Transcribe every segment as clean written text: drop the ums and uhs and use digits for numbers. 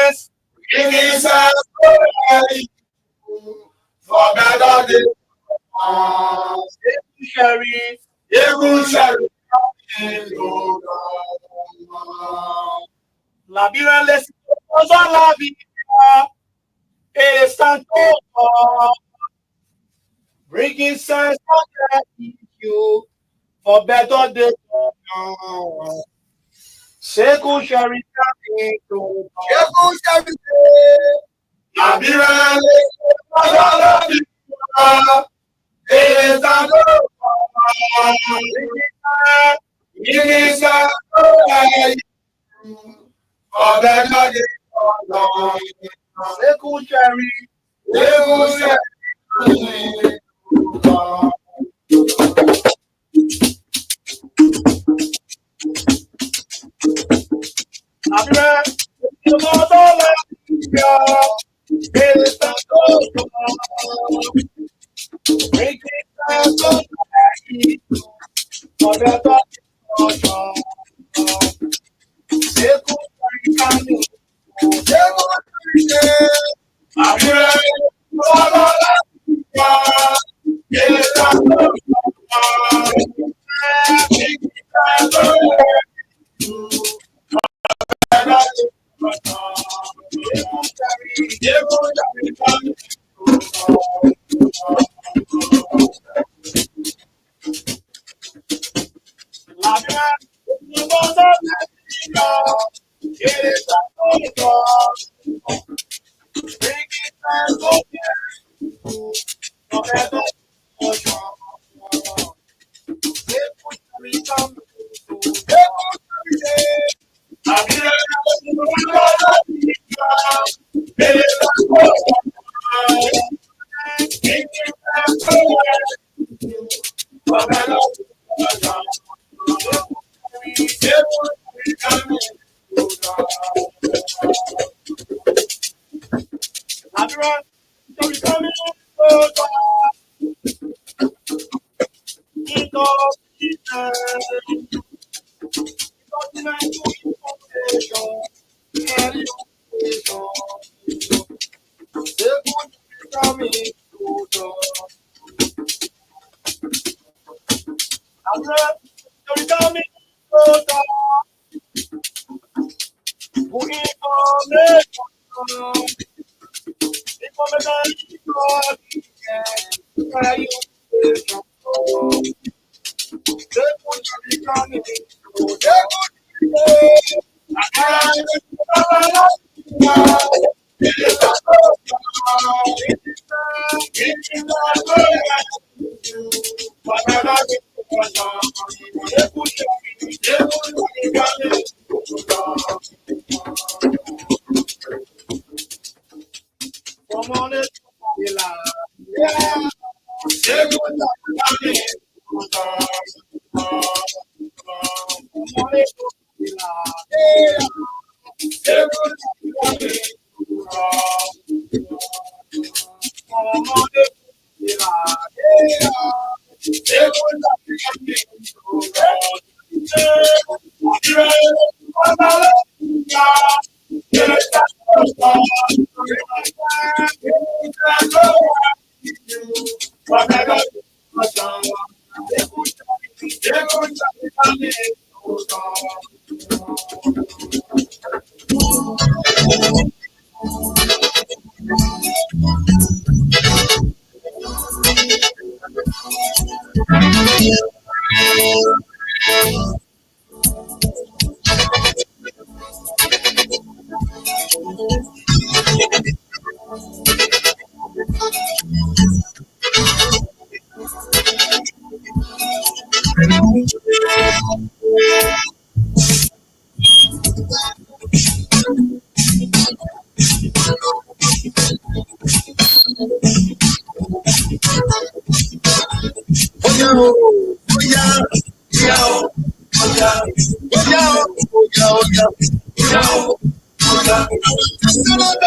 sense. Bringing sense for better days. Sherry, Even Sherry, Liberia, let's go la vida. El Santo, bringing sense you for better days. Seku Sherry, even Sherry, Liberia, El Santo, bringing sense for better days. Seku Sherry, Even Sherry, Liberia, let's go la vida. El Santo, bringing sense for better days. Seku Sherry,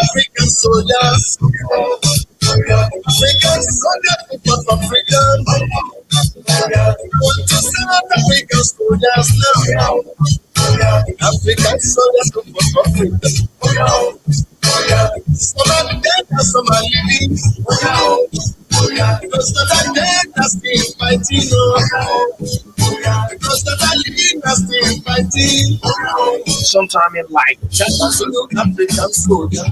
African soldiers, African soldiers who fought for freedom. Want to South African soldiers now. African soldiers come for freedom. Some are dead and some are living. Because the dead are still fighting. Because the living are still fighting. Sometime in life, Absolute African soldier.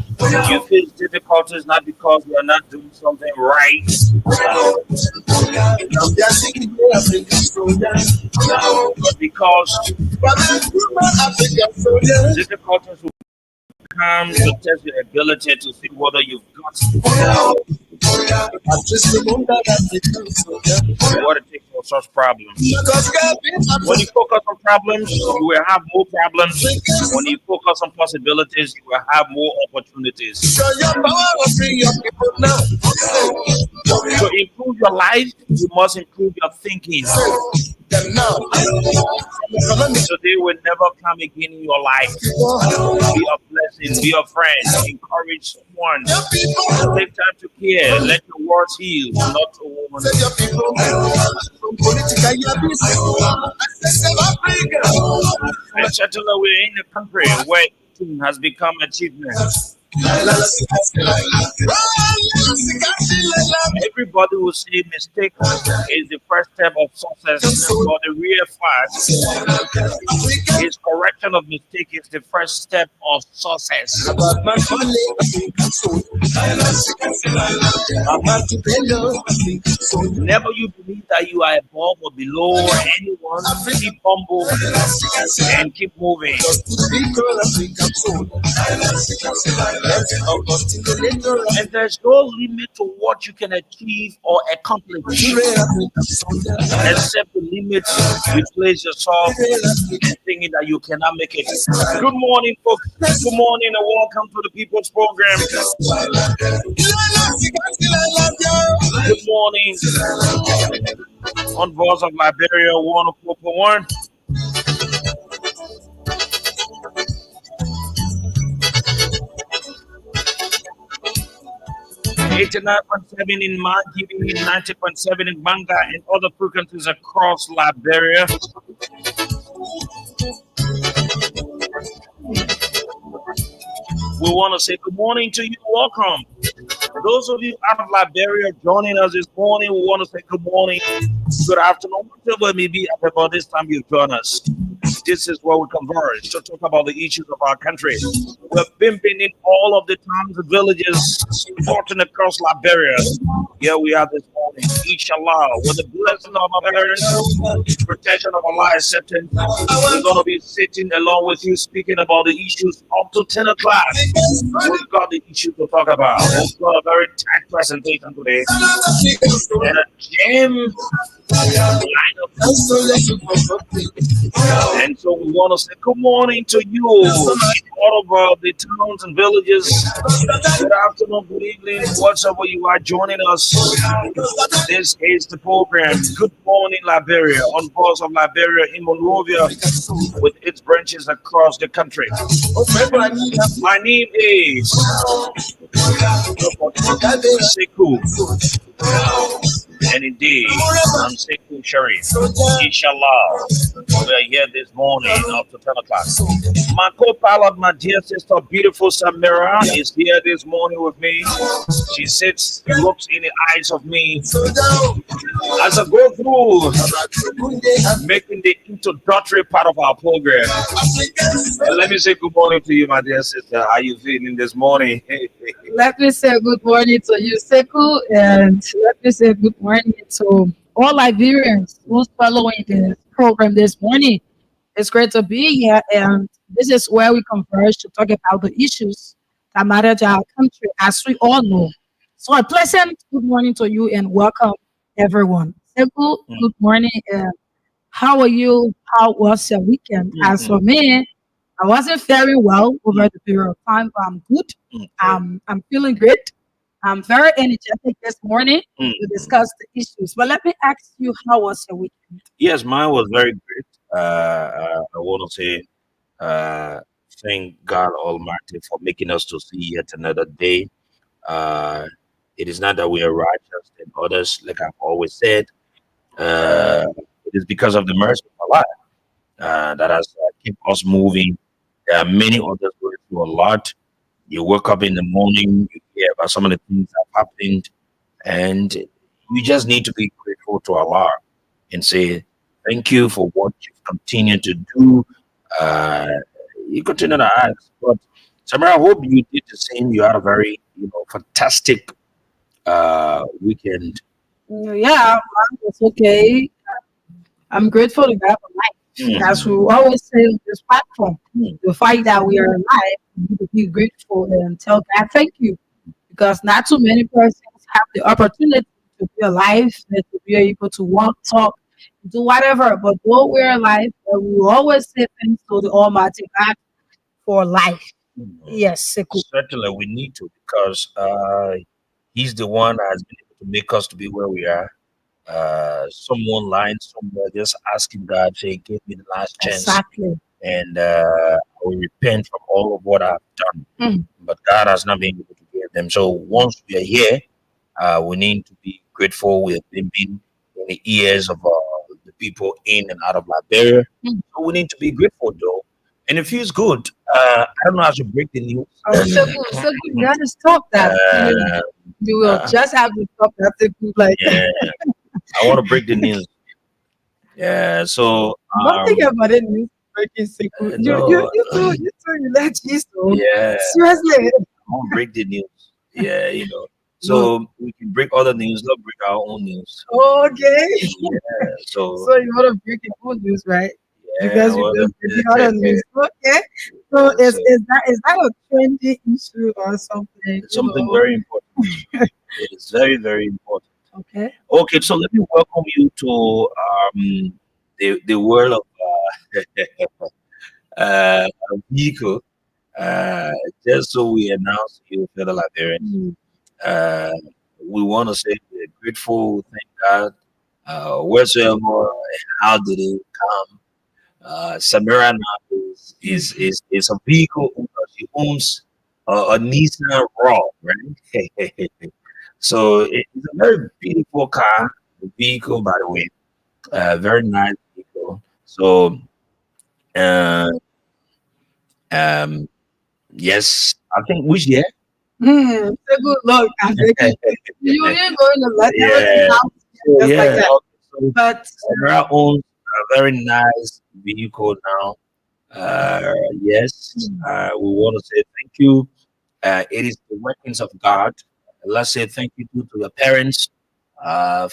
you face difficulties not because you are not doing something right, Now they are singing the African soldier. but because But the human African soldier. difficulties will come to test your ability to see whether you've got I just remember African soldier. what it takes for such problems. Because God is When you African. focus on problems, you will have more problems. When you focus on possibilities, you will have more opportunities. So your power will free your people now. To improve your life, you must improve your thinking. Them now. Today will never come again in your life. Be a blessing, be a friend, encourage someone. Your people. Take time to care. Let your words heal, not to woman. Save your people. From political yabbies. I say save Africa. And certainly we're in a country where eating has become achievement. Everybody will say mistake is the first step of success, but the real fact is correction of mistake is the first step of success. About my family, African soul. About to bellow, African soul. Never you believe that you are above or below anyone. Keep humble and keep moving. Just to be called African soul. Augustine the later And there's no limit to what you can achieve or accomplish, African soldier. except the limits you place yourself in thinking that you cannot make it. Good morning, folks. Good morning, and welcome to the People's Program. Good morning on Voice of Liberia 104.1. 89.7 in Margibi, 90.7 in Banga, and other frequencies across Liberia. We want to say good morning to you. Welcome. Those of you out of Liberia joining us this morning, we want to say good morning, good afternoon, whatever it may be at about this time you join us. This is where we converge to talk about the issues of our country. We've been in all of the towns and villages supporting across Liberia. Here we are this morning, inshallah, with the blessing of our parents, protection of Allah acceptance. We're going to be sitting along with you speaking about the issues up to 10 o'clock. We've got the issue to talk about. We've got a very tight presentation today and a gem lineup. And so we want to say good morning to you, all of the towns and villages. Good afternoon, good evening, whatever you are joining us. This is the program. Good morning, Liberia, on Voice of Liberia in Monrovia, with its branches across the country. My name is Sekou. And indeed, I'm Sekou Sharif. Inshallah, we are here this morning up to 10 o'clock. My co-pilot, my dear sister, beautiful Samira, is here this morning with me. She sits, looks in the eyes of me as I go through making the introductory part of our program. And let me say good morning to you, my dear sister. How are you feeling this morning? Let me say good morning to you, Sekou, and let me say good morning to all Liberians who's following the program this morning. It's great to be here, and this is where we converge to talk about the issues that matter to our country, as we all know. So, a pleasant good morning to you, and welcome everyone. Sekou, good morning. And how are you? How was your weekend? As for me, I wasn't faring well over the period of time, but I'm good. I'm feeling great. I'm very energetic this morning to discuss the issues. But let me ask you, how was your weekend? Yes, mine was very great. I want to say, thank God Almighty for making us to see yet another day. Uh, it is not that we are righteous than others, like I've always said. Uh, it is because of the mercy of Allah. that has kept us moving. There are many others going through a lot. You wake up in the morning, you hear about some of the things that have happened, and you just need to be grateful to Allah and say, thank you for what you've continued to do. Uh, you continue to ask. But Samara, I hope you did the same. You had a very, fantastic weekend. Yeah, it's okay. I'm grateful to God for life. As we Hmm. always say on this platform, Hmm. the fact that we are alive, we need to be grateful and tell God thank you. Because not too many persons have the opportunity to be alive and to be able to walk, talk, do whatever. But though we're alive, we will always say thanks to the Almighty God for life. Hmm. Yes, Sekou. Certainly, we need to because he's the one that has been able to make us to be where we are. Someone lying somewhere just asking God, say, give me the last chance, Exactly. and I will repent from all of what I've done. Mm, But God has not been able to give them. So once we are here, we need to be grateful. We have been in the ears of the people in and out of Liberia. mm. So we need to be grateful, though. And it feels good. I don't know how to break the news. Oh, Sekou, you gotta stop that. uh, You will uh, just have to stop that, Sekou. Like, yeah, I want to break the news. Yeah, so nothing about it news breaking, Sekou. no, You let cheese, though. yeah, Seriously. I want to break the news. Yeah, Good. so we can break other news, not break our own news. Okay. Yeah, so So you want to break your own news, right? yeah, Because you've well, been breaking other news. Okay. So so is that a trendy issue or something? it's something very important. It is very, very important. Okay. Okay, so let me welcome you to the world of a vehicle. Uh, just so we announce to you, fellow Liberians, Mm. uh, we want to say we're grateful, thank God. Wheresoever and how did it come? Samira now is a vehicle owner. She owns a Nissan Raw, right? So it's a very beautiful car, vehicle, by the way. Very nice vehicle. So, uh, um, yes, I think which year? So good luck. I think you ain't going to let everything Yeah. out So just like yeah. that. Okay. So But Samira owns a very nice vehicle now. Yes, mm, we want to say thank you. It is the workings of God. Let's say thank you to your parents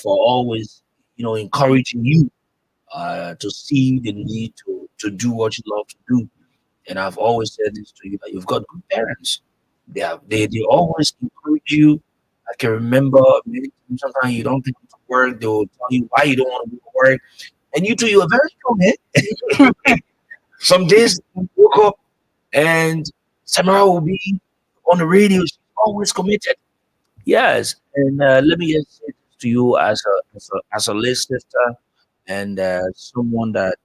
for always, encouraging you to see the need to do what you love to do. And I've always said this to you that you've got good parents. They always encourage you. I can remember many times sometimes you don't think to work, they will tell you why you don't want to go to work. And you too, you're very strong, eh? Some days you woke up and Samara will be on the radio. She's always committed. Yes, and let me just say this to you as a listener and someone that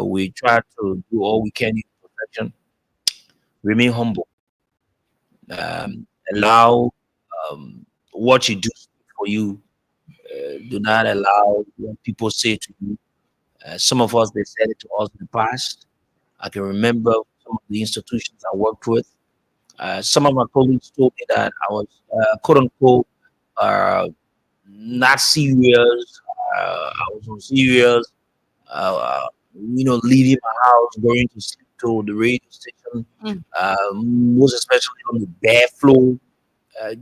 we try to do all we can in perfection. Remain humble. Allow what you do speak for you. Do not allow what people say to you. Some of us they said it to us in the past. I can remember some of the institutions I worked with. Some of my colleagues told me that I was quote unquote uh, not serious. I was on serious. Leaving my house, going to sleep to the radio station, mm, most especially on the bare floor,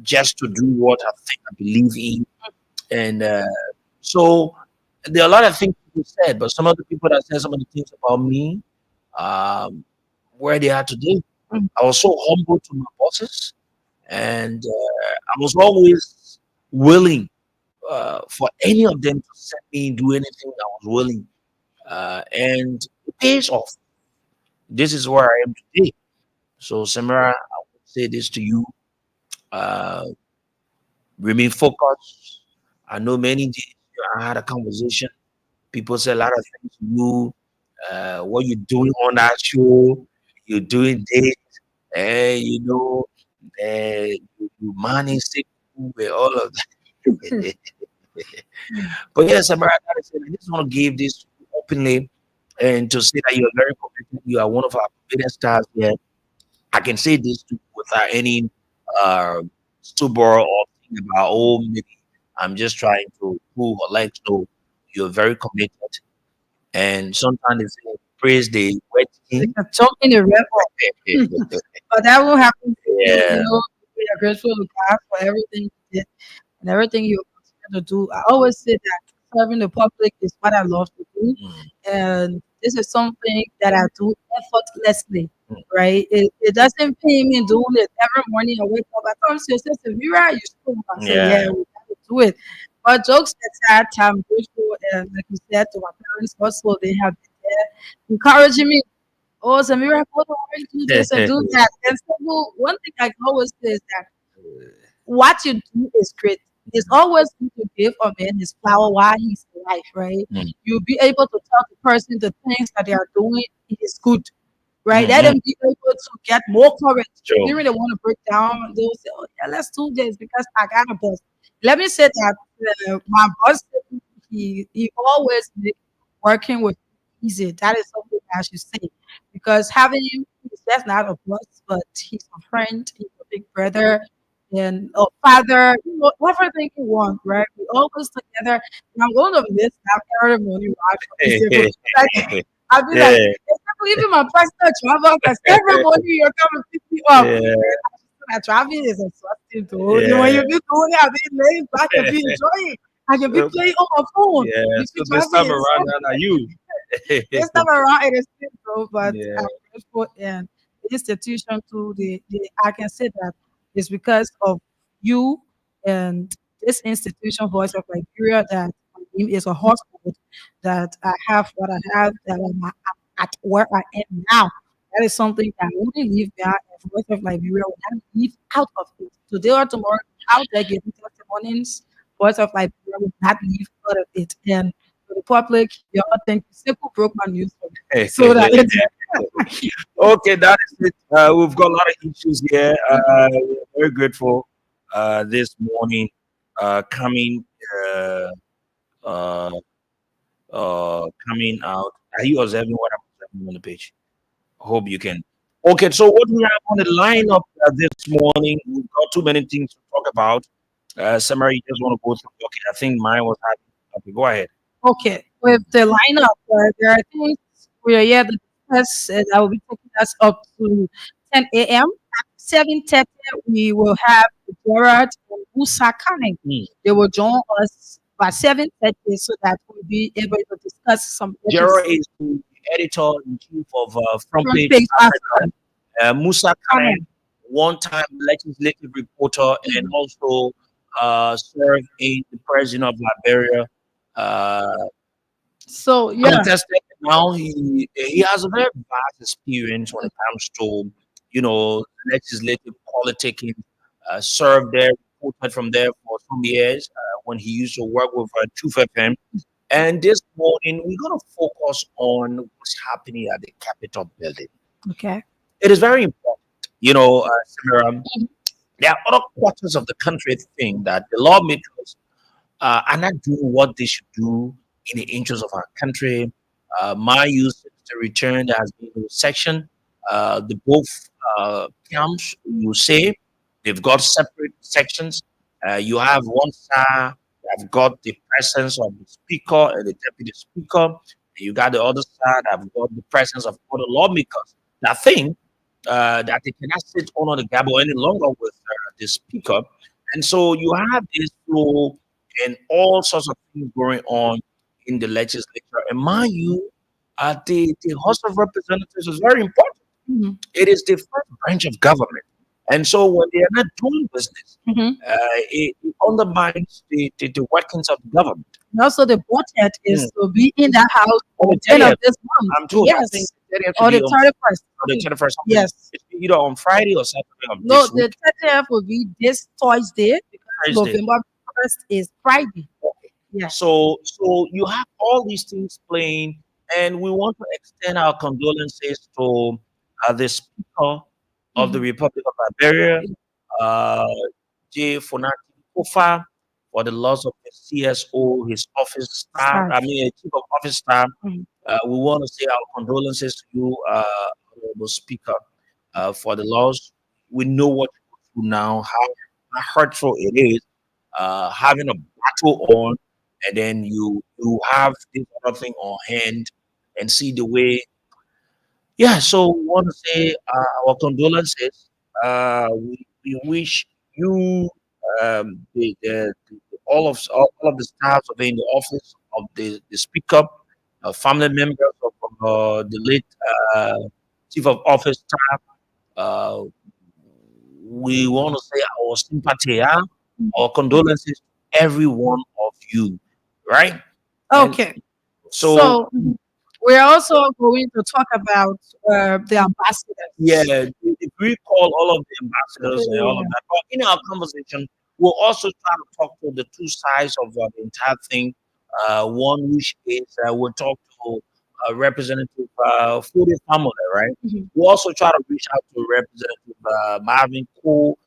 just to do what I think I believe in. And so there are a lot of things people said, but some of the people that said some of the things about me, um, where they are today, mm, I was so humble to my bosses, and I was always willing for any of them to send me do anything. I was willing, and it pays off. This is where I am today. So, Samara, I would say this to you: uh, remain focused. I know many days I had a conversation. People say a lot of things to you. What you're doing on that show, you're doing this, and you manage it with all of that. But yes, Samara, I gotta say, I just want to give this openly. and to say that you're very committed, you are one of our committed stars here. I can say this too without any uh, stupor or think about, oh, maybe I'm just trying to prove or like, no, you're very committed. And sometimes they say, praise the wet Like king. a jump in the river. But that will happen to you. You Yeah, know, we are grateful to God for everything you did and everything you continue to do. I always say that serving the public is what I love to do. mm, And this is something that I do effortlessly, mm, right? It doesn't pay me doing it every morning. I wake up, I come to your sister, Mira, you still I say, yeah, yeah, we got to do it. But jokes aside, I'm grateful. And like you said, to my parents also, they have been there encouraging me. Oh, Samira, go to work, do this and do that. And so, well, one thing I can always say is that what you do is great. It's always good to give a man his flower while he's alive, right? mm, You'll be able to tell the person the things that they are doing is good, right? Let mm, them be able to get more courage. true. Even they want to break down, they'll say, "Oh yeah, let's do this because I got a boss." Let me say that my boss, he always make working with me easy. That is something I should say because having him, he's just not a boss, but he's a friend, he's a big brother, and a father. You know, everything you want, right? We always together. And I'm going to miss that every morning watch from this I'll be like, Yeah, even my personal travel, because every morning you're coming to pick me up. yeah, My traveling is exhausting too. You know, when yeah. you be doing it, I be laying back and be enjoying. I can be So, playing on my phone. yeah, You be so this driving time is around, now you. this time around it is simple, but Yeah. I'm grateful and the institution to the I can say that it's because of you and this institution, Voice of Liberia, that my name is a hotspot that I have what I have, that I'm at where I am now. That is something that I only leave behind and Voice of Liberia will not leave out of it. Today or tomorrow, out there giving testimonies, Voice of Liberia will not leave out of it. And to the public, y'all think Seku broke my news for me. So that it's Okay, that is it. We've got a lot of issues here. We're very grateful this morning coming uh, uh, coming out. Are you observing what I'm observing on the page? I hope you can. Okay, so what we have on the lineup this morning, we've got too many things to talk about. Summary, you just want to go through. Okay, I think mine was happy. Okay, go ahead. okay. With the lineup, there are things we are here to discuss that will be taking us up to 10 a.m. At 7:30, we will have Gerard and Musa coming. Hmm. They will join us by 7:30 so that we'll be able to discuss some Gerald topics is the editor in chief of Front from Page Page Africa. Africa. Musa Coming. Khan, one-time legislative reporter, and also served in the president of Liberia. Uh, So, yeah. Contested. Now he has a very vast experience when it comes to legislative politicking. Served there, reported from there for some years when he used to work with Truth FM. And this morning we're going to focus on what's happening at the Capitol building. Okay. It is very important, Samira. There are other quarters of the country think that the lawmakers are not doing what they should do in the interest of our country. My use to return there has been a section. The both camps, you say, they've got separate sections. You have one side that have got the presence of the speaker and the deputy speaker. You got the other side that have got the presence of other lawmakers that think that they cannot sit on the gavel any longer with the speaker. And so you have this flow and all sorts of things going on in the legislature. And mind you, the House of Representatives is very important. Mhm. It is the first branch of government. And so when they are not doing business, Mhm. it undermines the workings of the government. And also, the budget Mm. is to be in that house On on the 10 of 30th, this month. I'm told, I think Yes. the 30th should Or be the 31st. on the 31st, something. Yes. It's either on Friday or Saturday of No, this the week, 30th will be this Thursday because Thursday. November 1st is Friday. Okay. Yeah. So you have all these things playing, and we want to extend our condolences to the Speaker of the Mhm. Republic of Liberia, uh, J. Fonati Kofa, for the loss of his CSO, his office staff, Start. I mean, chief of office staff, Mhm. We want to say our condolences to you, Honorable Speaker, for the loss. We know what you go through now, how hurtful it is, having a battle on, and then you have this other thing on hand, and see the way. Yeah, so we want to say our condolences. We wish you, all of the staffs of in the office of the speaker, family members of the late uh, chief of office staff. Uh, we want to say our sympathy, our condolences to every one of you, right? And Okay. so, So we're also going to talk about the yeah, ambassadors. if we call all of the ambassadors and all of Yeah. that, but in our conversation, we'll also try to talk to the two sides of the entire thing. One which is we'll talk to Representative Fude Famole, right? Mhm. We'll also try to reach out to Representative Marvin Cole,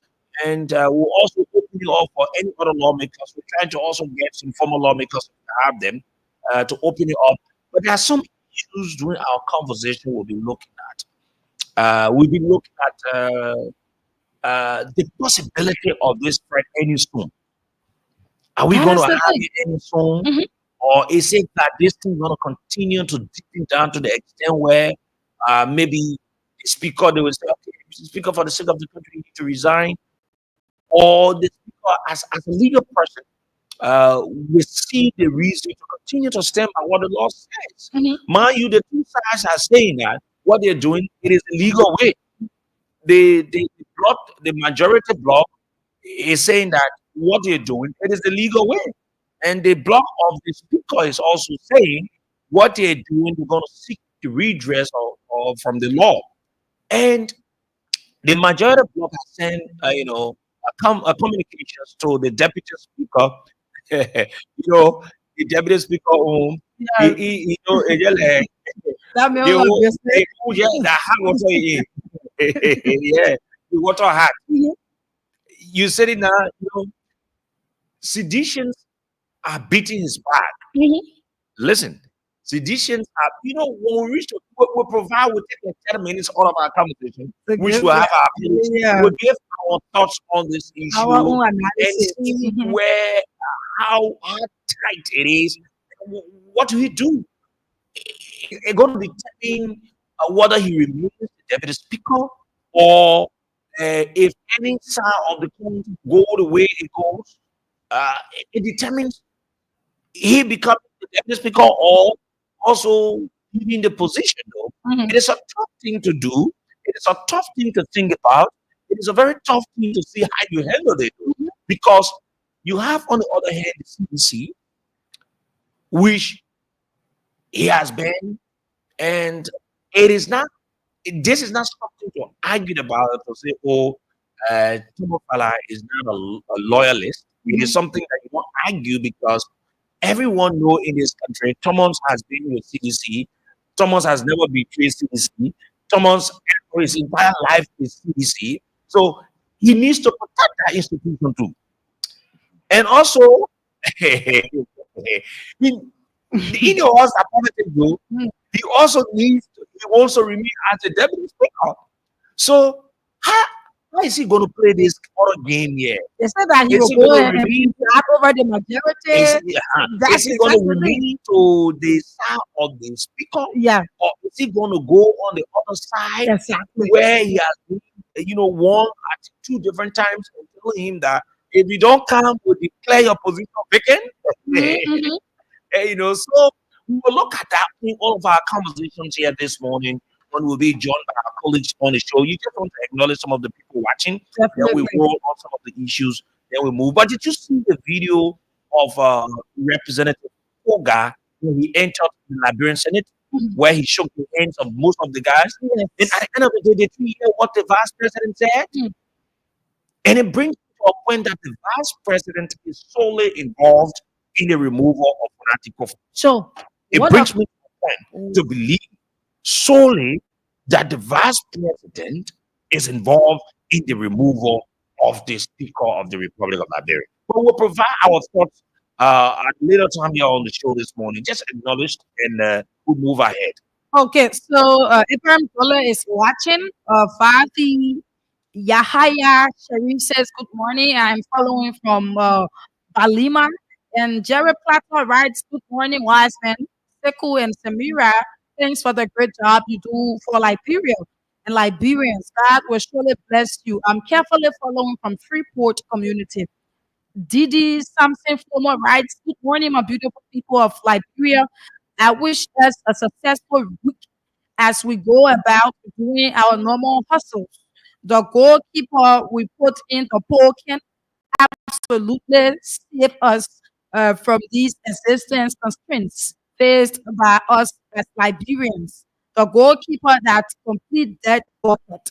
and we'll also open it up for any other lawmakers. We're trying to also get some former lawmakers if we have them to open it up. But there are some issues during our conversation we'll be looking at. We've been looking at the possibility of this spread any soon. Are we That going to is have the thing. it any soon? Mhm. Or is it that this thing going to continue to deepen down to the extent where maybe the speaker, they will say, okay, Mr. Speaker, for the sake of the country, you need to resign? Or the speaker, as a legal person, we see the reason to continue to stand by what the law says. Mhm. Mind you, the two sides are saying that what they're doing, it is a legal way. The bloc, the majority bloc is saying that what they're doing, it is the legal way. And the bloc of the speaker is also saying what they're doing, they're going to seek the redress of from the law. And the majority bloc has sent, communications to the deputy speaker. The deputy speaker home. Yeah, He just like, that may the all whole, be said. yeah, the hat water, yeah, the water hat. Mhm. You said it now, seditions are beating his back. Mhm. Listen, seditions are, when we reach, we provide, we take like 10 minutes out of our conversation, To which give will the, have our views, yeah, we'll give our thoughts on this our issue own and analysis. see Mhm. where, how tight it is. What do we do? It's going to determine whether he removes the deputy speaker or if any side of the country go the way it goes, it determines he becomes the deputy speaker or also leaving the position. Though Mhm. it is a tough thing to do. It is a tough thing to think about. It is a very tough thing to see how you handle it, though, Mhm. because you have on the other hand the CDC, which he has been, and it is not. This is not something to argue about to say, oh, Timo Fala is not a loyalist. It is Mhm. something that you won't argue because everyone know in this country, Thomas has been with CDC. Thomas has never betrayed CDC. Thomas, for his entire life is CDC. So he needs to protect that institution too. And also, in, in your house appointed group, Mhm. he also remain as a deputy speaker. So how, how is he going to play this other game here? They said that he Is will he go going to and remain? back over the Is majority. he, is That's he going to exactly the thing. remain to the side of the speaker, Yeah, or is he going to go on the other side exactly. where he has been, won at two different times and tell him that if you don't come, we'll declare your position vacant? Mhm. So we'll look at that in all of our conversations here this morning when we'll be joined by our colleagues on the show. You just want to acknowledge some of the people watching, then we Definitely. roll on some of the issues, then we move. But did you see the video of Representative Koga when he entered the Liberian Senate, Mhm. where he shook the hands of most of the guys? And at Yes. the end of the day, did you hear what the vice president said? Mhm. And it brings me to a point that the vice president is solely involved in the removal of fanatical. So, It what of brings me to a point to believe solely that the vice president is involved in the removal of the Speaker of the Republic of Liberia. But we'll provide our thoughts At little time here on the show this morning, just acknowledged and we move ahead. Okay, so Ibrahim Tola is watching. Fati Yahaya Sharif says, good morning. I'm following from Balima. And Jerry Platter writes, good morning, Wiseman, Sekou, and Samira. Thanks for the great job you do for Liberia and Liberians. God will surely bless you. I'm carefully following from Freeport Community. Didi Samson Former writes, good morning, my beautiful people of Liberia. I wish us a successful week as we go about doing our normal hustles. The goalkeeper we put in the pool can absolutely save us from these existence constraints faced by us as Liberians. The goalkeeper that complete that bucket.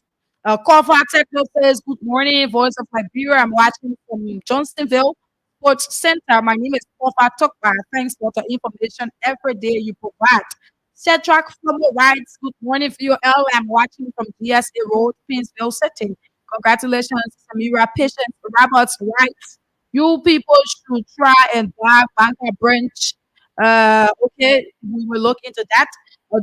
Cover Techno says, good morning, Voice of Liberia. I'm watching from Johnsonville Sports Center. My name is Kofa Tokba. Thanks for the information every day you provide. Cedric from writes, good morning, VOL. I'm watching from GSA Road, Pinsville City. Congratulations, Samira Patience Roberts writes, you people should try and buy banker branch. Okay, we will look into that.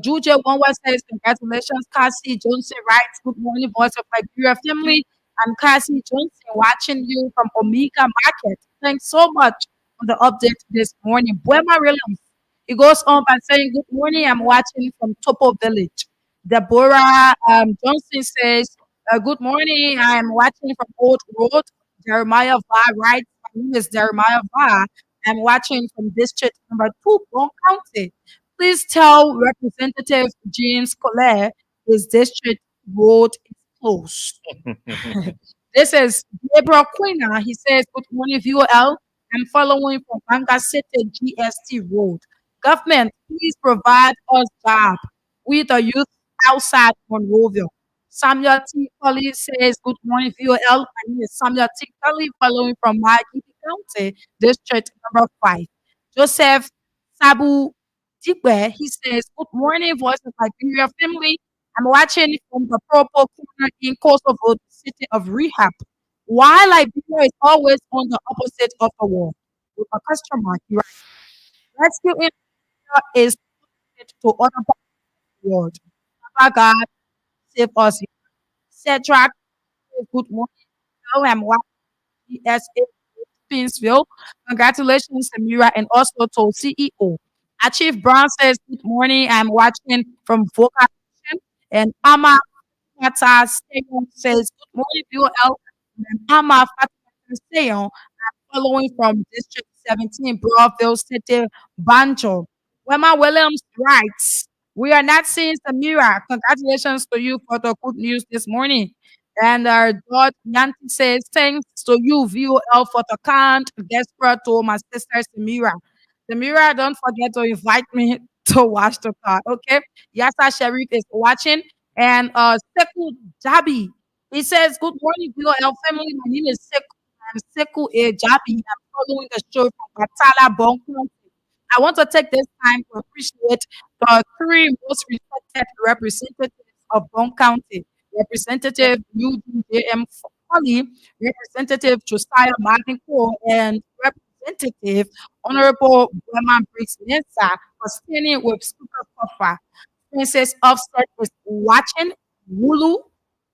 Juja Wanwa says, congratulations, Cassie Johnson writes, good morning, Voice of Liberia family. I'm Cassie Johnson watching you from Omega Market. Thanks so much for the update this morning. Buema Williams, he goes on by saying, good morning, I'm watching from Topo Village. Deborah Johnson says, good morning, I'm watching from Old Road. Jeremiah Va writes, my name is Jeremiah Va. I'm watching from District number 2, Bon County. Please tell Representative James Collet his district road is closed. This is Gabriel Quina. He says, good morning, VOL. I'm following from Banga City GST Road. Government, please provide us job with the youth outside Monrovia. Samuel T. Colley says, good morning, VOL. My name is Samuel T. Colley, following from Marquis County, District number 5. Joseph Sabu Dikwe, he says, good morning, Voice of Liberia family. I'm watching from the purple corner in Kosovo, the city of Rehab. Why Liberia is always on the opposite of the wall? With a customer, he writes, rescue in Liberia is opposite to other parts of the world. Papa God, save us. Cedric, good morning. I'm watching ESA Pinsville. Congratulations, Samira, and also to CEO. Chief Brown says, good morning. I'm watching from Vocation. And Ama Fata Stayon says, good morning, VOL. And Ama Fata Stayon, following from District 17, Broadville City, Banjo. Wema Williams writes, we are not seeing Samira. Congratulations to you for the good news this morning. And our God Yanti says, thanks to you, VOL, for the kind gesture to my sister Samira. Samira, don't forget to invite me to watch the car. Okay. Yasa Sharif is watching. And Sekou Jabi, he says, good morning, VOL family. My name is Sekou. I'm Sekou A. Jabi. I'm following the show from Batala Bonko. I want to take this time to appreciate the three most respected representatives of Bon County. Representative Eugene J.M. Foley, Representative Josiah Martin Cole, and Representative Honorable Breman Briggs Mensa for standing with Speaker Puffer. Princess Offset is watching Wulu.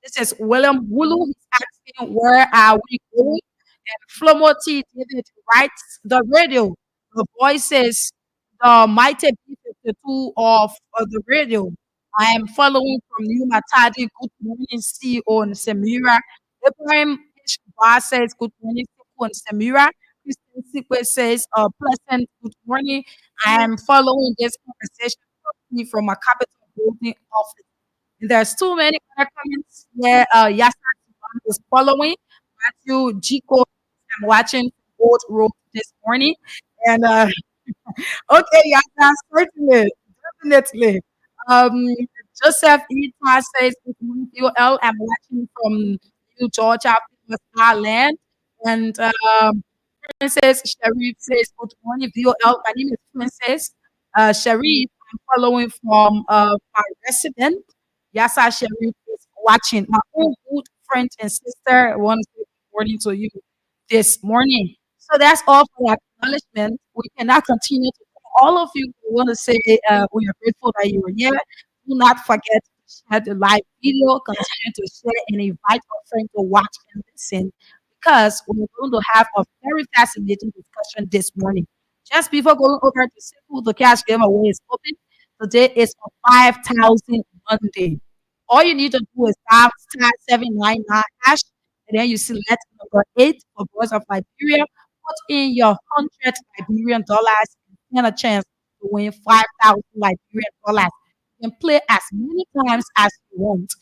This is William Wulu. He's asking, where are we going? And Flomo T. David writes, the radio, the voices, the mighty B-52 of the radio. I am following from New Matadi. Good morning, CEO and Samira. Ibrahim H. Bar says, good morning, CEO and Samira. Christian Sikwe says, pleasant good morning. I am following this conversation from a capital building office. There's too many other comments where Yasa is following. Matthew Jiko, I'm watching Boat Road this morning. And okay, Yasa, certainly, definitely. Um, Joseph Ita says, good morning, UL. I'm watching from New Georgia, Ireland. And Princess Sharif says, good morning, VOL. My name is Princess Sharif. I'm following from my resident. Yasa Sharif is watching. My own good friend and sister, I want to say good morning to you this morning. So that's all for that acknowledgement. We cannot continue to all of you who want to say we are grateful that you are here. Do not forget to share the live video. Continue to share and invite your friend to watch and listen because we're going to have a very fascinating discussion this morning. Just before going over to simple, the cash giveaway is open. Today is a 5,000 Monday. All you need to do is dial star 799 hash, and then you select number 8 for Voice of Liberia. Put in your 100 Liberian dollars and stand a chance to win 5,000 Liberian dollars. You can play as many times as you want.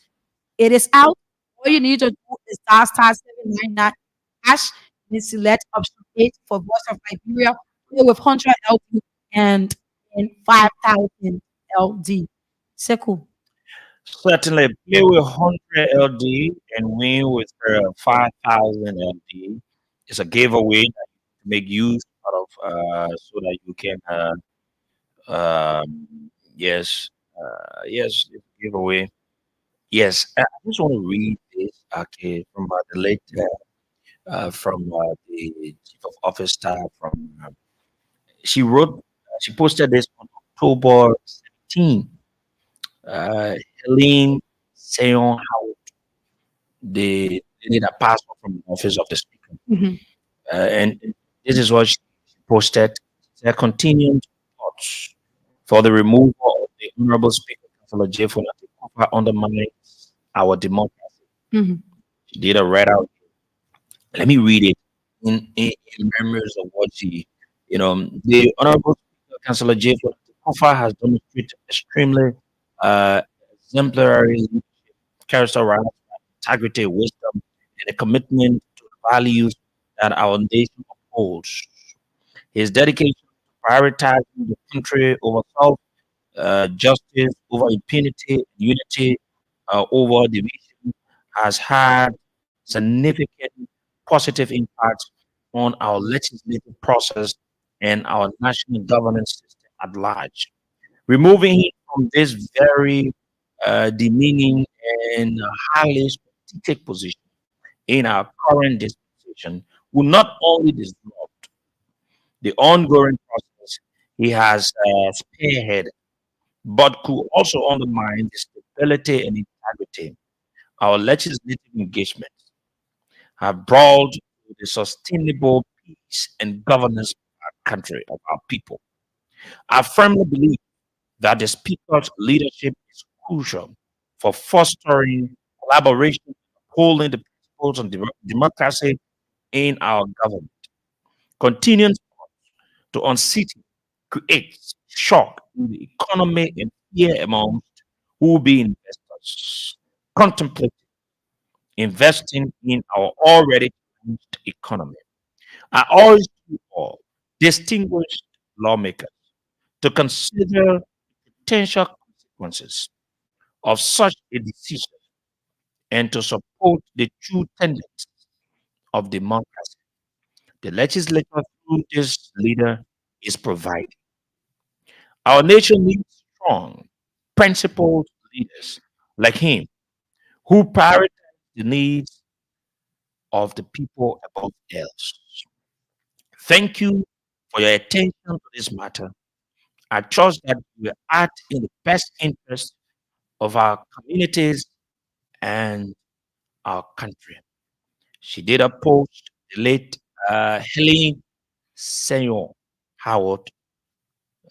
It is out. All you need to do is dial star 799 hash and select option 8 for Voice of Liberia. Play with 100 LD and in 5,000 LD. Seku. Certainly, play with 100 LD and win with 5,000 LD. It's a giveaway that you make use out of so that you can, yes, yes, it's a giveaway. Yes, I just want to read this, okay, from the late, from the chief of office staff. She wrote, she posted this on October 17. Uh, Helene Seyon Howard, they need a passport from the office of the speaker. Mhm. And this is what she posted. Their continuing thoughts for the removal of the Honorable Speaker, Councillor J. Fonate undermines our democracy. Mhm. She did a read out. Let me read it in memories of what she, the Honorable Speaker, Councillor J. Fonate has demonstrated extremely uh, exemplary characterized by integrity, wisdom, and a commitment to the values that our nation upholds. His dedication to prioritizing the country over self, justice over impunity, unity over division has had significant positive impact on our legislative process and our national governance system at large. Removing him from this very demeaning and highly strategic position in our current dispensation will not only disrupt the ongoing process he has spearheaded, but could also undermine the stability and integrity our legislative engagements have brought to the sustainable peace and governance of our country, of our people. I firmly believe that the Speaker's leadership is crucial for fostering collaboration, upholding the principles of democracy in our government. Continuing to unseating creates shock in the economy and fear among who will be investors contemplating investing in our already challenged economy. I urge you all, distinguished lawmakers, to consider potential consequences of such a decision and to support the true tenets of democracy. The legislature, through this leader, is providing. Our nation needs strong, principled leaders like him who prioritize the needs of the people above else. Thank you for your attention to this matter. I trust that we act in the best interest of our communities and our country. She did a post, the late Helen Senor Howard,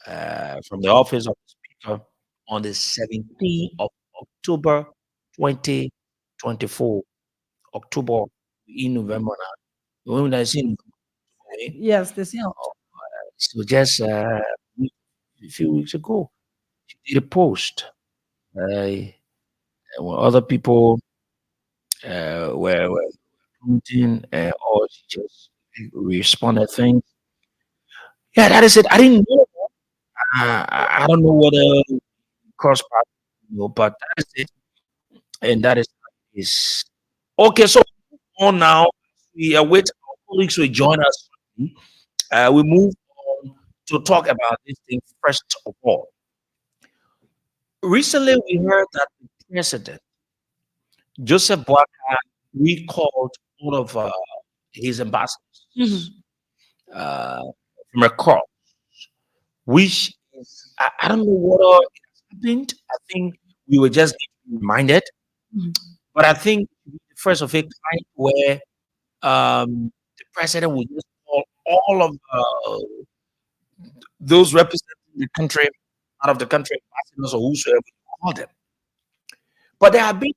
from the office of the Speaker on the 17th of October 2024. October in November now. When I see Yes, the same. so just a few weeks ago, she did a post. When other people were commenting, or she just responded things. Yeah, that is it. I didn't know. I don't know what cross path, but that is it, and that is okay. So on now, we await our colleagues to join us. We move on to talk about this thing first of all. Recently, we heard that the president, Joseph Boakai, recalled all of his Mhm. ambassadors uh, from a cross, which is, I don't know what has happened. I think we were just reminded, Mhm. but I think the first of a kind where the president will just call all of those representing the country out of the country, ambassadors or whosoever you call them. But there have been,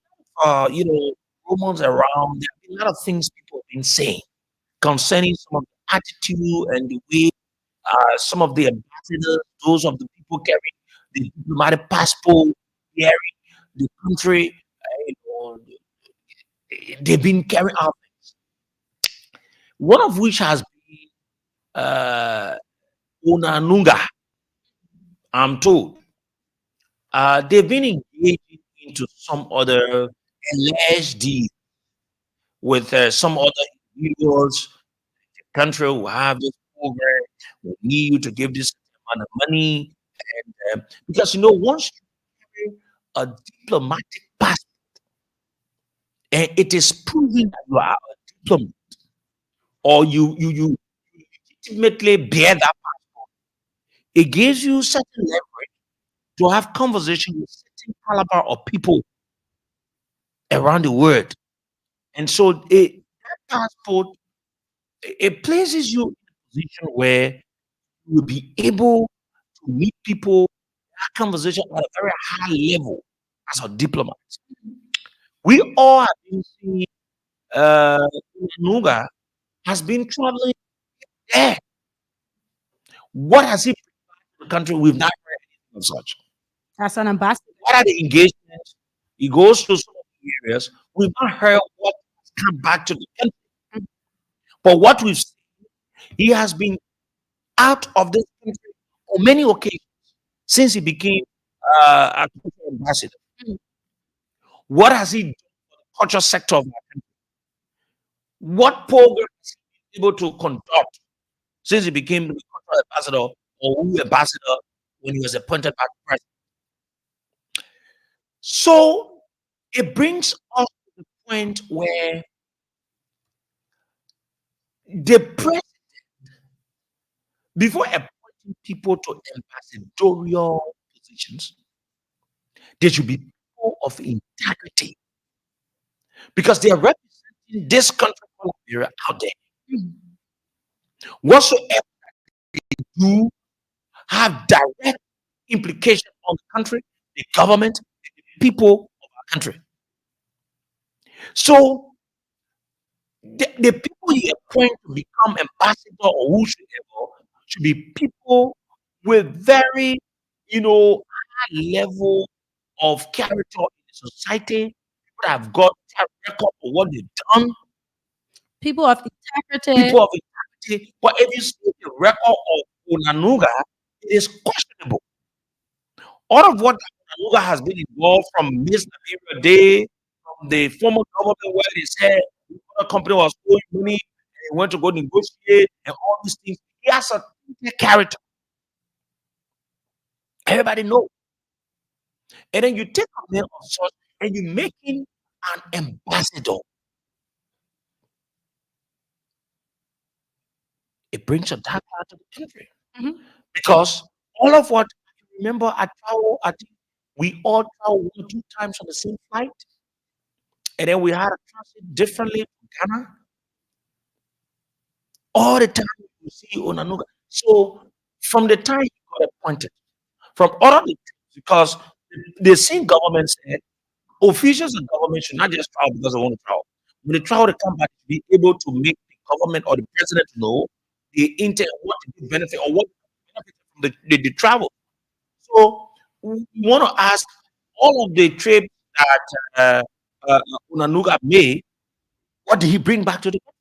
rumors around. There have been a lot of things people have been saying concerning some of the attitude and the way some of the ambassadors, those of the people carrying the diplomatic passport, carrying the country, they've been carrying out. One of which has been Onanunga, I'm told. They've been engaging into some other alleged deal with some other individuals. The country will have this program. We need you to give this amount of money, and because once you carry a diplomatic passport and it is proven that you are a diplomat, or you legitimately bear that, it gives you certain leverage to have conversation with certain caliber of people around the world. And so that passport, it places you in a position where you will be able to meet people, have conversation at a very high level as a diplomat. We all have been seeing uh, Nuga has been traveling there. What has he brought to the country? We've not heard anything of such. As an ambassador. What are the engagements? He goes to some of the areas. We've not heard what has come back to the country. But what we've seen, he has been out of this country on many occasions since he became a cultural ambassador. Mm. What has he done for the cultural sector of our country? What programs has he been able to conduct since he became the cultural ambassador or who ambassador when he was appointed by the president? So it brings us to the point where the president, before appointing people to ambassadorial positions, there should be people of integrity because they are representing this country called Liberia out there. Mm. Whatsoever do have direct implication on the country, the government, the people of our country. So the people you appoint to become ambassador or whosoever should be people with very, high level of character in the society. People that have got track record of what they've done, People of integrity. people of integrity. But if you see the record of Onanuga, it is questionable. All of what Onanuga has been involved from Miss Liberia Day, from the former government where they said the company was owing money and he went to go negotiate and all these things. He has a character. Everybody knows. And then you take a man of such and you make him an ambassador. It brings a dark cloud to the country. Mhm. Because all of what remember I travel, I think we all travel 1 or 2 times on the same flight, and then we had a transit differently from Ghana. All the time you see Onanuga. So from the time he got appointed, from all of the because the same government said officials and government should not just travel because they want to travel. When they travel, they come back to be able to make the government or the president know the intent, what the benefit or what benefit from the travel. So we want to ask all of the trips that Onanuga made, what did he bring back to the country?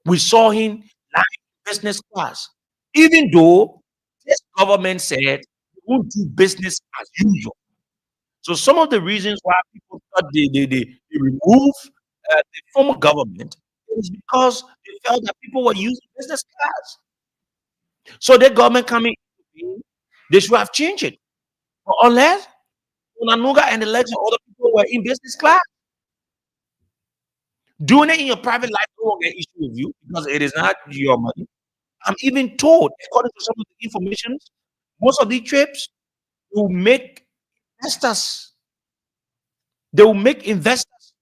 We saw him flying business class, even though this government said they won't do business as usual. So some of the reasons why people thought they remove the former government is because they felt that people were using business class. So the government coming, they should have changed it. But unless Unanuga and the legs of other people were in business class, doing it in your private life no longer an issue with you because it is not your money. I'm even told, according to some of the information, most of these trips will make investors. They will make investors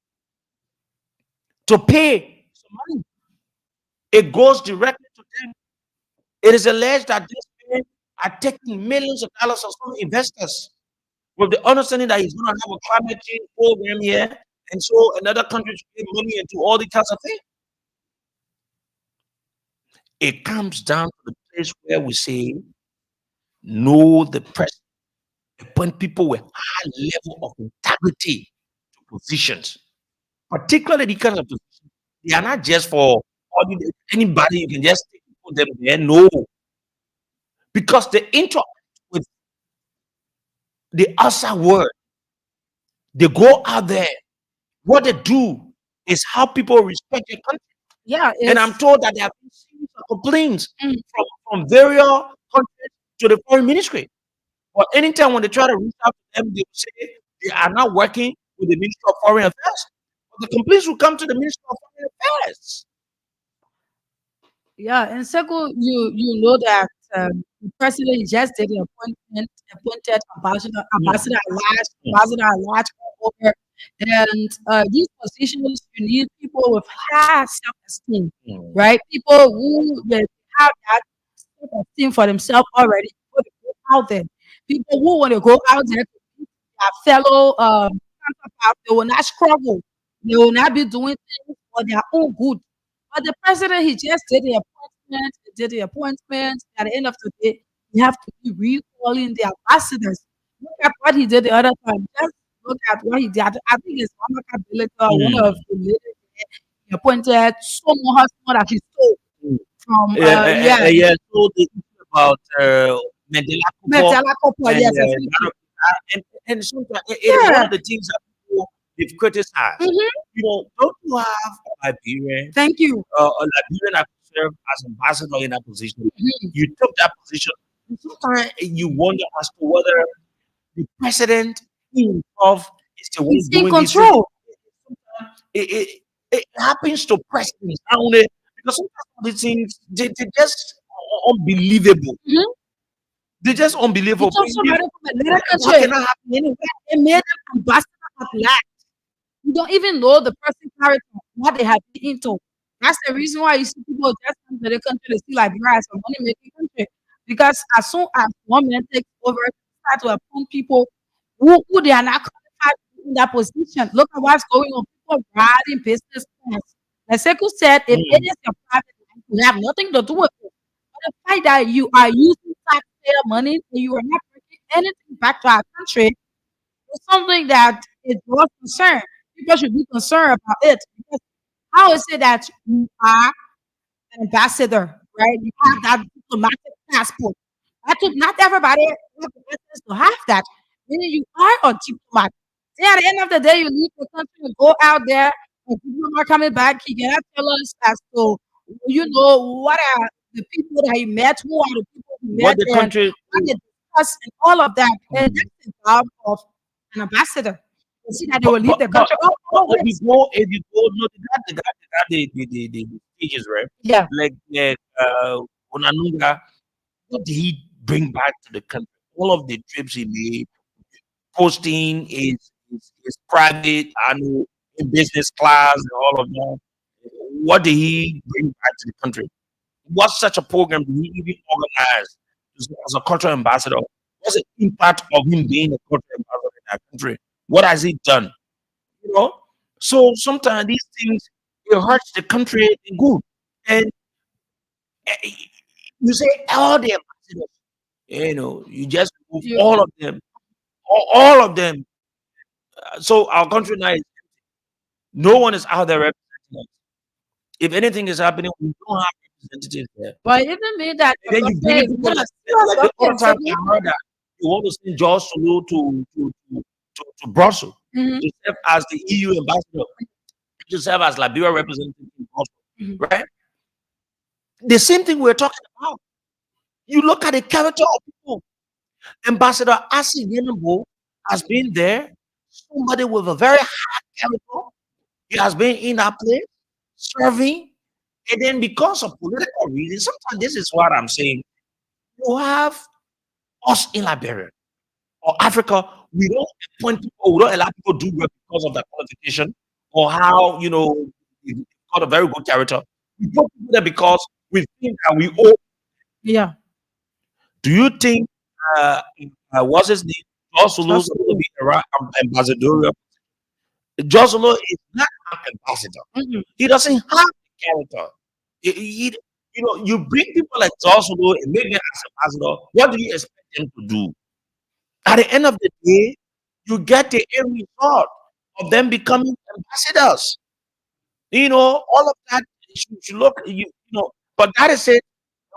to pay some money. It goes directly to them. It is alleged that these men are taking millions of dollars of some investors with the understanding that he's going to have a climate change program here, and so another country should give money into all these kinds of things. It comes down to the place where we say, know the president, appoint people with high level of integrity to positions, particularly the kind of positions. They are not just for anybody you can just put them there. No, because they interact with the outside world. They go out there. What they do is how people respect their country. Yeah, And I'm it's told that there have been series of complaints mm, from various countries to the foreign ministry. But anytime when they try to reach out to them, they will say they are not working with the Ministry of Foreign Affairs. But the complaints will come to the Ministry of Foreign Affairs. yeah, and second, you know that the president just did an appointed ambassador at large, Mm, ambassador at large all over, and these positions you need people with high self-esteem, mm, right? People who they have that self-esteem for themselves already, before they go out there. People who want to go out there to meet their fellow counterparts, they will not struggle. They will not be doing things for their own good. But the president, he just did the appointment, he did the appointment. At the end of the day, you have to be recalling the ambassadors. Look at what he did the other time. Just look at what he did. I think it's one of one of mm, the leaders he appointed someone husband that he stole mm. from Yeah. So the issue about Mandela Kupo, Metala Copper, and yes, exactly. and sometimes it is one Yeah. of the things that people they've criticized. Hmm. Don't you have a Liberian, Thank you. that could serve as ambassador in that position? Mhm. You took that position. And sometimes you wonder as to whether the president himself is the one He's in doing these things. control. It happens to presidents not only because sometimes some of these things they just unbelievable. Mhm. They're just He unbelievable. took somebody from another How country can that happen anywhere? and made them ambassador at large. You don't even know the person character, what they have been into. That's the reason why you see people just come to the country to see Liberia as a money making country. Because as soon as one man takes over, start to appoint people who they are not qualified in that position. Look at what's going on. People writing business plans. Like Sekou said, if it Mm, is your private life, you have nothing to do with it. But the fact that you are using taxpayer money and you are not bringing anything back to our country, it's something that is worth concern. People should be concerned about it. Because how is it that you are an ambassador, right? You have that diplomatic passport. Not everybody has the access to have that. Meaning you are a diplomat. See, at the end of the day, you leave the country and go out there. A diplomat coming back, he cannot tell us as to, what are the people that he met, who are the people he what met, the and country what they discussed, and all of that. And mm. that's the job of an ambassador. You see that they but will leave but the but country but always. if you go no the stages, right? Yeah. Like Onanunga, what did he bring back to the country? All of the trips he made, posting his private, I know, in business class and all of that. What did he bring back to the country? What such a program did he even organize as a cultural ambassador? What's the impact of him being a cultural ambassador in that country? What has he done? You know? So sometimes these things it hurts the country in good. And eh, you say all the ambassadors, you just move You, all of them, all of them. So our country now is no one is out there representing us. If anything is happening, we don't have representatives there. but even me that And then you bring okay, in people yeah, like the other okay, so time I heard that you want to send George Sulu to Brussels mhm, to serve as the EU ambassador, to serve as Liberia representative in Brussels, mhm. right? The same thing we're talking about. You look at the character of people. Ambassador Asi Yenabo has been there, somebody with a very high character. He has been in that place serving. And then because of political reasons, sometimes this is what I'm saying. You have us in Liberia or Africa, we don't appoint people, we don't allow people to do work because of their qualification or how you've got a very good character. We put people there because we think that we owe. Yeah. Do you think what's his name? Josulu is Just going to be ambassadorial? Josulu is not an ambassador. mhm. He doesn't have the character. You bring people like Josulu and make them as ambassador. What do you expect them to do? At the end of the day, you get the end result of them becoming ambassadors. All of that should look, but that is it.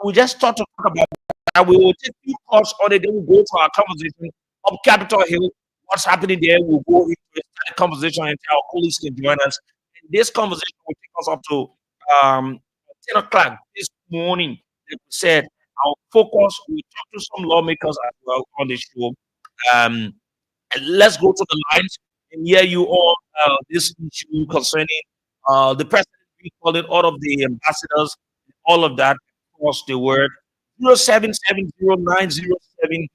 We just start to talk about that. We will take few calls on it, then we'll go to our conversation up Capitol Hill. What's happening there? We'll go into a conversation and our colleagues can join us. And this conversation will take us up to 10 o'clock this morning. Like we said, our focus, we talk to some lawmakers as well on the show. Um, and let's go to the lines and hear you all this issue concerning the president recalling all of the ambassadors, all of that across the word. 0770-907-907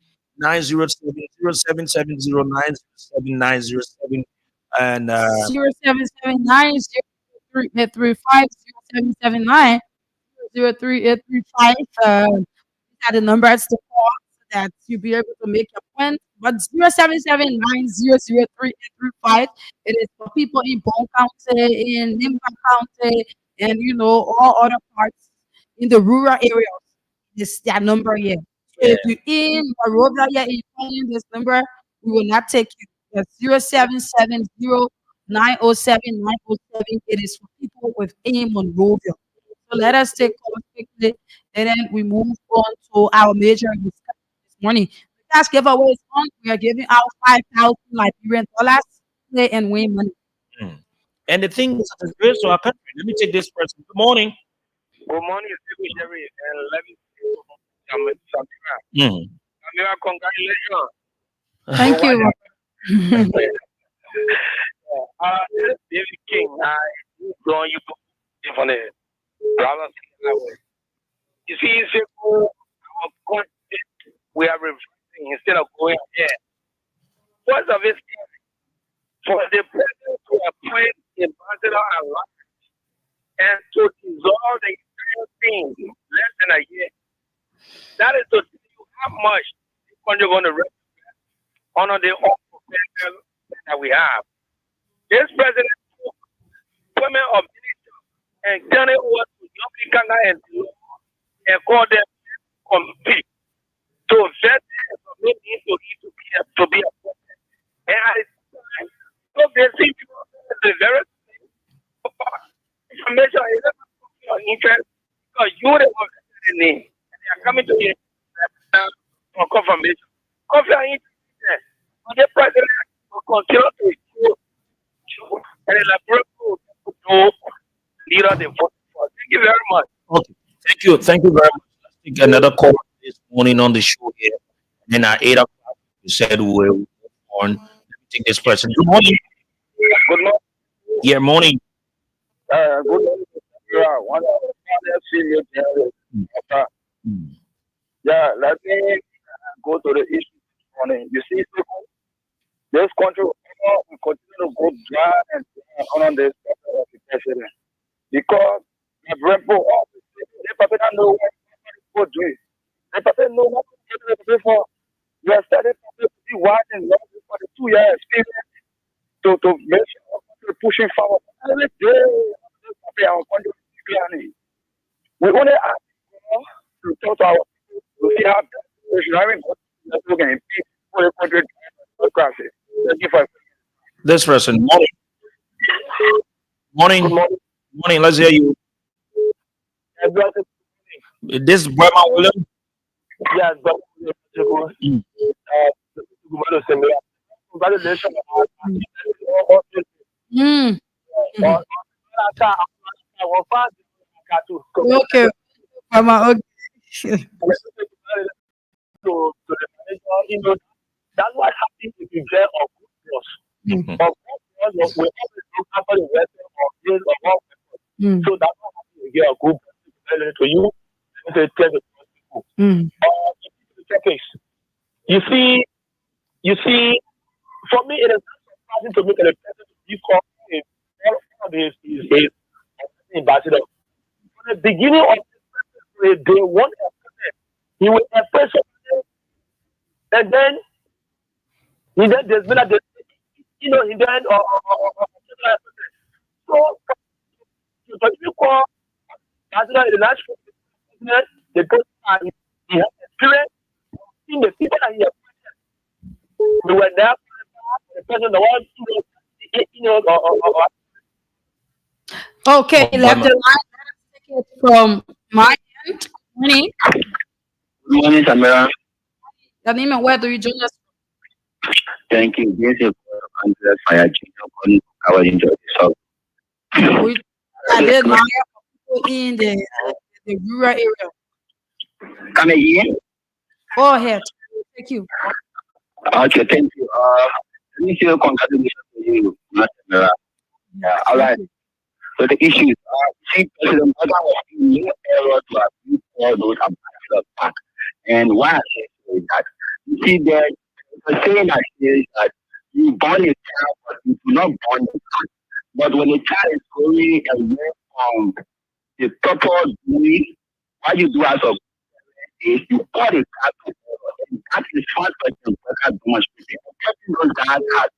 and 077903835 are the numbers to call so that you'll be able to make your point. But 07790033835, it is for people in Bone County, in Nimba County, and all other parts in the rural areas. This that number here. So yeah, if you're in Monrovia here and you're calling this number, we will not take you. That's 0770907 907. It is for people within Monrovia. So let us take calls quickly, and then we move on to our major discussion this morning. The cash giveaway is on. We are giving out 5,000 Liberian dollars play and win money. mm. And the thing is, it's great to our country. Let me take this person. Good morning. Good morning, Stephen Jerry, and let me say, Samira. Mm. Samira, congratulations. Thank for you. what this David King, you don't you from the brothers. You see, it's our content we are reversing instead of going ahead. What's of it for the president to appoint ambassador and to dissolve the entire thing in less than a year? That is to tell you how much this country going to honor the professional that we have. This president took women of ministers and turned it over to young people and called them compete to vet and submit to be appointed. And at the time, so they see people the very information is not your interest because you the one that the name. And they are coming to you for confirmation. Confirm interest. So the president will continue to issue and elaborate to leader the vote for. Thank you very much. Okay. Thank you very much. Let's take another call this morning on the show here. And then at 8 o'clock, you said we'll move on. Let me take this person. Good morning. Good morning. Yeah, morning. Good morning. Yeah, one of the fathers see you there. Mm. Yeah, let me go to the issue this morning. You see, people, this country will continue to go dry and dry on this of the president. Because the people, they probably don't know what people do. They probably know what people do for. We are starting to be wise and learn for the 2 years experience to make sure we're pushing forward. Every day, our country is declining. We only ask to talk to our people to see how we should have we can improve for the country democracy. Thank you for This person. Morning. Morning. good morning. Morning. Let's hear you. This is Brahma William. Yes, but Mm. congratulations. Mm. Mhm. Okay, Mama. Okay. To the manager, that's what happens if you get a good boss. Mm. Of course, we always look after the welfare of this or all. Mm. So that's what happens give a good to you. Let me tell the people. The case. You see, for me, it is not surprising to make a person to be called in all of his ambassador. From the beginning of the day, one he will express something, and then he then there's been a he then so to be called ambassador in the last president, the person he has experience in the people that he has. We were there, the person, the one, Okay, left the line. Let us take it from my end. Morning. Good morning, Samira. Your name and where do you join us? Thank you. This is Andres Fire Junior calling from Kawa Enjoy the We I did my people in the rural area. Come again? Go ahead. Thank you. Okay, thank you. Let me say congratulations to you, Samira. All right. So the issue is, see, President Biden was in no error to abuse all those ambassadors back. And why I say so is that, you see, there the saying that says that you born a child, but you do not born a child. But when a child is going away from the proper doing, what you do as a is you call the child to error. And that is one person that demonstrated. The person does that as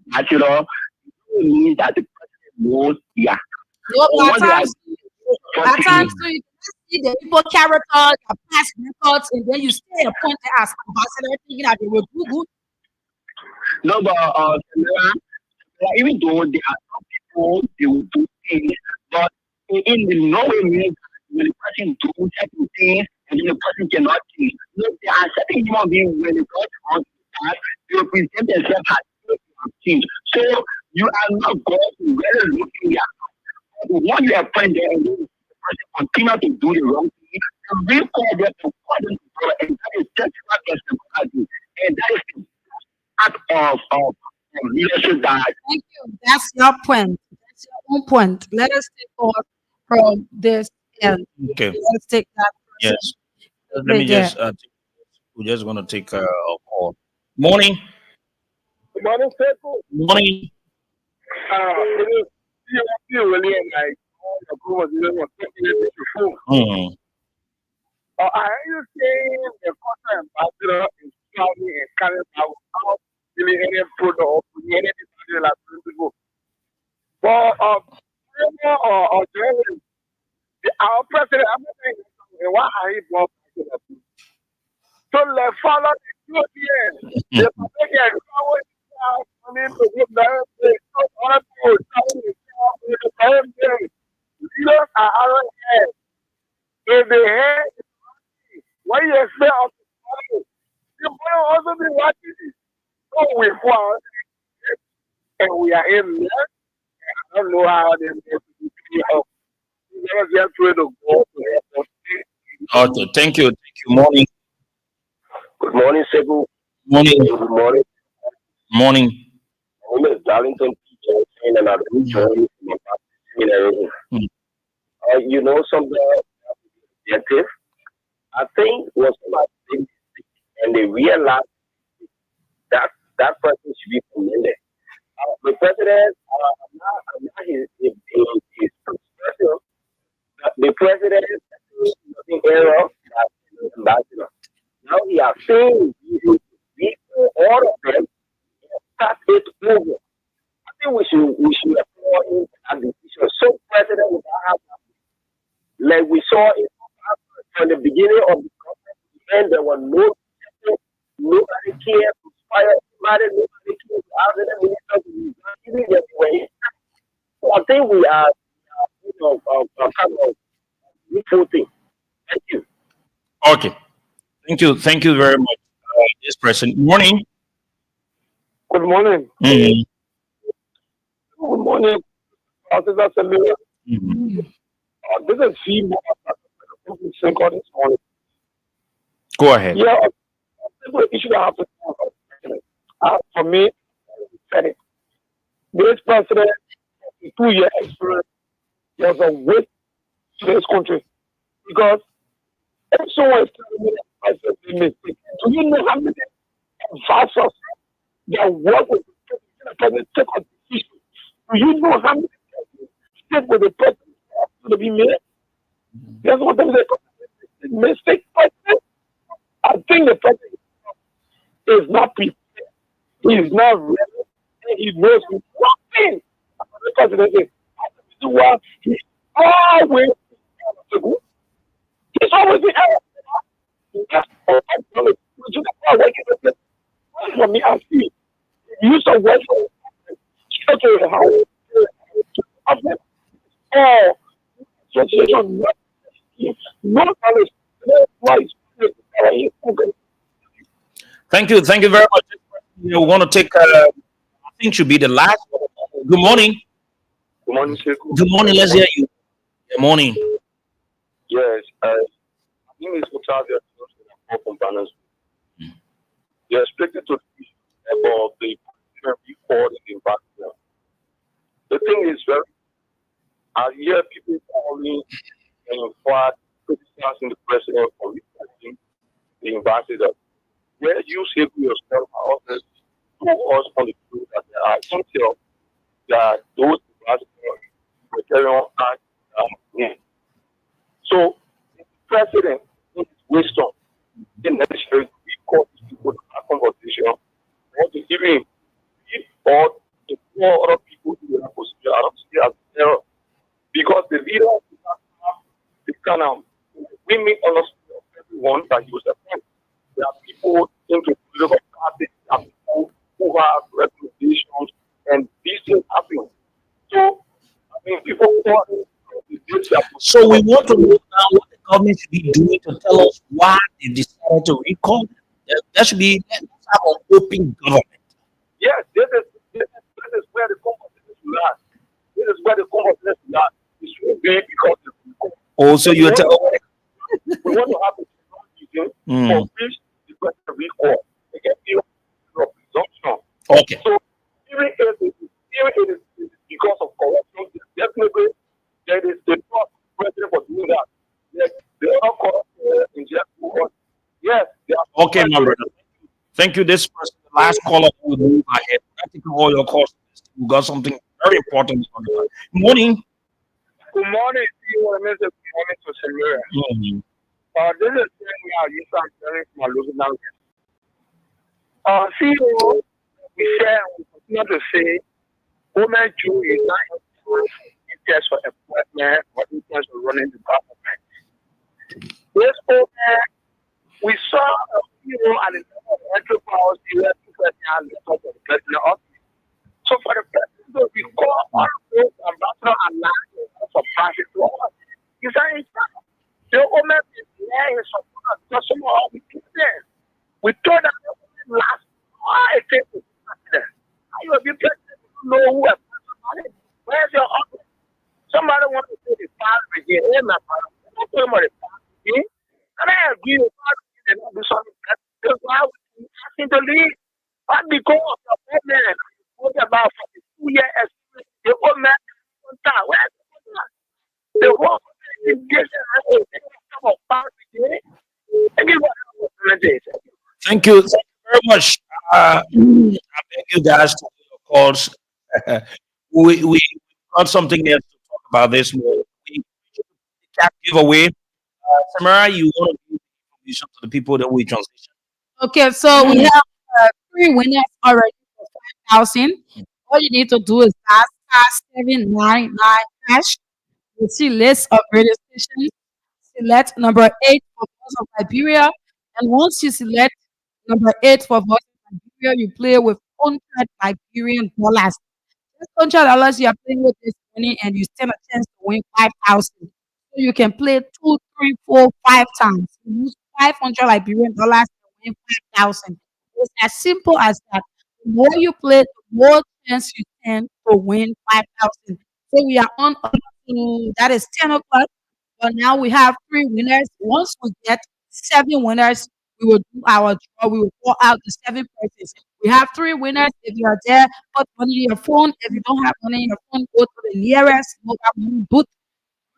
natural, it means that the person knows, yeah. No, at times so you can see the people character, their past records, and then you stay appointed as ambassador thinking that they will do good. No, but even though there are some people they will do things, but in no way means when the person do certain things and then the person cannot change. No, there are certain human beings when they go on that they will present themselves as change. So you are not going to really looking at when you are friend there and the person continue to do the wrong thing, you will call them to pardon to God, and that is just what person. And that is the act of leadership that. Thank you. That's your point. That's your own point. Let us take off from this end. Okay. Let's take that. Yes. Let me Right there. just. We're just going to take a call. Morning. Good morning, people. Morning. You really like all the group was taking it to food. I hear you saying the quarter ambassador is traveling and carrying out really any product or any like principle. But or journalists, our president, I'm not saying why are he more president? So let's follow the good here. The public is always coming to good there. Other people traveling the same day. Leaders are our head. If the head is watching, what you expect of the body? The body also be watching it. So we fall and we are in there. I don't know how they make it help. Never get through the goal to help us. Okay. Thank you. Thank you. Morning. Good morning, Sebu. Morning. Good morning. Morning. My name is Darlington Peter, and I'm joining from a seminary. You know something objective? I think was my big mistake, and they realized that person should be commended. The president, I'm not his special. The president is nothing error as ambassador. Now he has seen all of them start it over. I think we should applaud him for that decision. So president will have like we saw it from the beginning of the conference, and there were nobody cared to fire somebody, nobody cared to ask the minister to resign, even if they were in. So I think we are kind of reporting. Thank you. Okay. Thank you. Thank you very much. This person. Morning. Good morning. Mhm. Good morning. Officer Samira. This is female. This morning. Go ahead. Yeah, the issue I have to talk about. For me, this president, 2 years experience, was a waste to this country. Because if someone is telling me that I said a mistake, do you know how many advisors that work with the president take a decision? Do you know how many people sit with the president to be made? That's what they say. Mistake president. I think the president is not prepared. He is not ready. And he knows nothing about the presidency. That's the reason why he always he's always the error. That's all I tell it. Which is why when you look at for me, I see use of words for structure how of them all association not knowledge. Why Thank you very much. We want to take. I think should be the last. Good morning. Good morning, Sekou. Good morning. Let's hear you. Good morning. Yes, my name is Octavia from Banners. You're expected to speak about the report in Pakistan. The thing is, very, I hear people calling and in fact criticizing the president for reporting the ambassador. Where you say to yourself, I also to us on the truth that there are details that those ambassadors were carrying on act. So, the president, in his wisdom, didn't necessarily recall these people to have conversation or to even give or to call other people to their position. I don't see it as error because the leader of the kind of women understood everyone that he was a friend. There are people into political parties, there are people who have recommendations, and these things happen. So, I mean, people call So we want to know now what the government should be doing to tell us why they decided to recall them. That should be let's have an open government. yes, this is where the conversation is at. This is where the conversation is at. It should be because Also, we you want to tell. we want to have a strong meeting for which the question recall against the presumption. Okay. So even if it is because of corruption, definitely there is the president for doing that. Yes, the other corrupt in jail. Yes, they are Okay, my brother. Thank you. This person, the last caller will move ahead. Practically all your calls. We got something very important on the line. Good morning. good morning, CEO, Mr. Good morning to Samira. Mhm. This is saying now you start telling my local now. CEO, we share we continue to say women Jew is not interest for employment or interest for running the government. This woman, we saw a hero at the level of enterprise, the president of the president office. So for the president to recall all of those ambassador alliances for private law, is that in fact, the woman is there in support of customer of the president. We told that the woman last I think the president. How you be president, you don't know who a president is. Where's your office? Somebody want to say the past regime. Hey, my father, I'm not talking about the past regime. And I agree with God, they don't do something. That's why we asking to leave. But because of the old man, what about for the 2 year experience, the old man, where's the whole investigation of past regime? Everybody knows. Thank you. Thank you very much. I beg you guys to do your calls. we got something else to talk about this morning. We can't give away. Samara, you want to give information to the people that we transition? Okay, so we have three winners already for 5,000. All you need to do is ask *799# hash. You see list of radio stations. Select number 8 for Voice of Liberia. And once you select number 8 for Voice of Liberia, you play with 100 Liberian dollars. This $100 you are playing with this money and you stand a chance to win 5,000. So you can play 2, 3, 4, 5 times. You use 500 Liberian dollars to win 5,000. It's as simple as that. The more you play, the more chance you stand to win 5,000. So we are on up to that is 10 o'clock. But now we have three winners. Once we get seven winners, we will do our draw. We will call out the seven persons. We have three winners. If you are there, put money in your phone. If you don't have money in your phone, go to the nearest mobile money booth.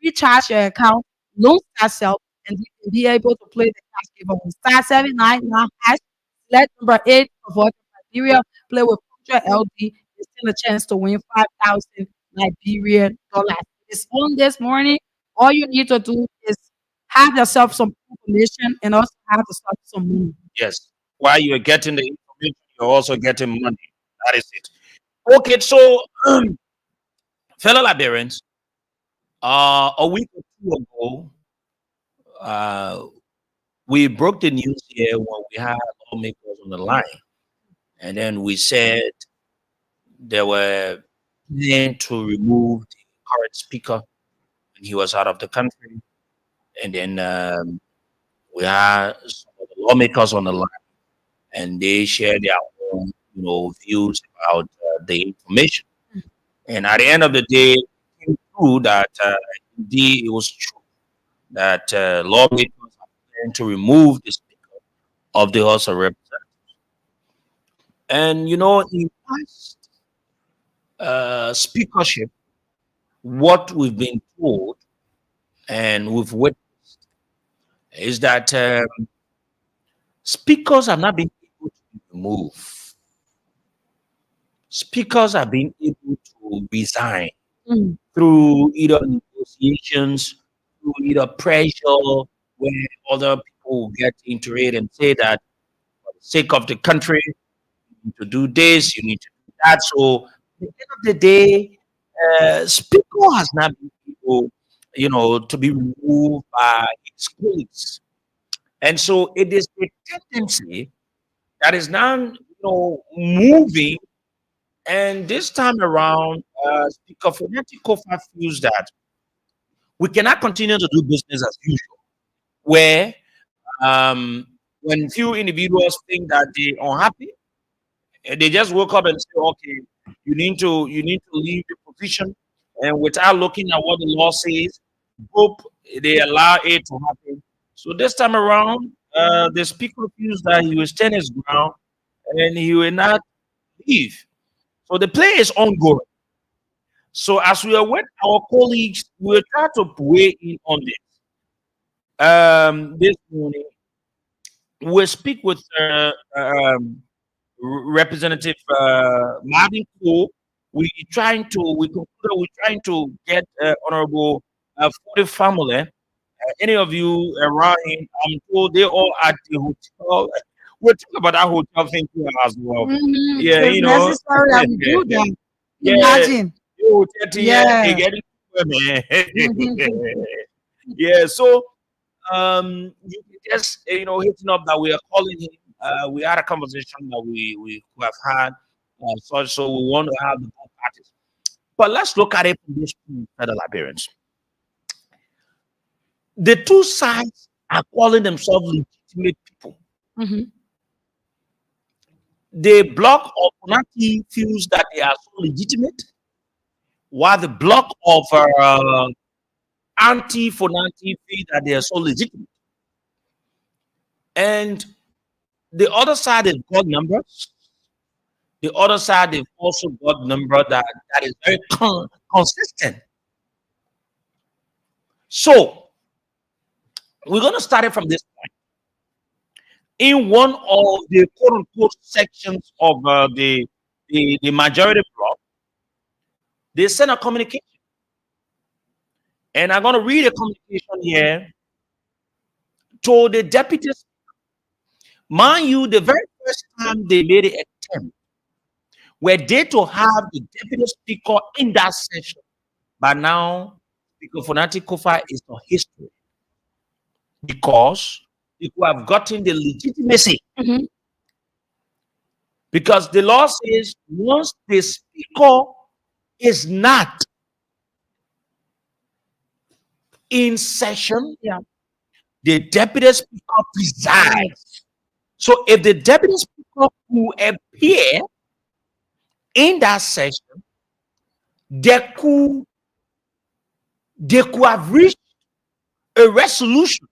recharge your account, loan yourself, and you can be able to play the cash giveaway. Star 799 hash, select number 8 of what Liberia, play with Putra LD, you still a chance to win 5,000 Liberian dollars. It's on this morning. All you need to do is have yourself some information and also have yourself some money. Yes. While you're getting the information, you're also getting money. That is it. Okay, so fellow Liberians, a week or two ago, uh, we broke the news here when we had lawmakers on the line, and then we said they were planning to remove the current speaker when he was out of the country, and then we had some of the lawmakers on the line, and they shared their own, views about the information. And at the end of the day, it came through that indeed it was true that lawmakers are planning to remove the speaker of the House of Representatives. And in past speakership, what we've been told and we've witnessed is that speakers have not been able to remove. Speakers have been able to resign Mm. through either negotiations, through either pressure, where other people get into it and say that for the sake of the country, you need to do this, you need to do that. So at the end of the day, speaker has not been able, to be removed by his colleagues. And so it is a tendency that is now, moving. And this time around, Speaker Fenati Kofa feels that we cannot continue to do business as usual, where um, when few individuals think that they are unhappy, they just woke up and say, "Okay, you need to leave the position," and without looking at what the law says, hope they allow it to happen. So this time around, the speaker feels that he will stand his ground and he will not leave. So the play is ongoing. So as we are with our colleagues, we'll try to weigh in on this. This morning, we'll speak with Representative Marvin Cole. We concluded we're trying to get Honorable 40 family. Any of you around him, I'm told they all at the hotel. We'll talk about that hotel thing too as well. Yeah, It's necessary that we do that. yeah, Imagine. you 30 years, they Yeah. get it, man. Mhm. Yeah, so you can just hitting up that we are calling him. We had a conversation that we could have had, so we want to have the both parties. But let's look at it from this two fellow Liberians. The two sides are calling themselves legitimate people. Mhm. The bloc of Funaki feels that they are so legitimate, while the bloc of anti-Funaki feel that they are so legitimate. And the other side is got numbers. The other side they've also got number that is very consistent. So we're going to start it from this point. In one of the quote unquote sections of the majority bloc, they sent a communication. And I'm going to read a communication here to the deputy. Mind you, the very first time they made an attempt were they to have the deputy speaker in that session. But now, Speaker Fonati Kofa is a history because they could have gotten the legitimacy. Mhm. Because the law says once the speaker is not in session, Yeah. the deputy speaker presides. So if the deputy speaker who appear in that session, they could have reached a resolution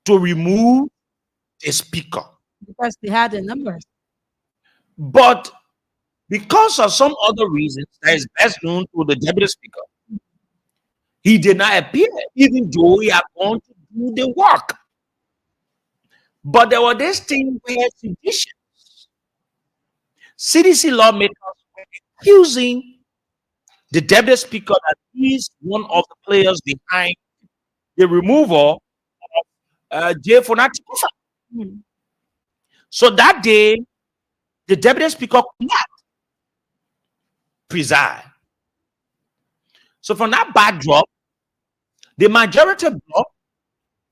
to remove the speaker. Because they had the numbers. But because of some other reasons that is best known to the deputy speaker, He did not appear, even though he had gone to do the work. But there was this thing where physicians, CDC lawmakers were accusing the deputy speaker that he's one of the players behind the removal of J. Fonati Kofa. Mm. So that day, the deputy speaker could not preside. So from that backdrop, the majority bloc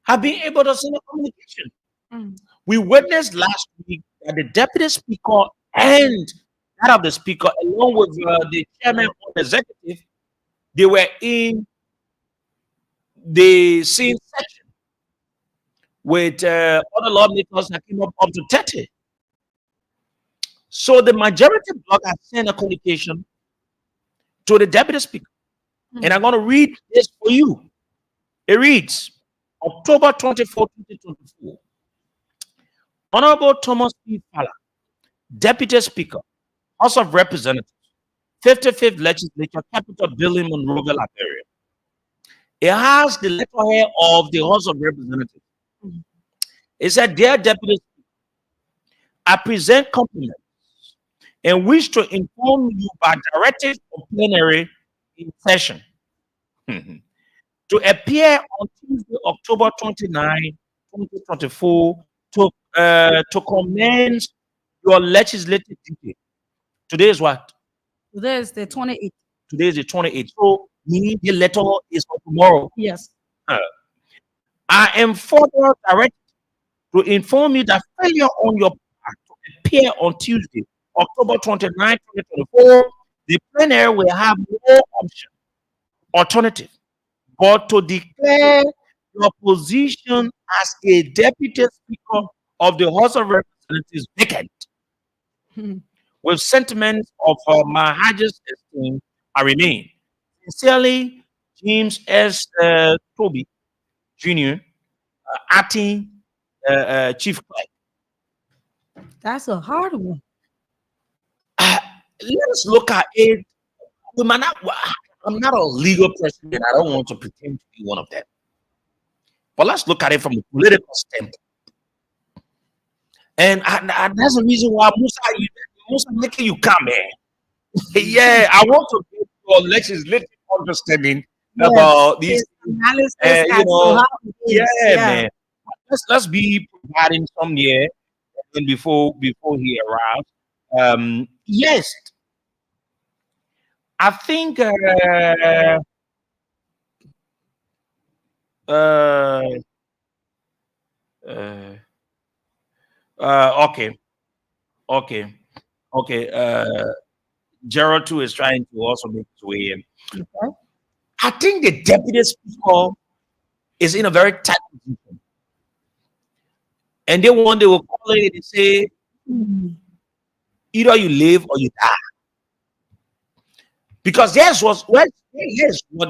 have been able to send a communication. Mm. We witnessed last week that the deputy speaker and that of the speaker, along with the chairman of the executive, they were in the same section with other lawmakers that came up to 30. So the majority bloc has sent a communication to the deputy speaker. And I'm going to read this for you. It reads, October 24, 2024. Honorable Thomas P. Fowler, Deputy Speaker, House of Representatives, 55th Legislature, Capital Building, Monrovia, Liberia. It has the letterhead of the House of Representatives. It said, Dear Deputy Speaker, I present compliments and wish to inform you by directive of plenary in session to appear on Tuesday, October 29, 2024, to commence your legislative duty. Today is what? Today is the 28th. Today is the 28th. So, meaning the letter is for tomorrow. Yes. I am further directed to inform you that failure on your part to appear on Tuesday, October 29, 2024, the plenary will have no option, alternative, but to declare your position as a deputy speaker of the House of Representatives vacant. With sentiments of my highest esteem, I remain. Sincerely, James S. Toby Jr., acting chief clerk. That's a hard one. Let's look at it. We might not, I'm not a legal person, and I don't want to pretend to be one of them. But let's look at it from a political standpoint. And that's the reason why Musa making you come here. Yeah, I want to get your legislative understanding about these analysis. you know, yeah, Yeah. man. Let's be providing some here and before he arrives. Yes, I think okay. Gerald too is trying to also make his way in. Okay. I think the deputy speaker is in a very tight position. And they one day will call it and say, either you live or you die. Because here's what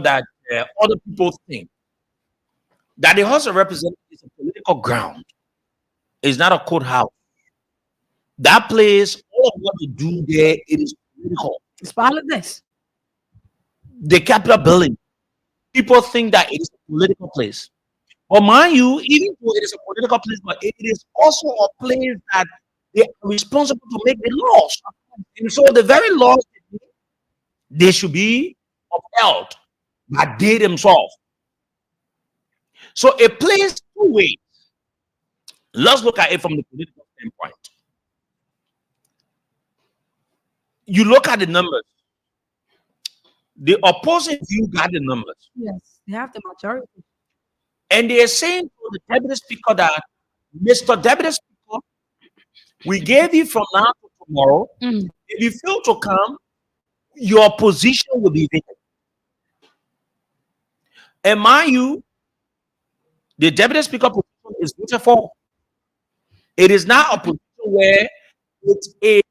that other people think. That the House of Representatives is a political ground. It's not a courthouse. That place, all of what they do there, it is political. It's politics. The Capitol building, people think that it is a political place. But mind you, even though it is a political place, but it is also a place that they are responsible to make the laws. And so the very laws, they should be upheld by they themselves. So a place two ways. Let's look at it from the political standpoint. You look at the numbers. The opposing view got the numbers. Yes, they have the majority. And they are saying to the deputy speaker that, Mr. Deputy Speaker, we gave you from now to tomorrow. If you fail to come, your position will be vacant. And mind you, the deputy speaker position is voted for. It is not a position where it is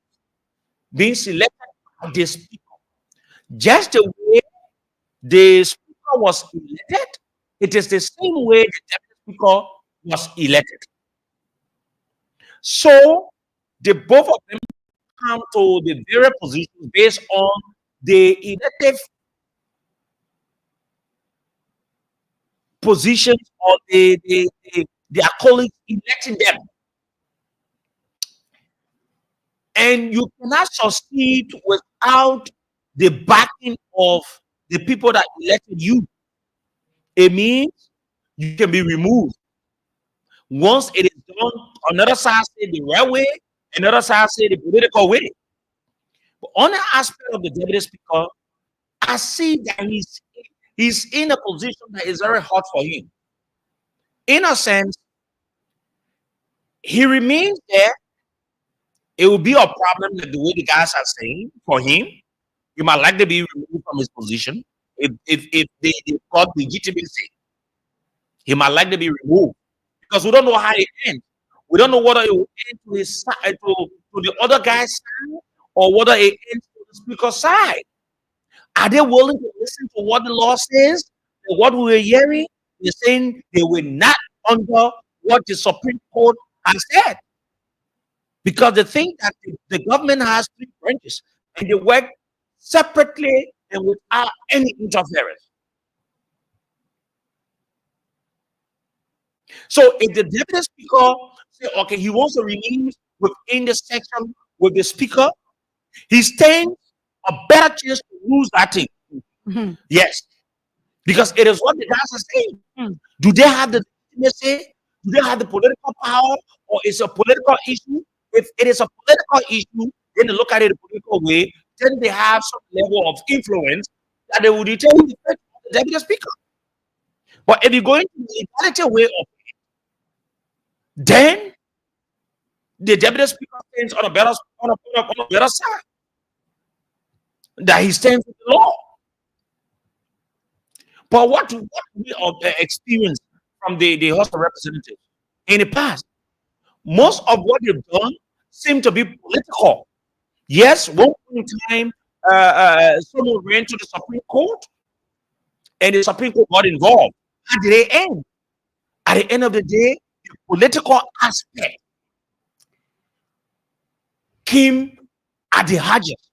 being selected by the speaker. Just the way the speaker was elected, it is the same way the deputy speaker was elected. So the both of them come to the various positions based on the elective positions or their colleagues electing them. And you cannot succeed without the backing of the people that elected you. It means you can be removed. Once it is done, another side say the right way, another side say the political way. But on the aspect of the deputy speaker, I see that he's in a position that is very hard for him. In a sense, he remains there. It will be a problem like the way the guys are saying for him. He might like to be removed from his position if they got legitimacy. He might like to be removed because we don't know how it ends. We don't know whether it will end to his side to the other guy's side or whether it ends to the speaker's side. Are they willing to listen to what the law says? And what we're hearing is saying they will not under what the Supreme Court has said. Because they think that the government has three branches and they work separately and without any interference. So if the deputy speaker say, okay, he wants to remain within the section with the speaker, he stands a better chance to lose that thing. Mhm. Yes, because it is what the guys are saying. Mm. Do they have the legitimacy? Do they have the political power, or is it a political issue? If it is a political issue, then they look at it the political way. Then they have some level of influence that they will determine the fate of the deputy speaker. But if you go into the legality way of it, then the deputy speaker stands on a better side. That he stands with the law. But what we experience from the House of Representatives in the past, most of what they've done seem to be political. Yes, one point in time, someone ran to the Supreme Court, and the Supreme Court got involved. How did they end? At the end of the day, the political aspect came at the hardest.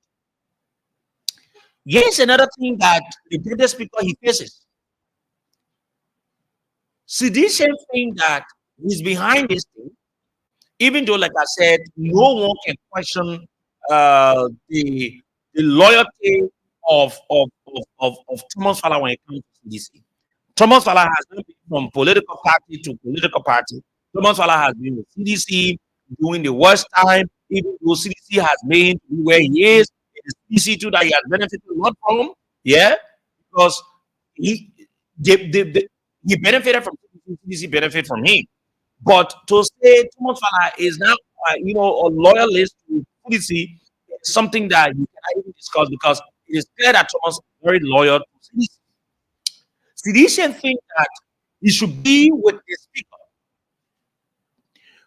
Yes, another thing that the deputy speaker he faces. See, this same thing that is behind this thing, even though, like I said, no one can question the loyalty of Thomas Fala when it comes to CDC. Thomas Fala has not been from political party to political party. Thomas Fala has been with CDC during the worst time, even though CDC has made him to be where he is. It is CDC too that he has benefited a lot from. Yeah, because he he benefited from CDC, benefit from him. But to say Thomas Fala is now, a loyalist to CDC is something that you cannot even discuss because it is clear that Thomas is very loyal to CDC. Seditian think that he should be with the speaker.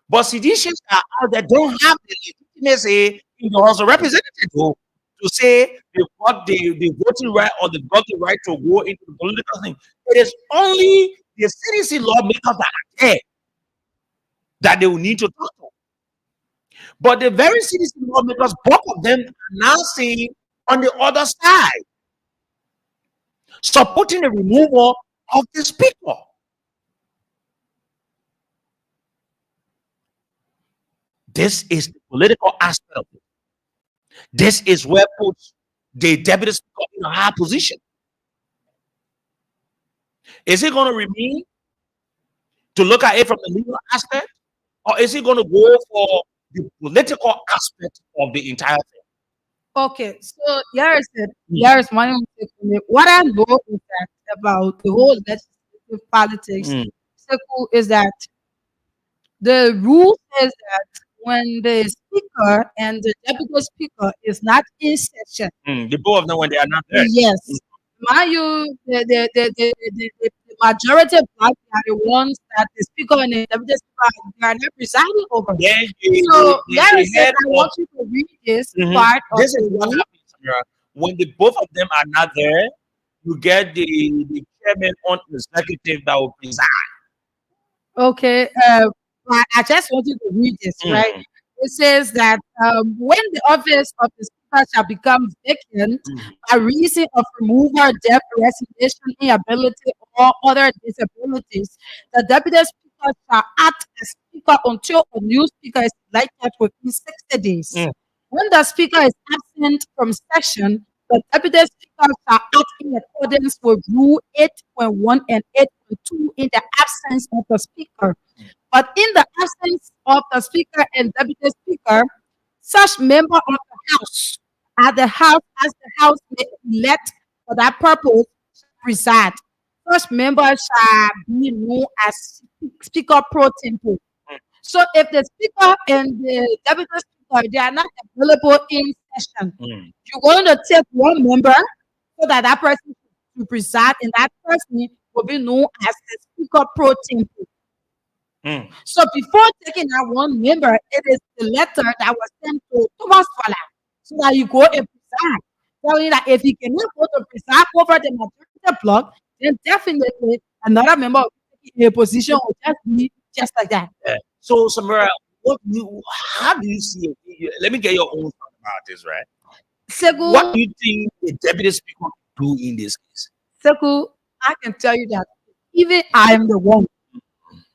But seditious are out there don't have the legitimacy in the House of Representatives to say they've got the voting right or they've got the right to go into the political thing. It is only the CDC lawmakers that are there that they will need to talk to. But the very CDC lawmakers, both of them are now saying on the other side, supporting the removal of the speaker. This is the political aspect of it. This is where puts the deputy speaker in a high position. Is he going to remain to look at it from the legal aspect, or is he going to go for the political aspect of the entire thing? Okay, so here is my own take on it. What I know is that about the whole legislative politics Mm. circle is that the rule says that when the speaker and the deputy speaker is not in session, The both of them when they are not there. yes, mind you, the majority of parties are the ones that the speaker and the deputy speaker they are not presiding over. Then So there the is it. head I of want you to read this Mhm. part of This the is what rule. happens, Samira. When the both of them are not there, you get the chairman on executive that will preside. Okay, I just want you to read this, right? Mm. It says that when the office of the speaker speaker shall become vacant by reason of removal, death, resignation, inability, or other disabilities, the deputy speaker shall act as speaker until a new speaker is elected within 60 days. Mm. When the speaker is absent from session, the deputy speaker shall act in accordance with Rule 8.1 and 8.2 in the absence of the speaker. But in the absence of the speaker and deputy speaker, such member of the house as the house may elect for that purpose shall preside. Such member shall be known as speaker pro tempore. So if the speaker and the deputy speaker they are not available in session, Mm. you're going to take one member so that that person to preside, and that person will be known as the speaker pro tempore. Mm. So before taking that one member, it is the letter that was sent to Thomas Fala so that you go and preside. Telling that if he cannot go to preside over the majority block, then definitely another member will be in a position will just be just like that. So, Samara, how do you see it? Let me get your own thought about this, right? Seku, What do you think the deputy speaker do in this case? Seku, I can tell you that even I am the one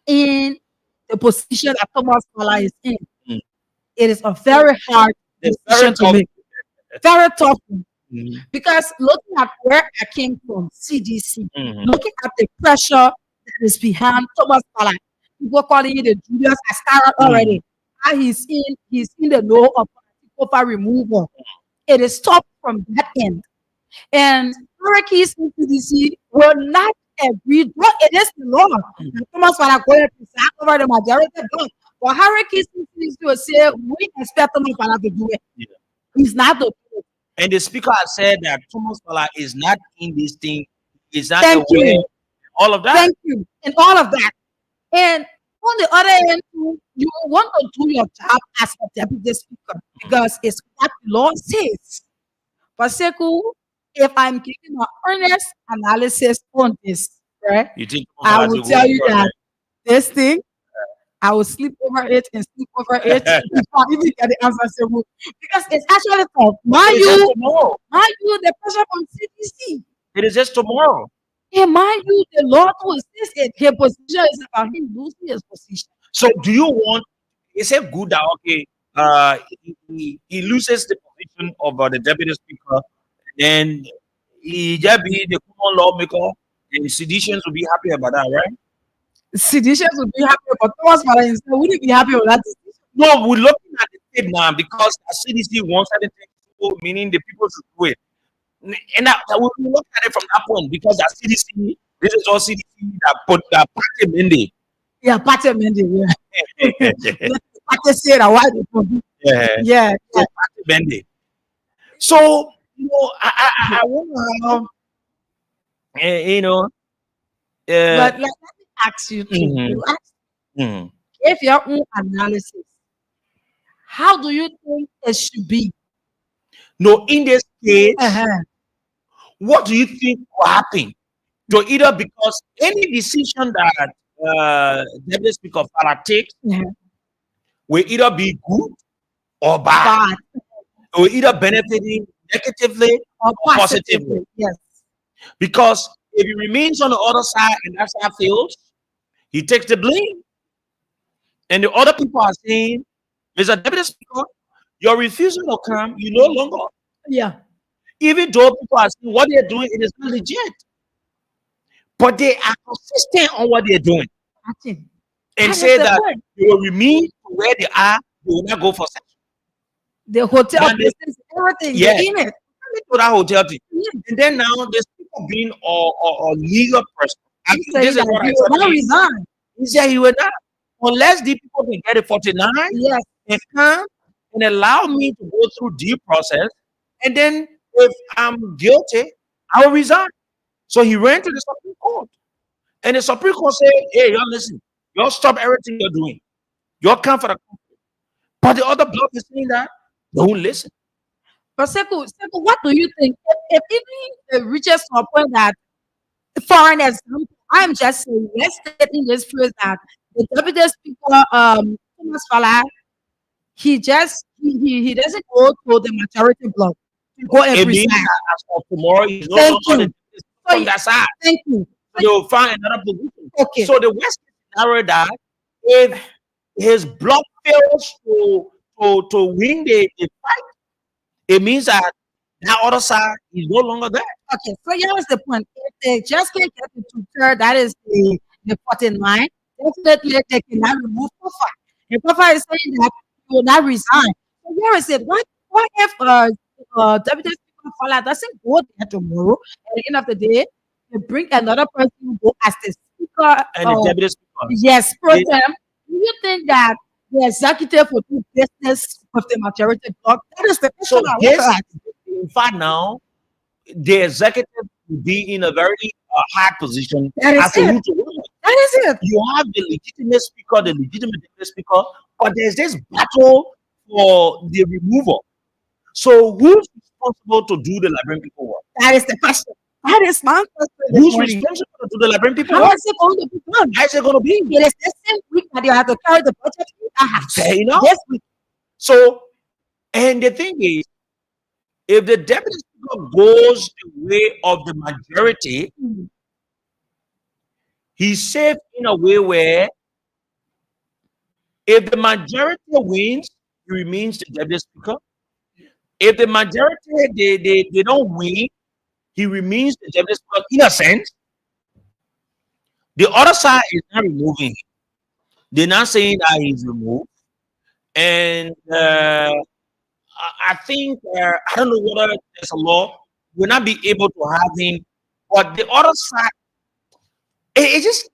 in the position that Thomas Fala is in, Mm. it is a very hard It's decision very to tough. make. Very tough one. Mm. Because looking at where I came from, CDC, Mhm. looking at the pressure that is behind Thomas Fala, people calling it the Julius Ascara already. And he's in the know of political removal. It is tough from that end. And hierarchies in CDC will not agree. Well, it is the law. And Thomas Fala going to preside over the majority block. But hierarchies in CDC will say, we expect Thomas Fala to do it. Yeah. He's not the And the speaker has said that Thomas Fala is not in this thing, is not Thank aware, you. all of that. Thank you. And all of that. And on the other hand, too, you want to do your job as a deputy speaker because it's what the law says. But Seku, if I'm giving an honest analysis on this, right, You think Thomas I Fala will should go tell you for that it? this thing, I will sleep over it and sleep over it before I even get the answer, Seku. Because it's actually tough. It is just tomorrow. Mind you, the pressure from CDC. It is just tomorrow. And mind you, the Lord who insists that his position is about him losing his position. So do you want, is it good that, okay, he loses the position of the deputy speaker, then he just be the common lawmaker, and seditions will be happy about that, right? Seditious would be happy, but Thomas Fala himself wouldn't be happy with that decision. No, we're looking at the tape now because the CDC wants certain things, meaning the people should do it. And we look at it from that point because the CDC, this is all CDC that put the party mandate. Yeah, Party Mendy, yeah. Party say that why they don't do- Yeah, Yeah, so yeah. party mandate. So, I wonder how, you know, But let me ask you too. Mhm. You ask mhm. if your own analysis, how do you think it should be? No, in this case, Uh-huh. what do you think will happen? So either because any decision that Deputy Speaker Farah takes Yeah. will either be good or bad, But or either benefiting negatively or or positively, positively. yes. Because if he remains on the other side and that side fails, he takes the blame. And the other people are saying, Mr. Deputy Speaker, your refusal to come, you no longer. Yeah. Even though people are saying what they're doing, it is not legit. But they are consistent on what they're doing Acting. and That say is the that point. they will remain where they are, they will not go for sex. The hotel And they- business, everything, Yeah. they're in it. To that hotel thing. Yeah. And then now the speaker being a legal person. I He think said this is that what I he will not said. resign. He said he will not. Unless the people can get a 49 Yes. and come and allow me to go through due process. And then if I'm guilty, I will resign. So he ran to the Supreme Court. And the Supreme Court said, hey, y'all listen, y'all stop everything you're doing. Y'all come for the country. But the other bloc is saying that they won't listen. But Seku, what do you think? If even it reaches to a point that, for an example, I'm just saying, let's state in this phrase that the deputy speaker, Thomas Fala, he doesn't go to the majority block to go and It means resign. that as of tomorrow, he's no Thank longer you. the So on that side. thank you. They will find another position. Okay. So the West scenario that if his block fails to win the fight, it means that that other side is no longer there. Okay, so here is the point. If they just can't get the two-third, that is the 49, definitely they cannot remove Kofa. And Kofa is saying that he will not resign. So here is it. What if Deputy Speaker Fala doesn't go there tomorrow? At the end of the day, they bring another person who go as the speaker. And the deputy speaker. Yes, program. Do you think that the executive will do business with the majority bloc? That is the So question I want this, to ask. in fact, now the executive will be in a very hard position That is as a it. root to women. That is it. You have the legitimate speaker, the legitimate deputy speaker, but there's this battle for the removal. So who's responsible to do the Liberian people work? That is the question. That is my question this Who's morning. responsible to do the Liberian people How work? is it going to be done? How is it going to be? It is the same week that you have to carry the budget. Fair enough. This week. So, and the thing is, if the deputy speaker goes the way of the majority, he's safe in a way where if the majority wins, he remains the deputy speaker. If the majority they don't win, he remains the deputy speaker in a sense. The other side is not removing him. They're not saying that he's removed. And I think I don't know whether there's a law will not be able to have him, but the other side, it just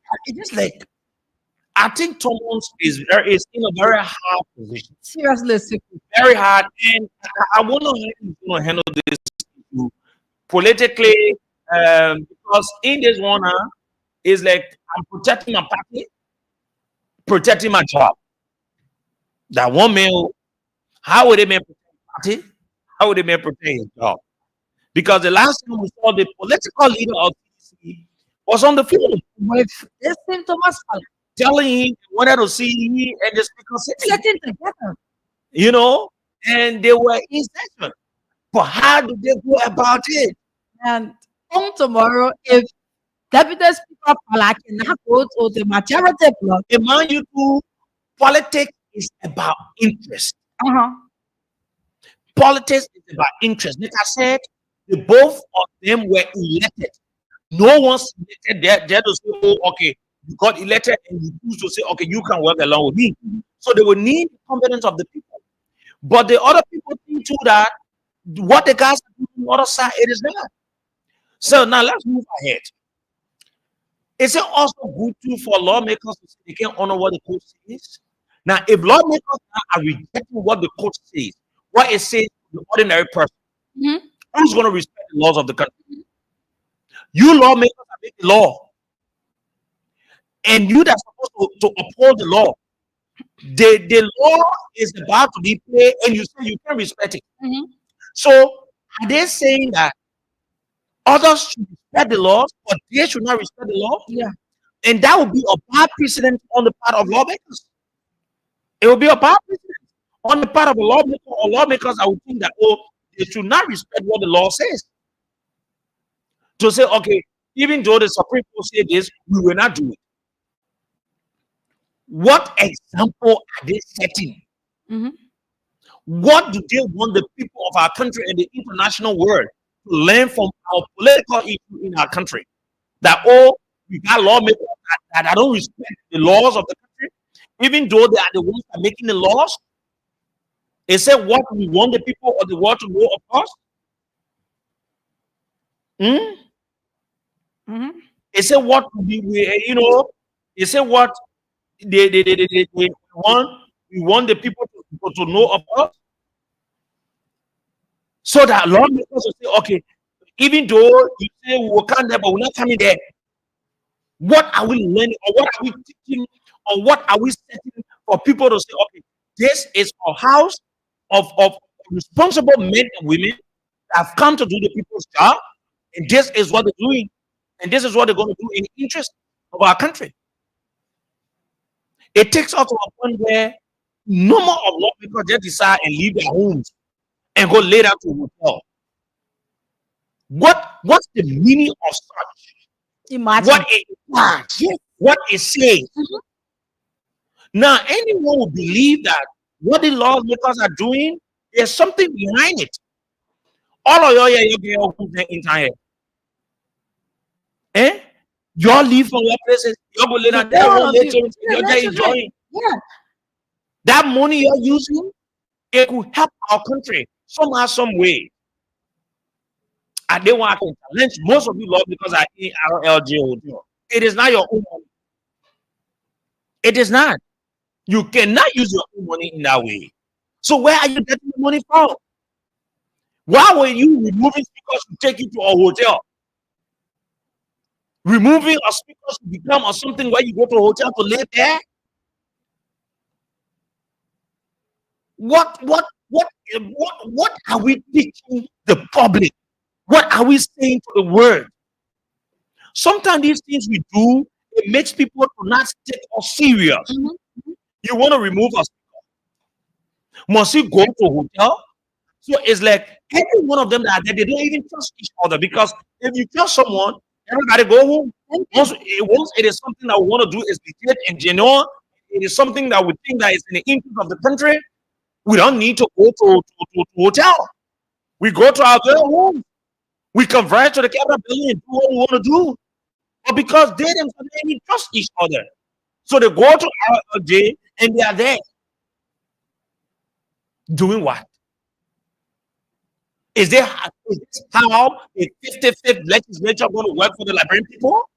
like I think Thomas is in a very hard position, Seriously. very hard, and I wonder how he's going to handle this issue politically, because in this one, is like I'm protecting my party, protecting my job. That one man, how would they man protect the party? How would they man protect his job? Because the last time we saw the political leader of TC was on the field With this thing, Thomas Fala, telling him he wanted to see he and the speaker sitting, sitting together. you know, and they were in session. But how do they go about it? And on tomorrow, if Deputy Speaker Fala cannot go to the majority block, And mind you, too, politics is about interest. Politics is about interest. Like I said, the both of them were elected. No one's elected there to say, oh, okay, you got elected and you choose to say, okay, you can work along with me. So they will need the confidence of the people. But the other people think too that what the guys are doing on the other side, it is not. So now let's move ahead. Is it also good too for lawmakers to say they can honor what the court says? Now, if lawmakers are rejecting what the court says, what it says to the ordinary person, who's going to respect the laws of the country? You lawmakers are making law, and you that's supposed to uphold the law. The law is about to be played, and you say you can't respect it. So are they saying that others should respect the laws, but they should not respect the law? Yeah. And that would be a bad precedent on the part of lawmakers. It will be a bad precedent on the part of a lawmaker or lawmakers. I would think that, oh, they should not respect what the law says. To say, okay, even though the Supreme Court said this, we will not do it. What example are they setting? What do they want the people of our country and the international world to learn from our political issue in our country? That, oh, we got lawmakers that don't respect the laws of the country, even though they are the ones that are making the laws. Is that what we want the people of the world to know of us? Is it what we is it what they want? We want the people to know of us, so that lawmakers will say, okay, even though you say we will come there, but we're not coming there. What are we learning, or what are we teaching, or what are we setting for people to say, okay, this is a house of responsible men and women that have come to do the people's job, and this is what they're doing, and this is what they're going to do in the interest of our country. It takes us to a point where Number of lawmakers just decide and leave their homes and go lay down to a hotel. What's the meaning of such? Imagine. What it implies, what it says. Now, anyone will believe that what the lawmakers are doing, there's something behind it. All of y'all, you get who's in time. Eh? Y'all leave from your places, y'all go lay down there, All of you. later, you're that's just right. enjoying. Yeah. That money you're using, it could help our country somehow, some way. And they want to challenge most of you lawmakers are in RLJ hotel. It is not your own money. It is not. You cannot use your own money in that way. So where are you getting the money from? Why were you removing speakers to take you to a hotel? Removing a speaker to become or something where you go to a hotel to live there? What are we teaching the public? What are we saying to the world? Sometimes these things we do, it makes people to not take us serious. You want to remove us? Must you go to a hotel? So it's like every one of them that are there, they don't even trust each other, because if you trust someone, everybody go home. Once it is something that we want to do is legit and genuine, it is something that we think that is in the interest of the country, we don't need to go to hotel. We go to our very home. We converge to the Capitol building and do what we want to do. But because they themselves don't even trust each other, so they go to RLJ and they are there doing what? Is this how a 55th legislature going to work for the Liberian people?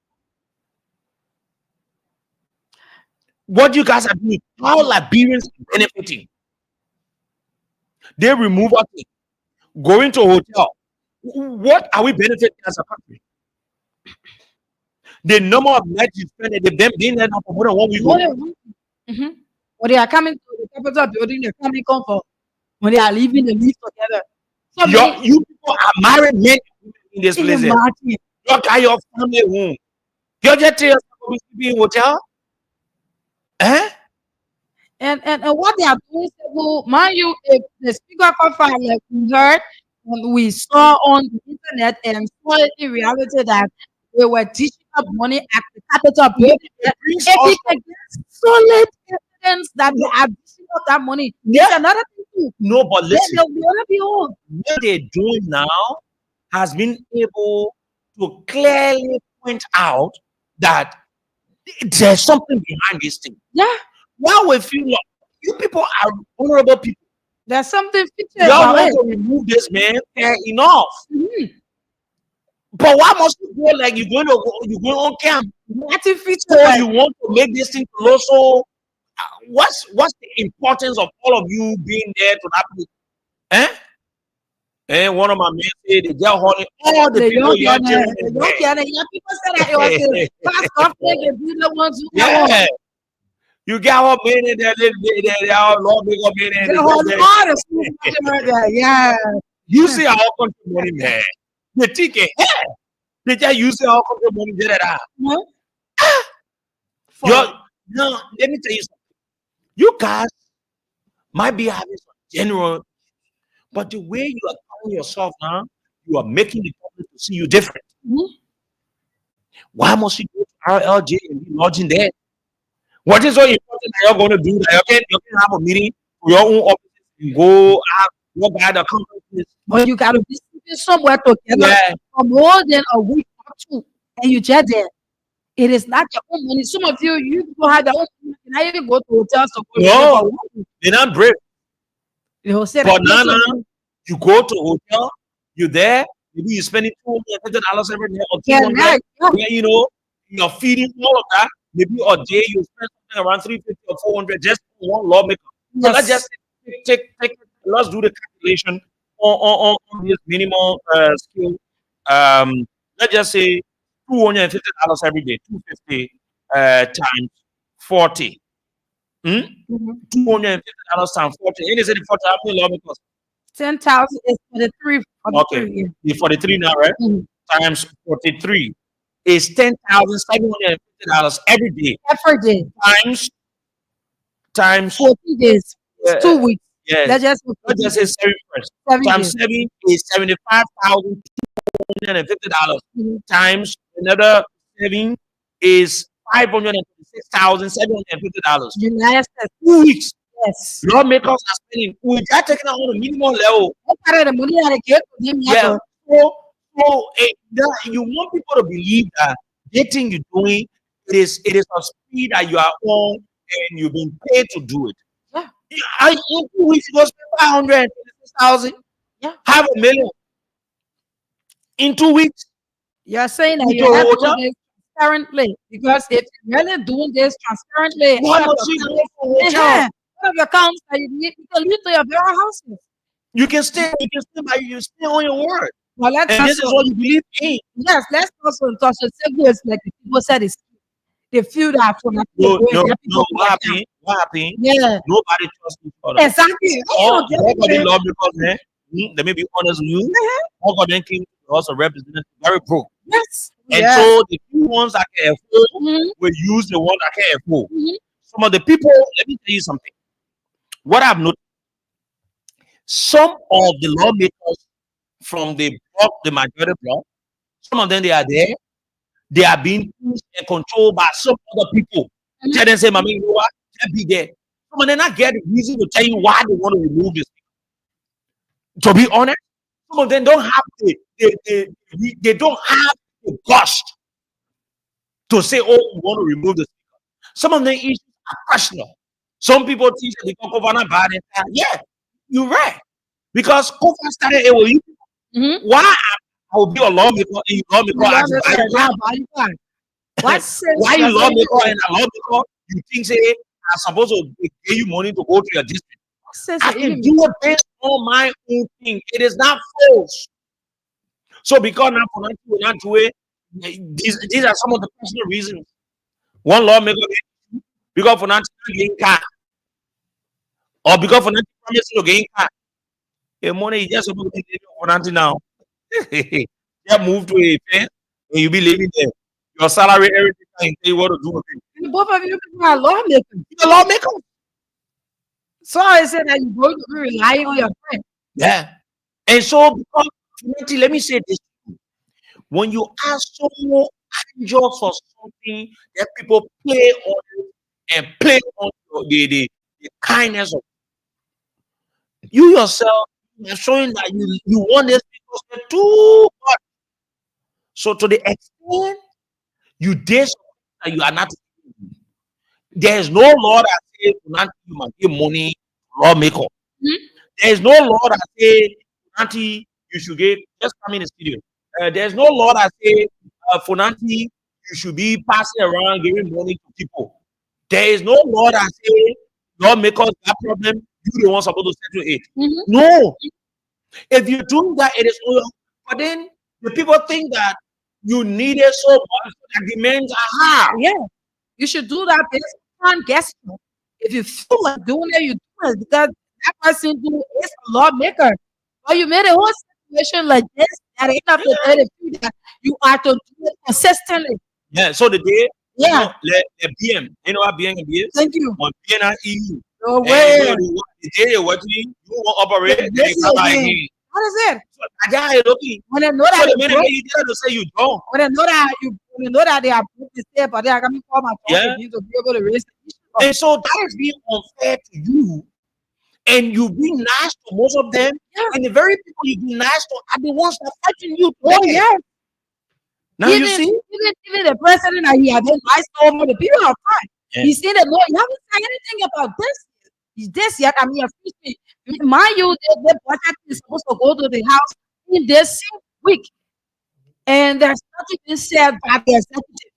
What you guys are doing, how Liberians are benefiting? They remove us, going to a hotel. What are we benefiting as a country? The number of nights you spend at them being there now for more than 1 week. When they are coming to the Capitol building, they're coming comfort. When they are leaving, they leave together. So You people are married men in this place. You got your family home. You just tell us to be in hotel. And what they are doing, well, mind you, if the speaker profile like we heard and we saw on the internet and saw it in reality that they were teaching up money at the Capitol building, if we can get solid evidence that they are teaching up that money, there's another thing too. No, but listen, what they're doing now has been able to clearly point out that there's something behind this thing. Yeah. Why we feel like you people are vulnerable people. There's something You all want to remove this man, fair enough. But why must you go like you're going on camp? So you want to make this thing colossal? What's the importance of all of you being there to that place? And one of my men said they just holding all the people young children. People said that it was the ones who yeah. You got all men in there, they all law big up men in there. Yeah. You see our country money, man. The ticket, they just use our country money, get it out. No, let me tell you something. You guys might be having some general, but the way you are calling yourself now, you are making the public to see you different. Why must you go to RLJ and be lodging there? What is so important that you're going to do? That you can have a meeting for your own office and go have your guy that comes. But you got to be somewhere together for more than a week or two, and you just there. It is not your own money. Some of you people have their own money. Now you go to hotels. No, they're not brave. But now, you go to a hotel, you're there, maybe you're spending $250 every day or $200, you know, you're feeding all of that. Maybe a day you spend something around $350 or $400 just for one lawmaker. So let's just let's do the calculation on this minimum skill. Let's just say $250 every day, 250 times 40. $250 times 40. And is it 40? How many lawmakers? 10,000 is for the three. Okay, the 43 now, right? Times 43 is $10,750 every day. Every day. Times 14 days. It's 2 weeks. Yes. Let's just say 7 first. 7 Times days. 7 is $75,250. Mhm. Times another 7 is $526,750. United States. 2 weeks. Yes. Lawmakers are spending. We are taking it on a minimum level. What kind of the money that they get to them? Yeah. You want people to believe that the thing you're doing, it is a speed that you are on and you've been paid to do it. Yeah. In 2 weeks, you go spend 526,000. Yeah. $500,000 in 2 weeks. You're saying that With you your have to hotel? do this transparently, because if you're really doing this transparently, Why must you go for hotel? yeah, one of your accounts that you need, you can leave to your very houses. You can stay on your word. Well, let's And this is also, what you believe in. yes, let's also touch the segments like the people said it's they feel that from that No, people what happened? What happened? yeah, Nobody trusts each other. exactly. All Yeah, of them love because man, let me be honest with you. All of them came to us a representative very broke. yes, And yes. so the few ones that can afford Mhm, will use the one that can afford. mhm. Some of the people, let me tell you something. What I've noticed, some of the lawmakers from the bloc, the majority bloc, some of them they are there, they are being pushed and controlled by some other people. Mhm. Tell them, say, Mommy, you know what? Just be there. Some of them not get the reason to tell you why they want to remove this. To be honest, some of them don't have they don't have the guts to say, oh, we want to remove the speaker. Some of the issues are personal. Some people teach that the governor bad and bad. Yeah, you're right. Because Kofa started it with you. Mhm. Why I will be a lawmaker and you lawmaker You love as it, you sir. Now, buy you car. What sense why you does it lawmaker make? and a lawmaker you think say I'm supposed to give you money to go to your district? What sense I it can even do it based on my own thing. It is not false. So because now for not do it, these are some of the personal reasons. One lawmaker because for not getting car or because for not promising to gain car. The money is just supposed to be for nothing now. Just move to a place and you be living there. Your salary, everything, and tell you what to do with it. And both of you people are lawmakers. You're a lawmaker. So I said that you're going to be relying on your friend. Yeah. And so because Finati, let me say this. When you ask someone angel for something that people play on it and play on the kindness of you yourself, you're showing that you want this because they're too much. So to the extent you dare something that you are not, there is no law that says Funanti, you must give money to lawmaker. Mhm. There is no law that says Funanti, you should get just come in the studio. There's no law that says Funanti, you should be passing around giving money to people. There is no law that says lawmakers that problem, you the one supposed to settle it. Mhm. No, if you do that, it is all. But then the people think that you need it so much that demands are high. Yeah, you should do that based on gesture. If you feel like doing it, you do it because that person who is a lawmaker. But you made a whole situation like this at the end of the day, they feel that you are to do it consistently. Yeah, so the day, Yeah, the BM, you know what BM is? thank you. When BM and EU, No and way. the day you're watching, you won't operate, Yeah, and then this you come back again. again. What is it? So that guy is looking. When they know So that the they minute broke, you did to say you don't. when they know that they are broke, they say, but they are coming for my Yeah. talk to be able to raise the issue. And so that is being unfair to you. And you be nice to most of them, Yeah. and the very people you be nice to are the ones that fighting you. Oh today. yeah. Now you even, see? even the president that he had been nice over the period of time. Yeah. He said that no, you haven't said anything about this yet. I mean, excuse me. Mind you, the budget is supposed to go to the house in this same week. And there's nothing been said by the executive.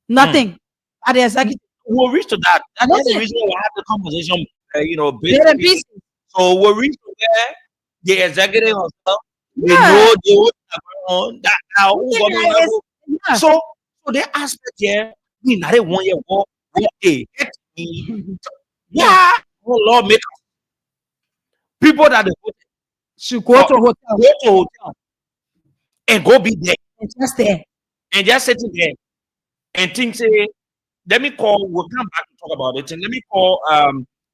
Nothing by the executive. We'll reach to that. That's the Nothing. reason why I have the conversation, Bit and basically. pieces. So we'll reach to there. The executive herself, they Yeah. know they what is going on. That now who Yeah, government it's- level. yeah. So the aspect here, we not a 1 year war. Get me. Yeah, lawmakers, people that they Should go to a hotel go to hotel and go be there and just there. and just sitting there and think say, let me call. We'll come back to talk about it. And let me call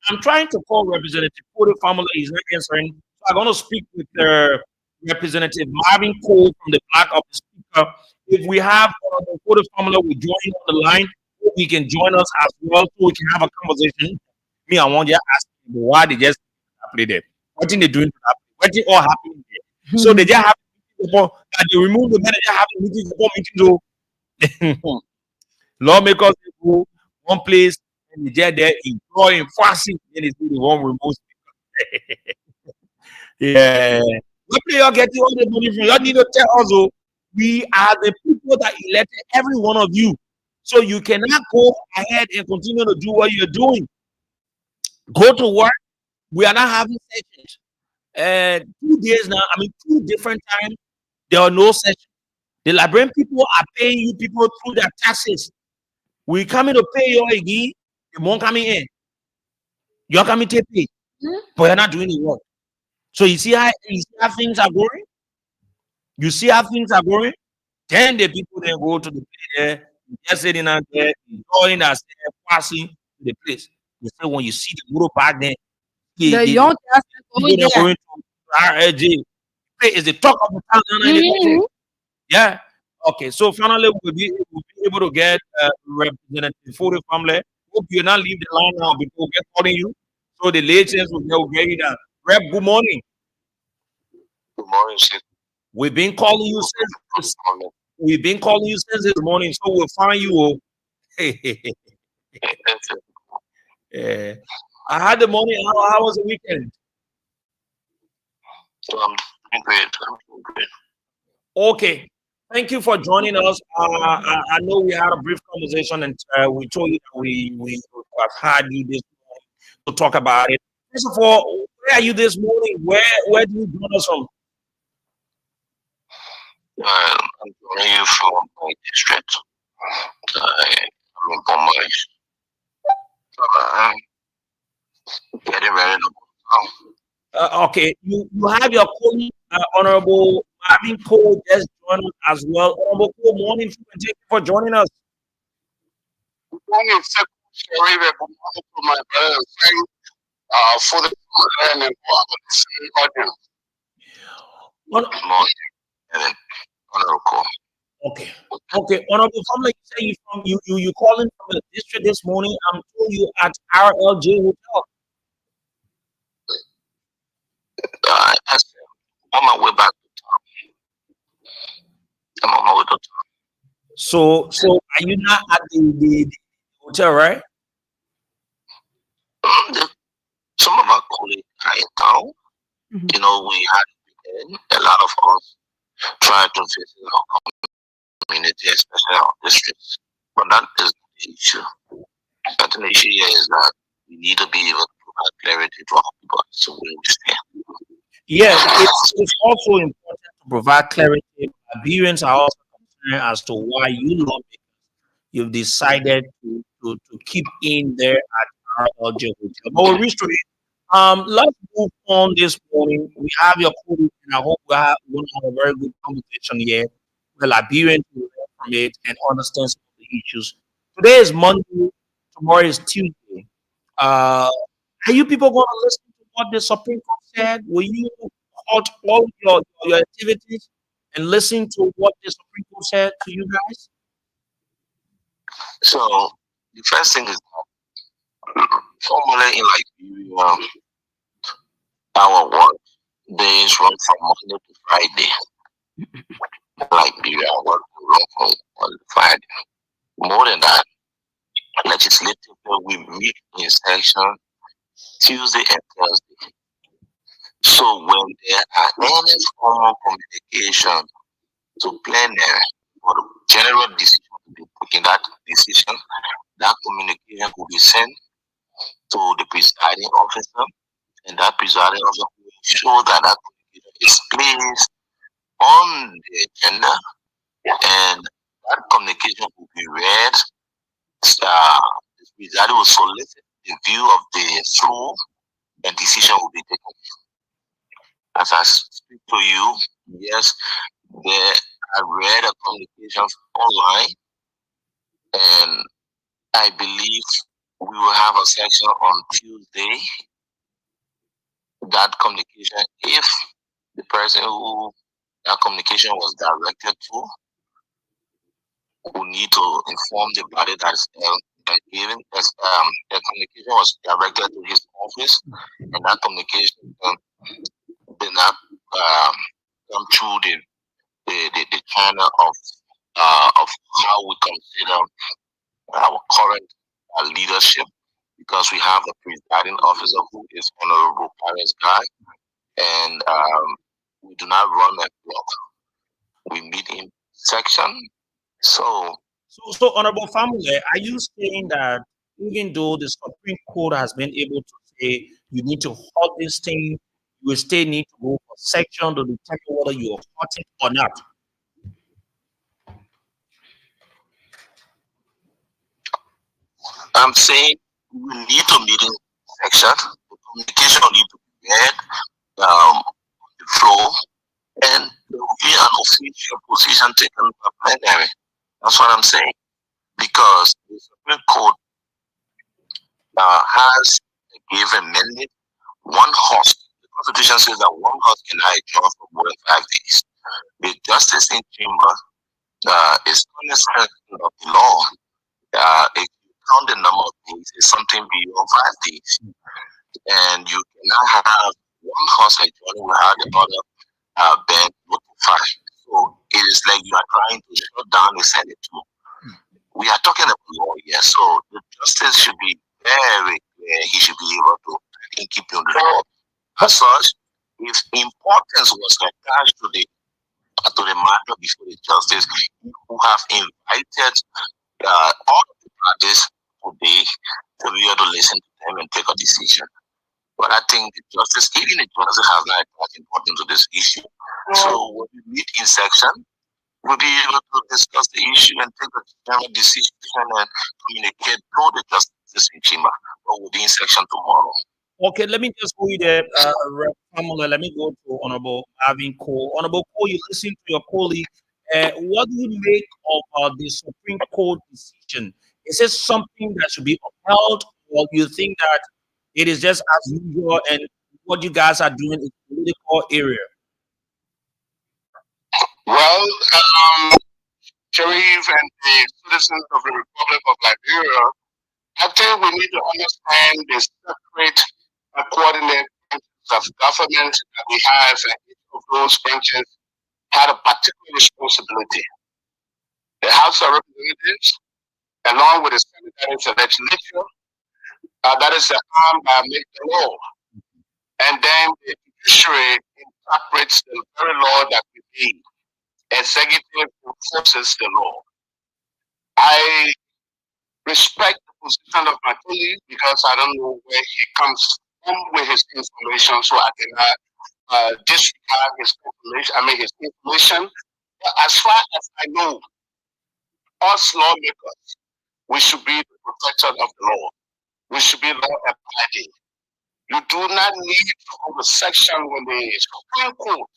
I'm trying to call Representative for the family. He's not answering. So I'm going to speak with Representative Marvin Cole from the Black of the Speaker. If we have for the family, we join on the line. We can join us as well, so we can have a conversation. Me, I want you to ask me why they just happen there. What thing they doing? What thing all happening there? So they just have that they remove the manager having meetings before meetings. So lawmakers they go one place and they just there employing fasting, then they say they want remove. Yeah. Where do y'all get all the money from? Y'all need to tell us, oh, we are the people that elected every one of you. So you cannot go ahead and continue to do what you're doing. Go to work. We are not having sessions. 2 days now, I mean, 2 different times, there are no sessions. The Liberian people are paying you people through their taxes. We coming to pay you again, they won't coming in. You're coming to pay, but you're not doing the work. So you see how things are going? You see how things are going? Then the people then go to the place there, just sitting out there, enjoying themselves, passing to the place. They say when you see the motor back there, The young guys people going that are there. going to RLJ, is the talk of the town. Mhm. Yeah. Okay. So finally, we'll be able to get representative for the family. Hope you not leave the line now before we get calling you. So the latest will get you down. Rep, good morning. Good morning, sir. We've been calling you since this morning, so we'll find you. Oh. Yeah. I had the morning. How was the weekend? I'm doing great. I'm doing great. Okay. Thank you for joining us. I know we had a brief conversation and we told you that we have had you this morning to talk about it. First of all, where are you this morning? Where do you join us from? I'm joining you from my district. I'm in Bombay. I'm getting ready to go. Okay, you have your colleague, Honorable Marvin Cole, just joined us as well. Honorable Cole, morning, thank you for joining us. Good morning, Secretary. Good morning to my friend for the and audience. Good morning, Honorable Cole. Okay, Honorable family, you say you calling from the district this morning. I'm told you at RLJ Hotel. Yes, on my way back to town. I'm on my way to town. So are you not at the hotel, right? Some of our colleagues are in town. Mhm. You know, we had a lot of us try to visit our community, especially our districts. But that is the issue. I think the issue here is that we need to be able to provide clarity to our people so we understand. Yes, it's also important to provide clarity. Liberians are also concerned as to why you've decided to keep in there at RLJ Hotel. But we'll reach to it. Let's move on this morning. We have your code, and I hope we're going to have a very good conversation here. The Liberians will learn from it and understand some of the issues. Today is Monday. Tomorrow is Tuesday. Are you people going to listen to what the Supreme Court said? Will you halt all your activities and listen to what the Supreme Court said to you guys? So the first thing is formally in Liberia, our work days run from Monday to Friday. Liberia work run from Monday to Friday. More than that, legislatively we meet in session Tuesday and Thursday. So when there are any form of communication to plenary for the general decision to be taken, that decision, that communication will be sent to the presiding officer, and that presiding officer will ensure that that communication is placed on the agenda, and that communication will be read. The presiding will solicit the view of the floor, and decision will be taken. As I speak to you, yes, I read a communication online, and I believe we will have a section on Tuesday. That communication, if the person who that communication was directed to, who need to inform the body that even as the communication was directed to his office, and that communication did not come through the channel of how we consider our current leadership, because we have a presiding officer who is Honorable Paris Guy, and we do not run a block. We meet in section. So So, Honorable Family, are you saying that even though the Supreme Court has been able to say you need to halt this thing, you will still need to go for section to determine whether you are hot it or not? I'm saying we need to meet in section. The communication need to be read on the floor, and there will be an official position taken by plenary. That's what I'm saying. Because the Supreme Court has a given mandate. One horse. The Constitution says that one horse cannot adjourn for more than 5 days. The justice in chamber is cognizant of the law. If you count the number of days, it's something beyond 5 days. And you cannot have one horse adjourning without the other being notified. So it is like you are trying to shut down the Senate too. We are talking about law here, so the justice should be very clear. He should be able to keep on the law. As such, if importance was attached to the matter before the justice, who have invited all of the parties today to be able to listen to them and take a decision. But I think the justice, even the justice, has not attached importance to this issue. So when we meet in section, we'll be able to discuss the issue and take a general decision and communicate to the justice in chamber. But we'll be in section tomorrow. Okay, let me just go you there, Family. Let me go to Honorable Marvin Cole. Honorable Cole, you listen to your colleague. What do you make of the Supreme Court decision? Is it something that should be upheld, or do you think that it is just as usual and what you guys are doing is political area? Well, Sharif and the citizens of the Republic of Liberia, I think we need to understand the separate and coordinate branches of government that we have, and each of those branches had a particular responsibility. The House of Representatives, along with the Senate, that is the legislature, that is the arm that makes the law. And then the judiciary interprets the very law that we made. Executive enforces the law. I respect the position of my colleague because I don't know where he comes from with his information, so I cannot disregard his information. His information. But as far as I know, us lawmakers, we should be the protectors of the law. We should be law abiding. You do not need to go to section when the Supreme Court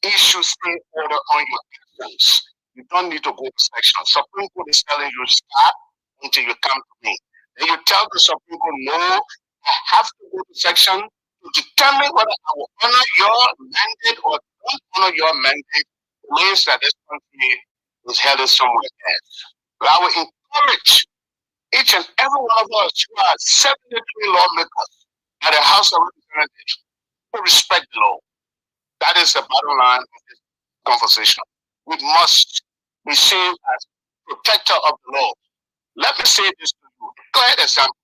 issues state order on your actions. You don't need to go to section. Supreme Court is telling you stop until you come to me. Then you tell the Supreme Court, no, I have to go to section to determine whether I will honor your mandate or don't honor your mandate. It means that this country is headed somewhere else. But I will encourage each and every one of us who are 73 lawmakers at the House of Representatives to respect the law. That is the bottom line of this conversation. We must be seen as protector of the law. Let me say this to you. Clear example.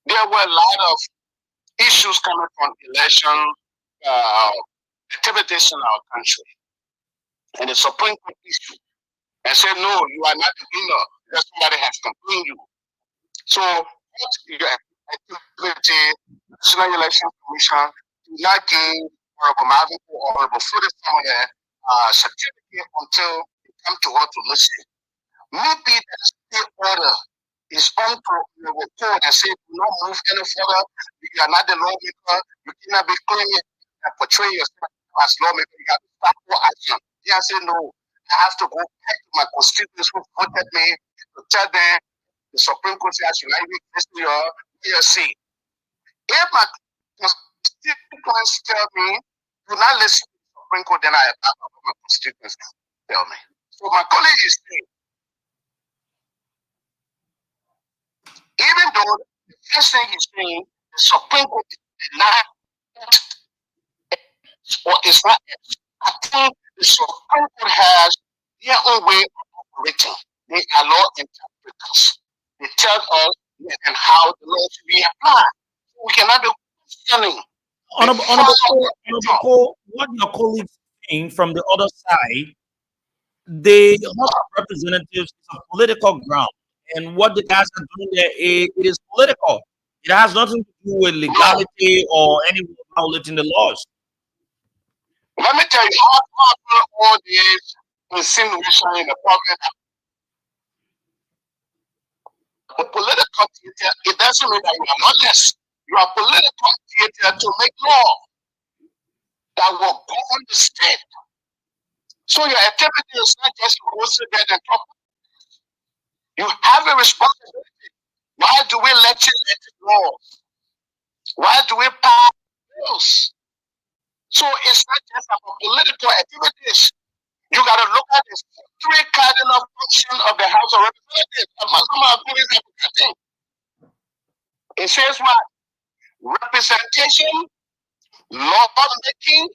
There were a lot of issues coming from election activities in our country. And the Supreme Court issued and said, no, you are not the winner because somebody has complained you. So, your activity, National Election Commission, do not give Honorable Marvin or Honorable Footage from the certificate until they come to her to listen. Maybe the state order is on the report and say, do not move any further. You are not the lawmaker. You cannot be claiming and portray yourself as lawmaker. You have to stop all action. They say, no, I have to go back to my constituents who voted me to tell them the the Supreme Court says you like listen to your seat. If my constituents tell me do not listen to the Supreme Court, then I have my constituents tell me. So my colleague is saying, even though the first thing he's saying, the Supreme Court did not, or is not, I think the Supreme Court has their own way of operating. They are law interpreters. They tell us and how the law should be applied. We cannot be questioning. Honorable Cole, what your colleagues saying from the other side, the House of Representatives is a political ground, and what the guys are doing there, it is political. It has nothing to do with legality or anyone violating the laws. Let me tell you how powerful all these insinuation in the public. The political theater, it doesn't mean that you are not less. You are political theater to make law that will govern the state. So your activity is not just to go sit there and talk. You have a responsibility. Why do we legislate laws? Why do we pass bills? So it's not just about political activities. You got to look at the three cardinal functions of the House of Representatives. It says what? Representation, law making,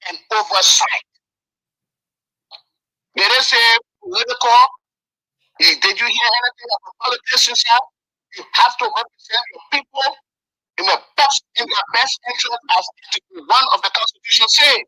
and oversight. Did they say political? Did you hear anything about politicians here? You have to represent your people in their best interest as Article 1 of the Constitution says.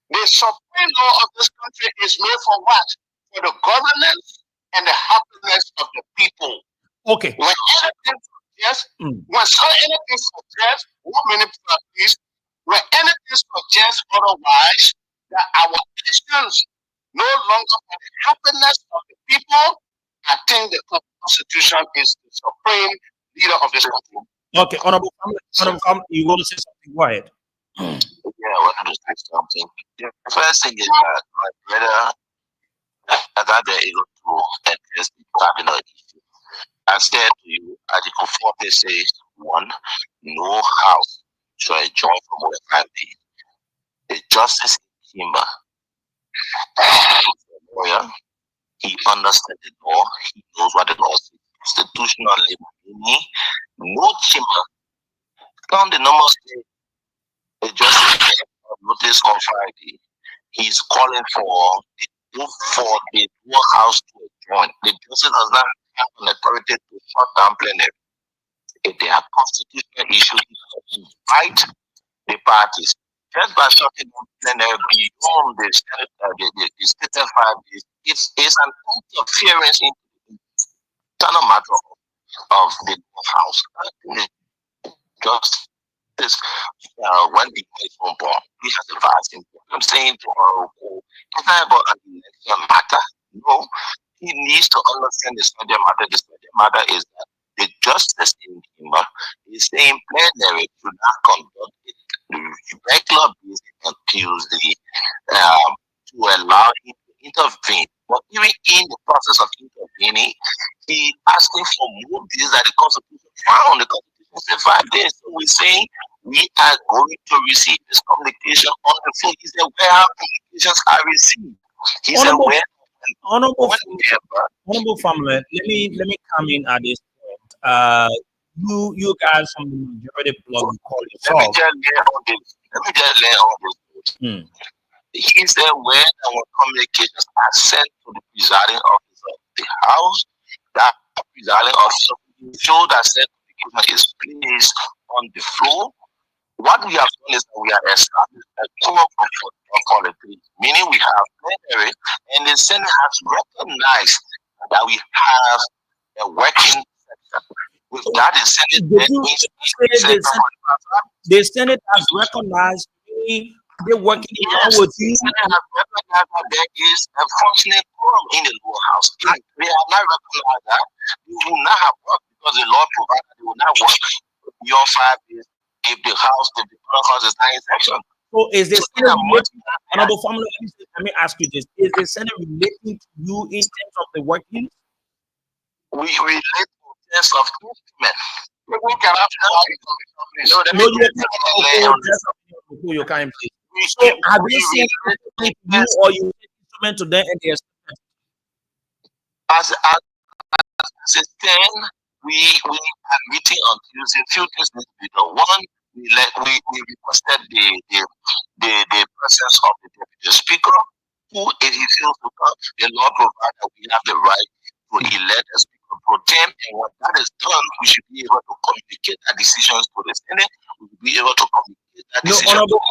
The supreme law of this country is made for what? For the governance and the happiness of the people. Okay. When anything suggests, anything suggests, 1 minute please, when anything suggests otherwise, that our actions no longer for the happiness of the people, I think the Constitution is the supreme leader of this country. Okay, Honorable you want to say something? Go ahead. Yeah, I want to say something. The first thing is that my brother that they're able to address the cabinet issue. I said to you, Article 40 says, 1, no house shall adjourn for more than 5 days. The justice in Kimber, lawyer, he understands the law, he knows what the law is. Constitutional liberty, no chamber, come the normal state, the justice notice on Friday. He's calling for the dual house to adjourn. The justice does not have an authority to shut down plenary. If there are constitutional issues, he invite the parties. Just by shutting down plenary beyond the stated 5 days, it's an interference in the internal matter of the house. Just this, when the is on board, he has a vast impact. I'm saying to it's not about an election matter. No, he needs to understand the subject matter. The subject matter is that the justice in Kimber is saying plenary should not conduct the regular business on Tuesday to allow him to intervene. But even in the process of intervening, he asking for more days that the Constitution found. The Constitution said 5 days. So we're saying we are going to receive this communication on the phone. He said, where our communications are received. He said, where Honorable family, let me come in at this point. You guys from the majority blog, you call yourself. Let me just lay on this. He said when our communications are sent to the presiding officer of the house, that presiding officer will show that said communication is placed on the floor. What we have done is that we have established a core of quality, meaning we have plenary, and the Senate has recognized that we have a working section. With that, the Senate the Senate has recognized they're working with you. The Senate has recognized that there is a functioning quorum in the lower house. They have not recognized that. We will not have worked because the law provides that they will not work beyond 5 days if the house is not in session. So is the Senate relating? Another family, let me ask you this: is the Senate relating to you in terms of the workings? relate protest of instruments. People can have No, you can't please. So have you seen you or you instrument to them and they expect as a stand, we are meeting on Tuesday. Few things need to be done. One, we requested the presence of the deputy speaker, who, if he feels to come, the law provides that we have the right to elect a speaker pro tem, and when that is done, we should be able to communicate our decisions to the Senate. We will be able to communicate that decision. Honorable,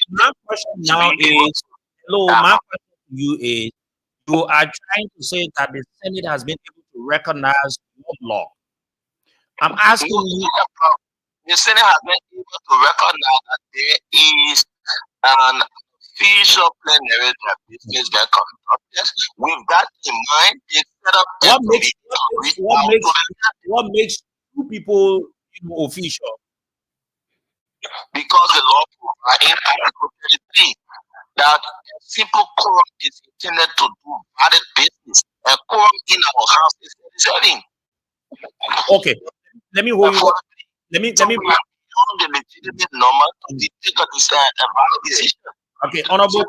my question now is, my question to you is, you are trying to say that the Senate has been able to recognize your law. I'm asking you. The Senate has been able to recognize that there is an official plenary that business that conducted. With that in mind, they set up what makes two people official? Because the law provides in Article 33 that a simple quorum is intended to do valid business. A quorum in our house is setting. Okay, let me hold you. Let me. The legitimate normal to take a decision. Okay, Honorable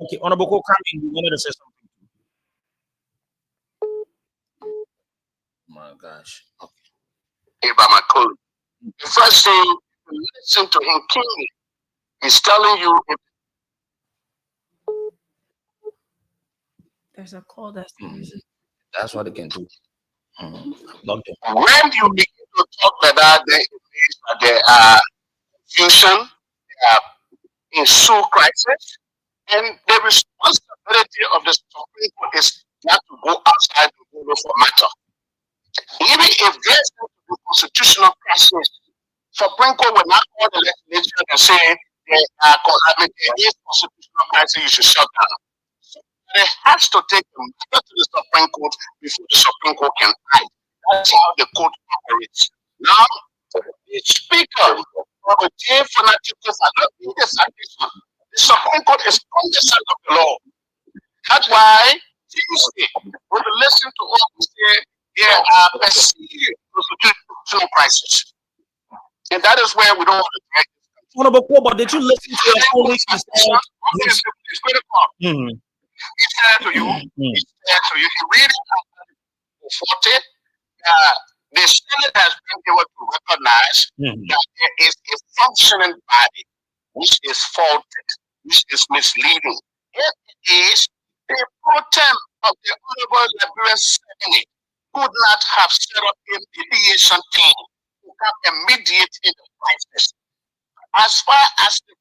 Okay, Honorable come in. You wanted to say something. Oh my gosh. Okay. Hey, by my colleague. The first thing, listen to him keenly. He's telling you. There's a call that's music. That's what they can do. When you begin to talk about there are confusion, in soul crisis, and the responsibility of the Supreme Court is not to go outside the rule for matter. Even if there's no constitutional crisis, Supreme Court will not call the legislature and say there is constitutional crisis, you should shut down. So it has to take a matter to the Supreme Court before the Supreme Court can act. That's how the court operates. Now, the speaker of the J fanaticals are not in the citation. The Supreme Court is on the side of the law. That's why Tuesday, when we listen to all we say, there are perceived constitutional crisis. And that is where we don't want to drag this country. Honorable Paul, but did you listen to your colleagues? It's critical. He said to you, he read it 40, the Senate has been able to recognize that there is a functioning body which is faulted, which is misleading. It is the pro tem of the Honorable Liberian Senate could not have set up a mediation team to come and mediate in the crisis. As far as the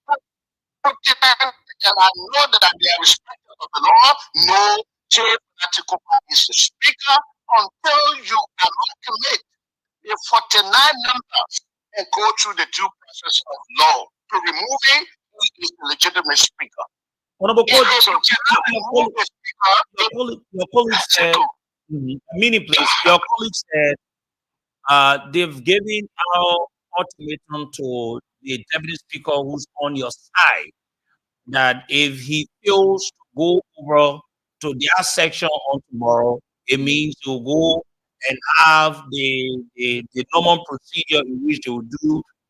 pro tem, and I know that they are respected of the law, no political party is the speaker until you amalgamate the 49 members and go through the due process of law to removing who is the legitimate speaker. Honorable Court, your colleague said, please, your colleague said they've given our ultimatum to the deputy speaker who's on your side that if he fails to go over to their section on tomorrow, it means you'll go and have the normal procedure in which they will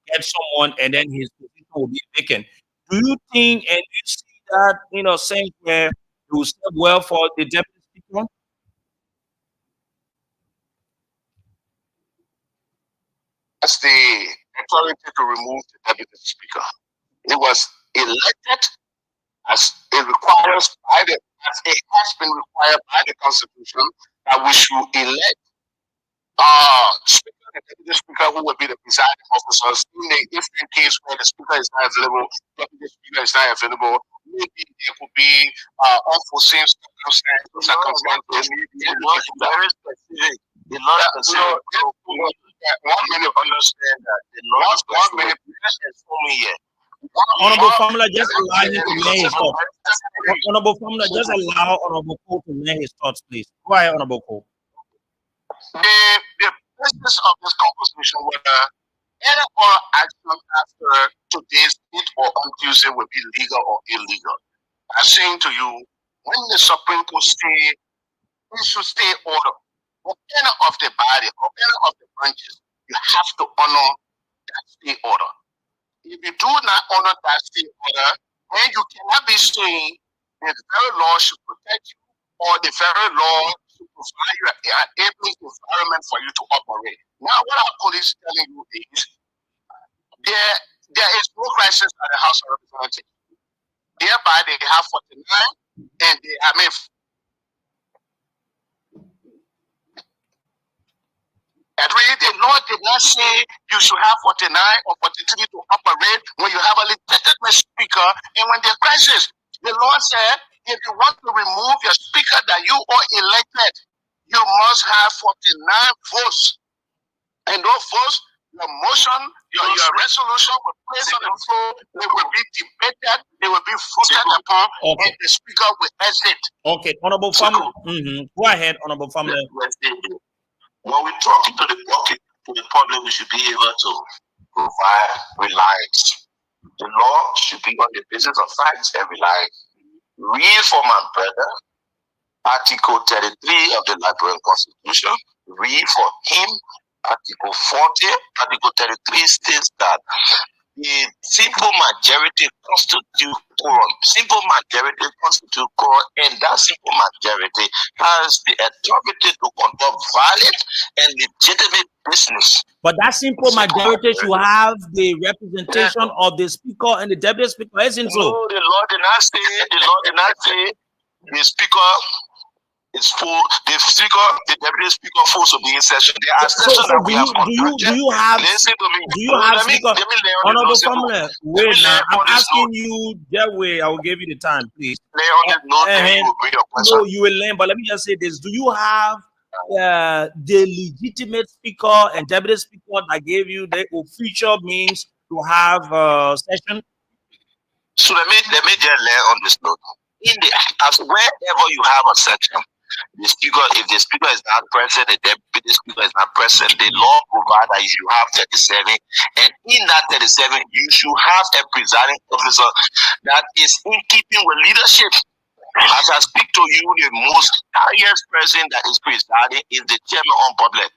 get someone and then his position will be vacant. Do you think and you see that sense where it will step well for the deputy speaker? That's the authority to remove the deputy speaker. It was elected as it requires as it has been required by the Constitution that we should elect speaker and deputy speaker who will be the presiding officers if in case where the speaker is not available, deputy speaker is not available, maybe there could be unforeseen circumstances. Very specific. One minute understand that the last 1 minute for me here. Honorable Formula, just allow him to lay his thoughts. Honorable Formula, just allow Honorable Cole to lay his thoughts, please. Go ahead, Honorable Cole. The business of this conversation, whether any other action after today's date or on Tuesday will be legal or illegal. I'm saying to you, when the Supreme Court say it should stay order. Whatever of the body, whatever of the branches, you have to honor that stay order. If you do not honor that stay order, then you cannot be saying the very law should protect you or the very law should provide you an enabling environment for you to operate. Now, what our police telling you is there is no crisis at the House of Representatives. Thereby, they have 49, and the law did not say you should have 49 or 43 to operate when you have a legitimate speaker and when there's crisis. The law said if you want to remove your speaker that you are elected, you must have 49 votes. And those votes, your motion, your resolution will be placed on the floor, they will be debated, they will be voted upon, and the speaker will exit. Okay, honorable family. Go ahead, honorable family. When we talk to the public, we should be able to provide reliance. The law should be on the basis of facts and reliance. Read for my brother, Article 33 of the Liberian Constitution. Read for him, Article 40. Article 33 states that the simple majority constitute quorum. Simple majority constitute quorum, and that simple majority has the authority to conduct valid and legitimate business. But that simple majority should have the representation of the speaker and the deputy speaker, isn't so? No, the law did not say. The law did not say the speaker is full. The speaker, the deputy speaker, full to be in session. There are sessions that we have conducted. Do you have? Listen to me. Do you have speaker? Honorable family, wait now. I'm asking note. you that way. I will give you the time, please. Lay on this note, then you will bring your question. No, you will learn. But let me just say this: do you have the legitimate speaker and deputy speaker that gave you the official means to have session? So let me just lay on this note. Wherever you have a section, the speaker, if the speaker is not present, the deputy speaker is not present, the law provides that you have 37, and in that 37, you should have a presiding officer that is in keeping with leadership. As I speak to you, the most highest person that is presiding is the chairman on public.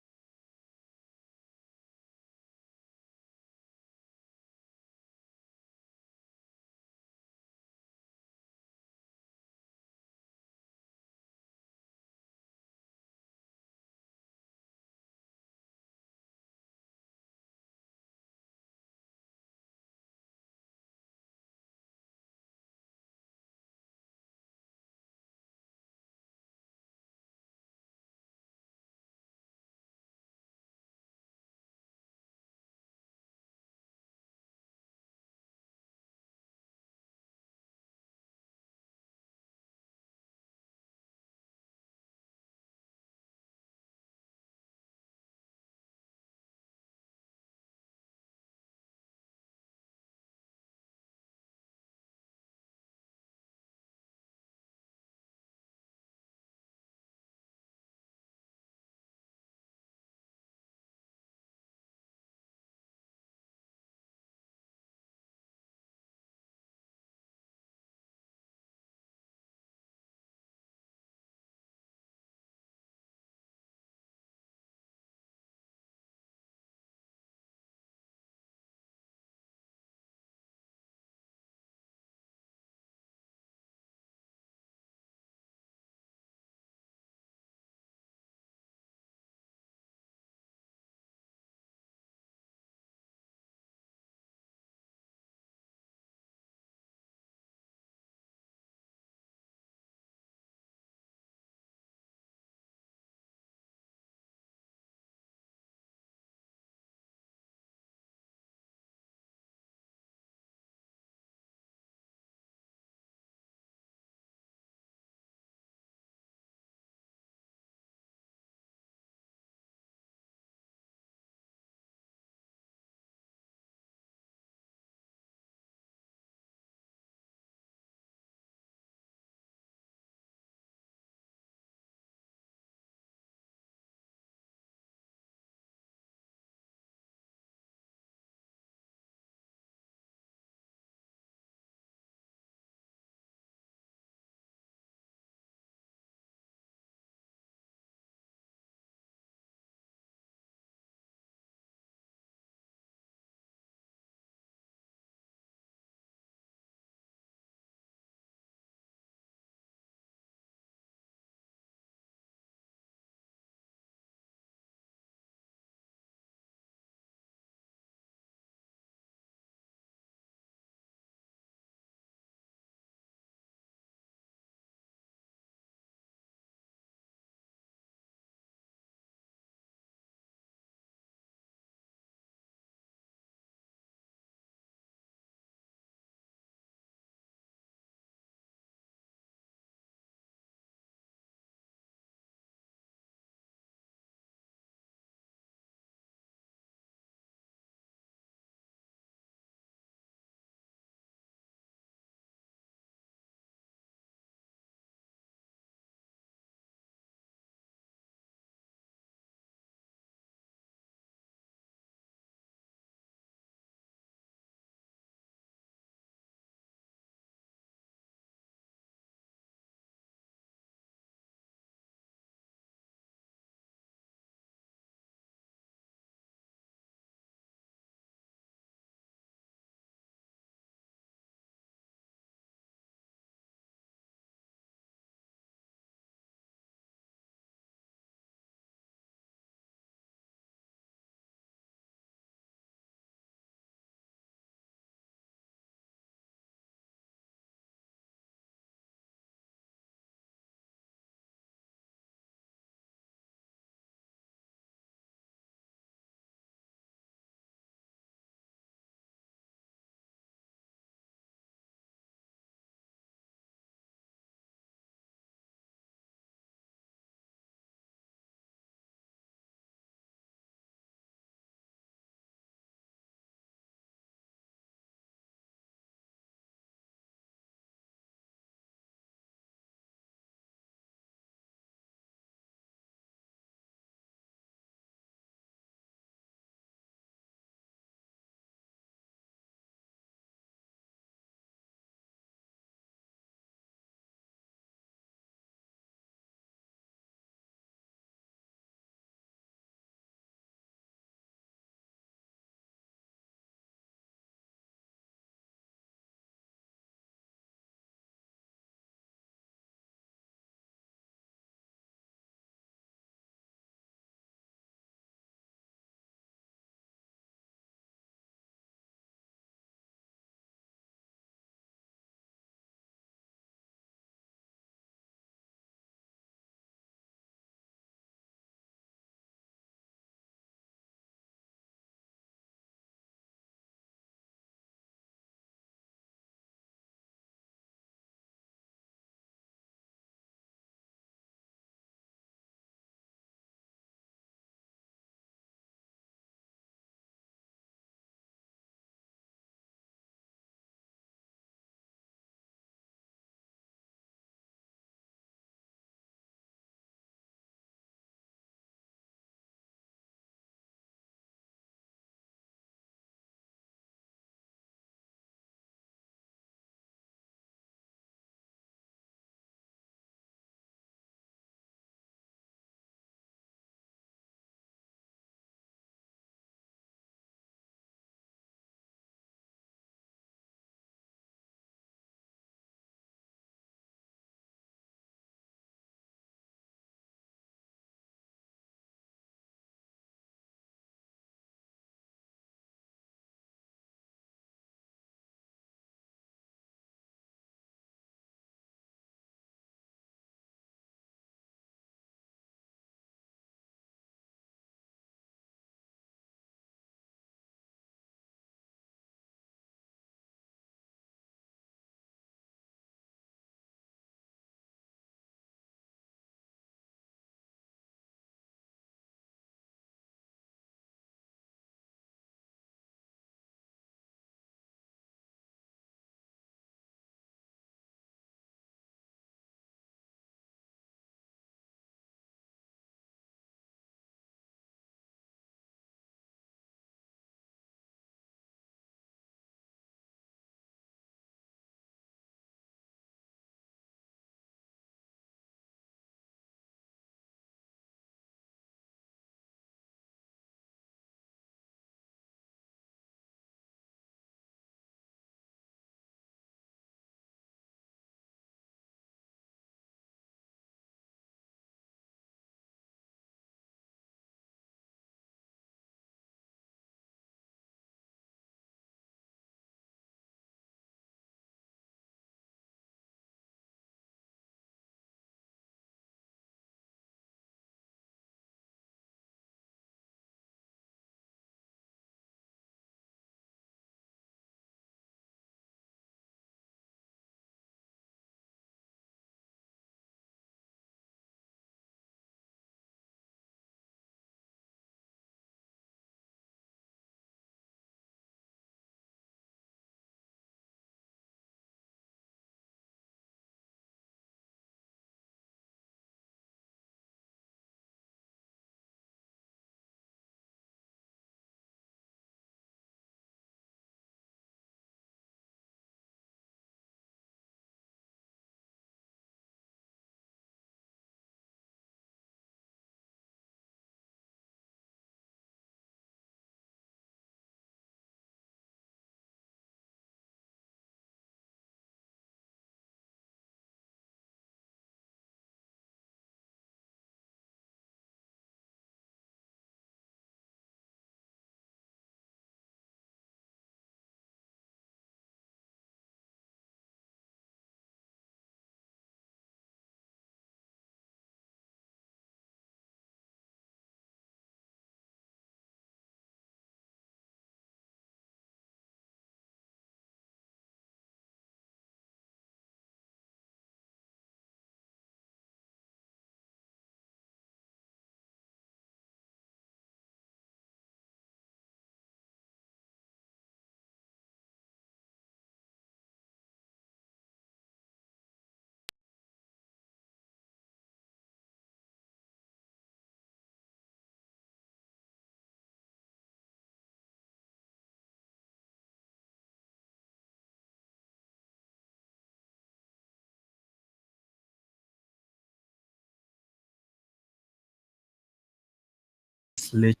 legislation,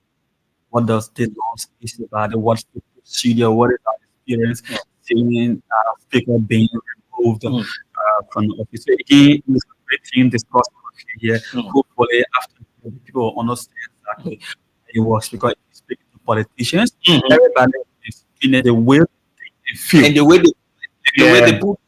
what does the law say about it, what's the procedure, what is our experience seeing speaker being removed from the office. So again, it's a great thing discussed here. Hopefully, after people understand exactly how it works, because if you speak to politicians, everybody is in the way they feel. And the way they put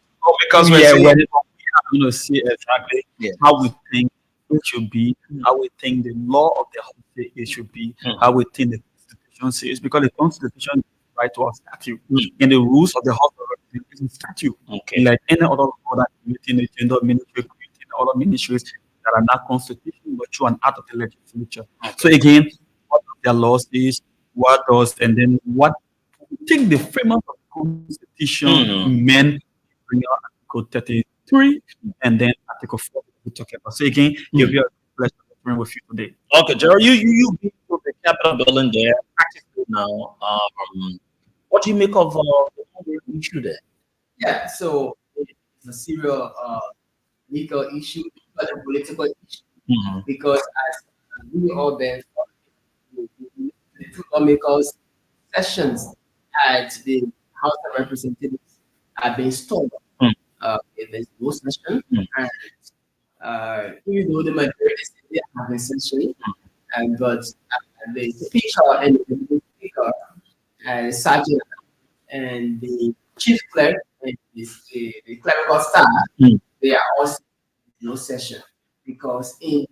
because we're saying When we are going to see exactly how we think it should be, how we think the law of the house it should be, how we think the constitution says, because the constitution is right to our statute, and the rules of the house of representatives is statute. Okay. Like any other committee, the gender ministry, committee, and other ministries that are not constitution, but through an act of the legislature. So again, what does their law says, what does, and then what take the framework of the constitution meant bring out Article 33 and then Article 4 we talk about. So again, you'll be a pleasure to with you today. Okay, Gerald, you been to the Capitol building there practically now. What do you make of the issue there? Yeah, so it's a serious legal issue, but a political issue, because as we all been the two lawmakers sessions at the House of Representatives have been stopped. There's no session, and even though the majority still have a session, but the speaker and the speaker, sergeant, and the chief clerk and the clerical staff, they are also in no session, because in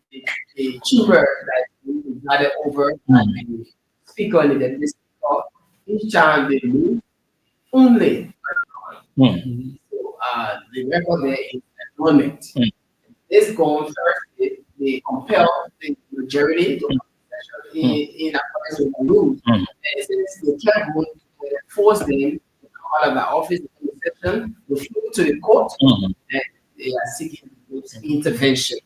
the chamber that we divided over and the speaker and the deputy speaker, each time they move only. So the record there is employment. This going first, they compel the majority to in accordance with the rules. And since they can't force them to come out of the office in the session, they flow to the court and they are seeking intervention.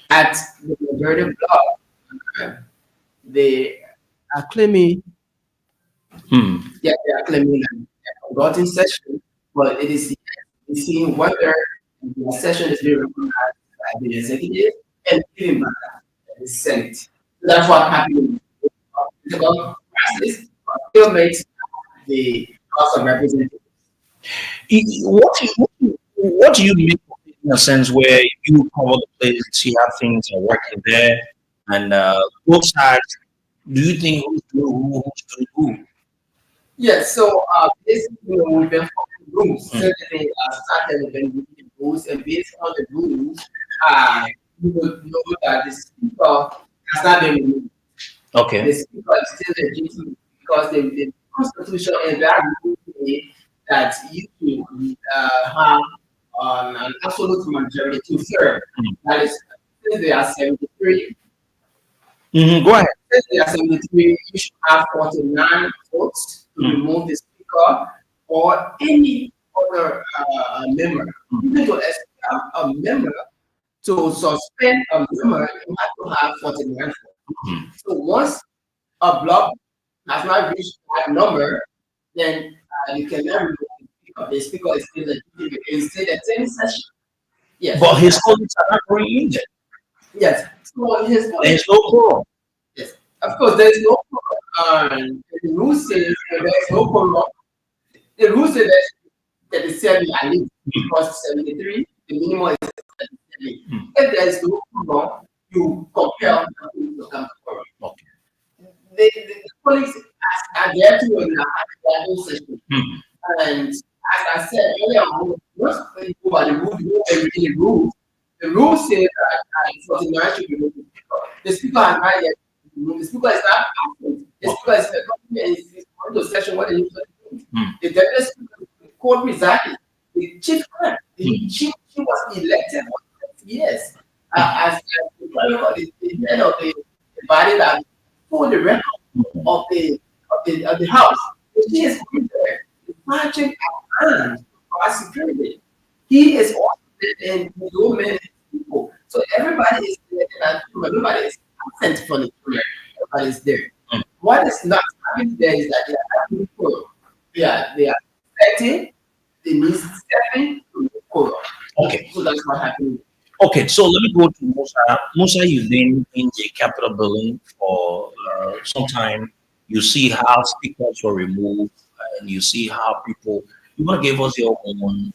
At the majority block, they are claiming, they are claiming a forgotten session, but it is seeing whether the session is being recognized by the executive and given by the Senate. So that's what happened. The process still makes the House of Representatives. What do you make of it in a sense where you cover the place, you have things are working there, and both sides? Do you think who's doing who? Yes, so basically we've been following rules. Certainly started with the rules, and based on the rules, you would know that the speaker has not been removed. Okay. The speaker is still legitimate because the constitution and that rule say that you should have an absolute majority to serve. That is, since they are 73. Go ahead. Since they are 73, you should have 49 votes to remove the speaker or any other member. Even to expel a member, to suspend a member, you have to have 49 votes. So once a block has not reached that number, then you cannot remove the speaker. The speaker is still legitimate. It's still the same session. Yes. But his colleagues are not going in there. Yes. So his There's no quorum. Yes. Of course, there is no quorum. The rule says there is no quorum. The rule says that the 70 at least because 73, the minimum is 77. If there is no quorum, you compel people to come to quorum. Okay. The colleagues are there to have their own session. And as I said earlier on, once people are the rule, you know everything in rules. The rule says that 49 should be removed. The speaker has not yet removed. The speaker is not absent. The speaker is going to session what they need to do. The deputy speaker, the court presided, the chief clerk, she was elected for 6 years as the head of the body that for the record of the house. She is going there, marching around for security. He is also in so many people. So everybody is there, and everybody is absent from the prayer. Everybody is there. What is not happening there is that they are having quorum. They are setting the needs stepping to the quorum. Okay. So that's what happened. Okay, so let me go to Musa. Musa, you've been in the Capitol building for sometimes you see how speakers were removed, and you see how people. You want to give us your own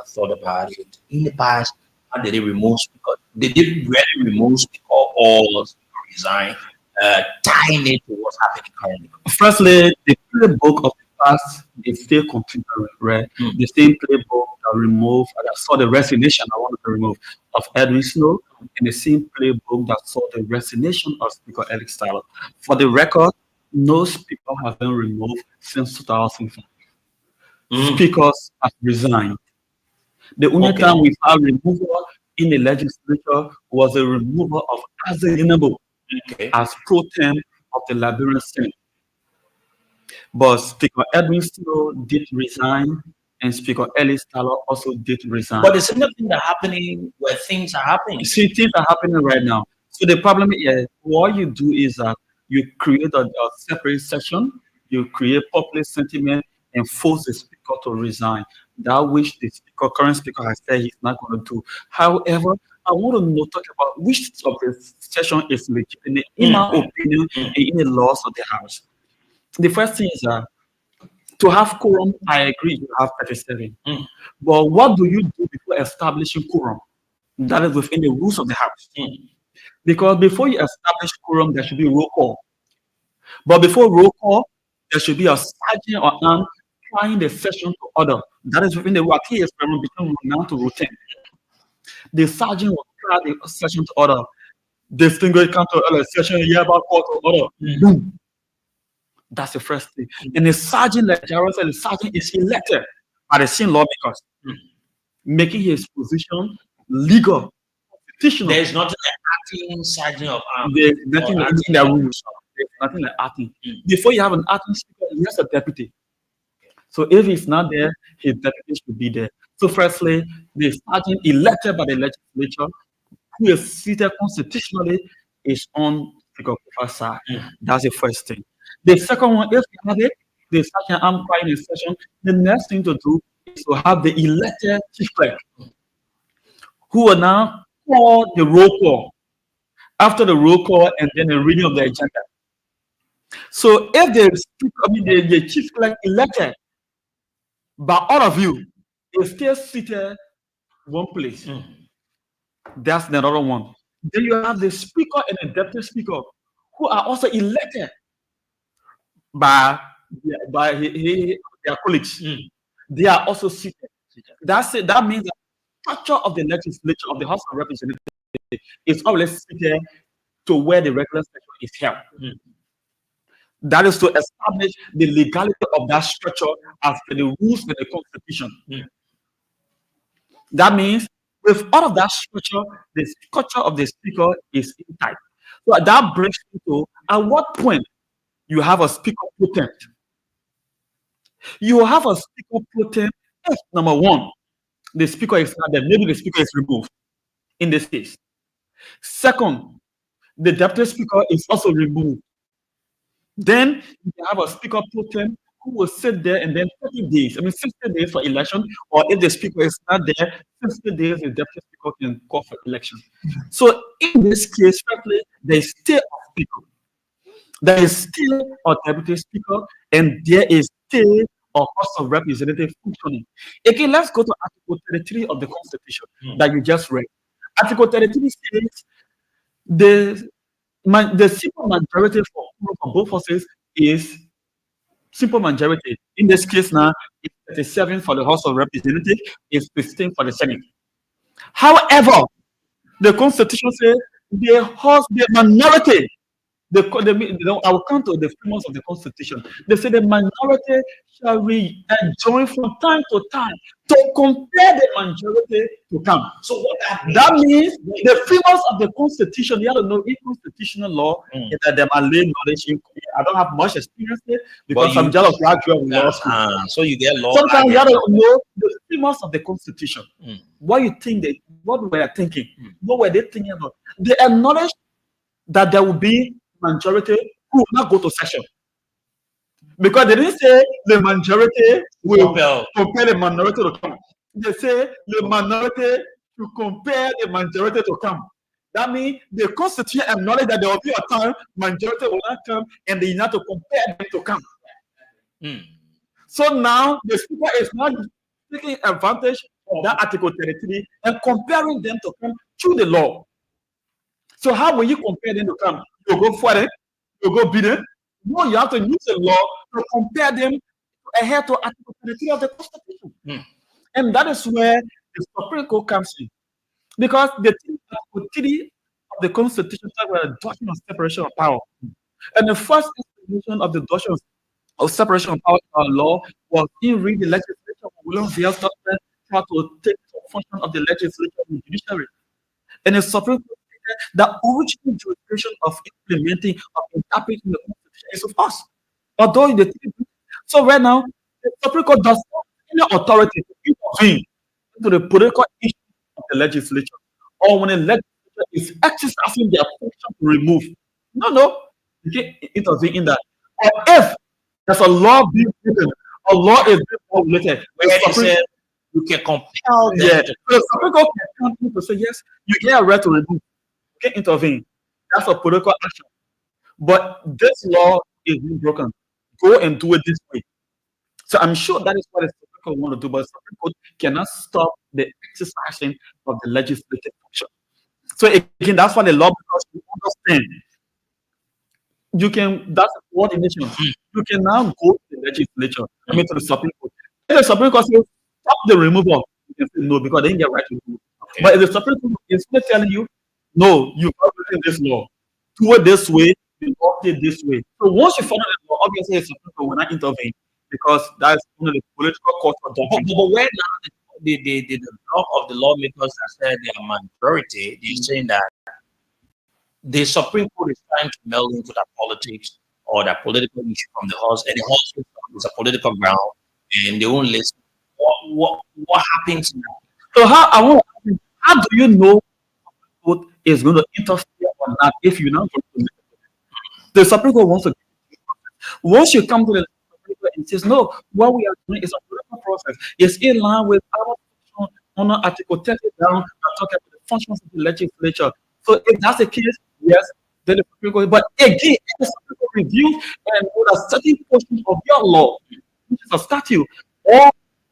thought about it in the past? How did they remove speaker? They did really remove speaker or resign, tying it to what's happening currently. Firstly, the playbook of the past is still continuing, right? The same playbook that removed, that saw the resignation I wanted to remove of Edwin Snow, and the same playbook that saw the resignation of Speaker Alex Tyler. For the record, no speaker has been removed since 2005. Speakers have resigned. The only time we had removal in the legislature was the removal of Azayanabo as pro tem of the Liberian Senate. But Speaker Edwin Snow did resign, and Speaker Ellis Tyler also did resign. But it's another thing that happening where things are happening. See, things are happening right now. So the problem is, what you do is that you create a separate session, you create popular sentiment, and force the speaker to resign. That which the current speaker has said he's not going to do. However, I want to talk about which of the session is legitimate, in my opinion, and in the laws of the House. The first thing is that to have quorum, I agree, you have 37. But what do you do before establishing quorum? That is within the rules of the House. Because before you establish quorum, there should be roll call. But before roll call, there should be a sergeant or arm trying the session to order. That is within the rule. Key experiment between rule 9 to rule 10. The sergeant will try the session to order. Distinguished counsel session hereby call to order. Boom. That's the first thing. And the sergeant, like Jaron said, the sergeant is elected by the same lawmakers, making his position legal, constitutional. There's not an acting sergeant of arms. There's nothing in the rules. There's nothing like acting. Before you have an acting speaker, he has a deputy. So if he's not there, his deputy should be there. So firstly, the sergeant elected by the legislature, who is seated constitutionally, is on Speaker Kufa's side. That's the first thing. The second one, if you have it, the sergeant arm crying in session, the next thing to do is to have the elected chief clerk, who will now call the roll call. After the roll call and then the reading of the agenda. So if the chief clerk elected by all of you is still seated one place, that's the other one. Then you have the speaker and the deputy speaker who are also elected by their colleagues. They are also seated. That's it. That means the structure of the legislature of the House of Representatives is always seated to where the regular session is held. That is to establish the legality of that structure as per the rules of the Constitution. That means with all of that structure, the structure of the speaker is intact. So that brings me to at what point you have a speaker potent. You have a speaker potent if, number one, the speaker is not there. Maybe the speaker is removed in this case. Second, the deputy speaker is also removed. Then you have a speaker potent who will sit there and then 30 days, 60 days for election, or if the speaker is not there, 60 days the deputy speaker can call for election. So in this case, frankly, there is still a speaker. There is still a deputy speaker, and there is still a House of Representatives functioning. Again, let's go to Article 33 of the Constitution that you just read. Article 33 says the simple majority for both houses is simple majority. In this case now, it's 37 for the House of Representatives, it's 15 for the Senate. However, the Constitution says the minority. I will come to the frameworks of the Constitution. They say the minority shall join from time to time to compare the majority to come. So what that means, the frameworks of the Constitution, you have to know in constitutional law is that the Malay knowledge. I don't have much experience there because I'm just a graduate in law school. So you get law. Sometimes you have to know the frameworks of the Constitution. What you think what were they thinking? What were they thinking about? They acknowledge that there will be majority who will not go to session because they didn't say the majority will compare the minority to come. They say the minority to compare the majority to come. That means the Constitution acknowledge that there will be a time majority will not come, and they have to compare them to come. So now the speaker is not taking advantage of that Article 33 and comparing them to come through the law. So how will you compare them to come? You go for it, you go beat them. No, you have to use the law to compare them adhere to Article 33 of the Constitution. And that is where the Supreme Court comes in. Because the Article 3 of the Constitution talks about the doctrine of separation of power. And the first institution of the doctrine of separation of power law was in the legislature of William V.L. Stockton tried to take the function of the legislature and the judiciary. And the Supreme Court stated that original jurisdiction of implementing or interpreting the Constitution is of us. Although the so right now, the Supreme Court does not have any authority to intervene into the political issue of the legislature, or when the legislature is exercising their function to remove. No, you can't intervene in that. Or if there's a law being written, a law is being formulated, you can compel them. Yeah, so the Supreme Court can come in to say, yes, you get a right to remove, you can intervene. That's a political action. But this law is being broken. Go and do it this way. So I'm sure that is what the Supreme Court want to do, but the Supreme Court cannot stop the exercising of the legislative function. So again, that's why the law, because you understand, you can, that's coordination. You can now go to the legislature, I mean to the Supreme Court. If the Supreme Court says, stop the removal, you can say no, because they didn't get right to do it. Okay. But if the Supreme Court is still telling you, no, you're violating this law, do it this way, you walk it this way. So once you follow the law, obviously the Supreme Court will not intervene, because that's one of the political court of doctrine. But where now the block of the lawmakers that said they are majority, they're saying that the Supreme Court is trying to meld into that politics or that political issue from the House, and the House is a political ground, and they won't listen. What happens now? So how do you know the Supreme Court is going to interfere or not if you now go to the Supreme Court wants to. Once you come to the Supreme Court and says, no, what we are doing is a political process. It's in line with our function under Article 30 down and talk about the functions of the legislature. So if that's the case, yes, then the Supreme Court. But again, if the Supreme Court reviews and with a certain portion of your law, which is a statute, or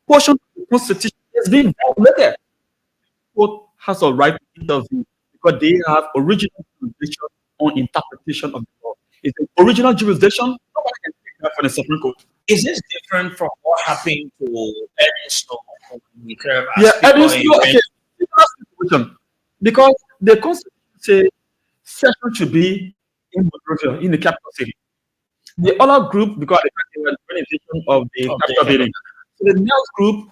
portion of the Constitution is being violated, the court has a right to intervene because they have original jurisdiction on interpretation of the law. It's the original jurisdiction. Nobody can take that from the Supreme Court. Is this different from what happened to Edwin Snow? Yeah, Edwin Snow. Okay, because the Constitution says session should be in Monrovia, in the capital city. The other group, because they were renovation of the capital building. So the next group,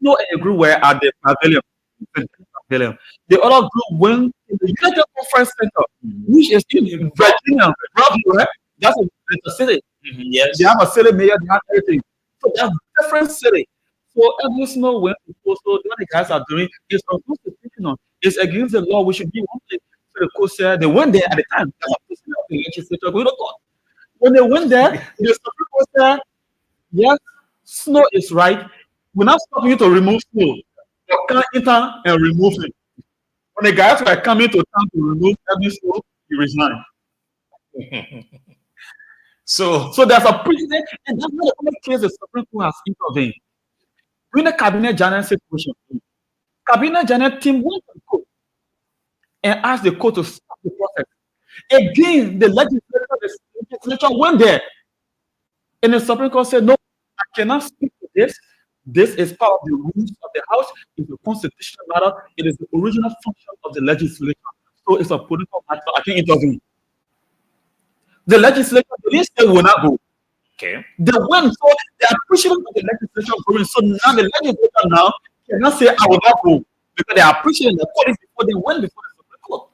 no a group were at the pavilion. The other group went to the United Conference Center, which is in Virginia. Right? That's a city. Yes. They have a city mayor, they have everything. So that's a different city. So Edwin Snow went to court. So what the guys are doing is unconstitutional. It's against the law. We should be one place. So the court said they went there at the time. That's a president of the legislature going to court. When they went there, the Supreme Court said, yes, Snow is right. We're not stopping you to remove Snow. You can't enter and remove him. When the guys were coming to town to remove Edwin Snow, he resigned. So there's a precedent, and that's not the only case the Supreme Court has intervened. During the Cabinet General situation, Cabinet General team went to the court and asked the court to stop the process. Again, the legislature went there, and the Supreme Court said, no, I cannot speak to this. This is part of the rules of the House. It's a constitutional matter. It is the original function of the legislature. So it's a political matter. I can intervene. The legislature, the list will not go. Okay. They went, so they are pushing of the legislature going. So now the legislature now cannot say I will not go because they are pushing the court before they went before the Supreme Court.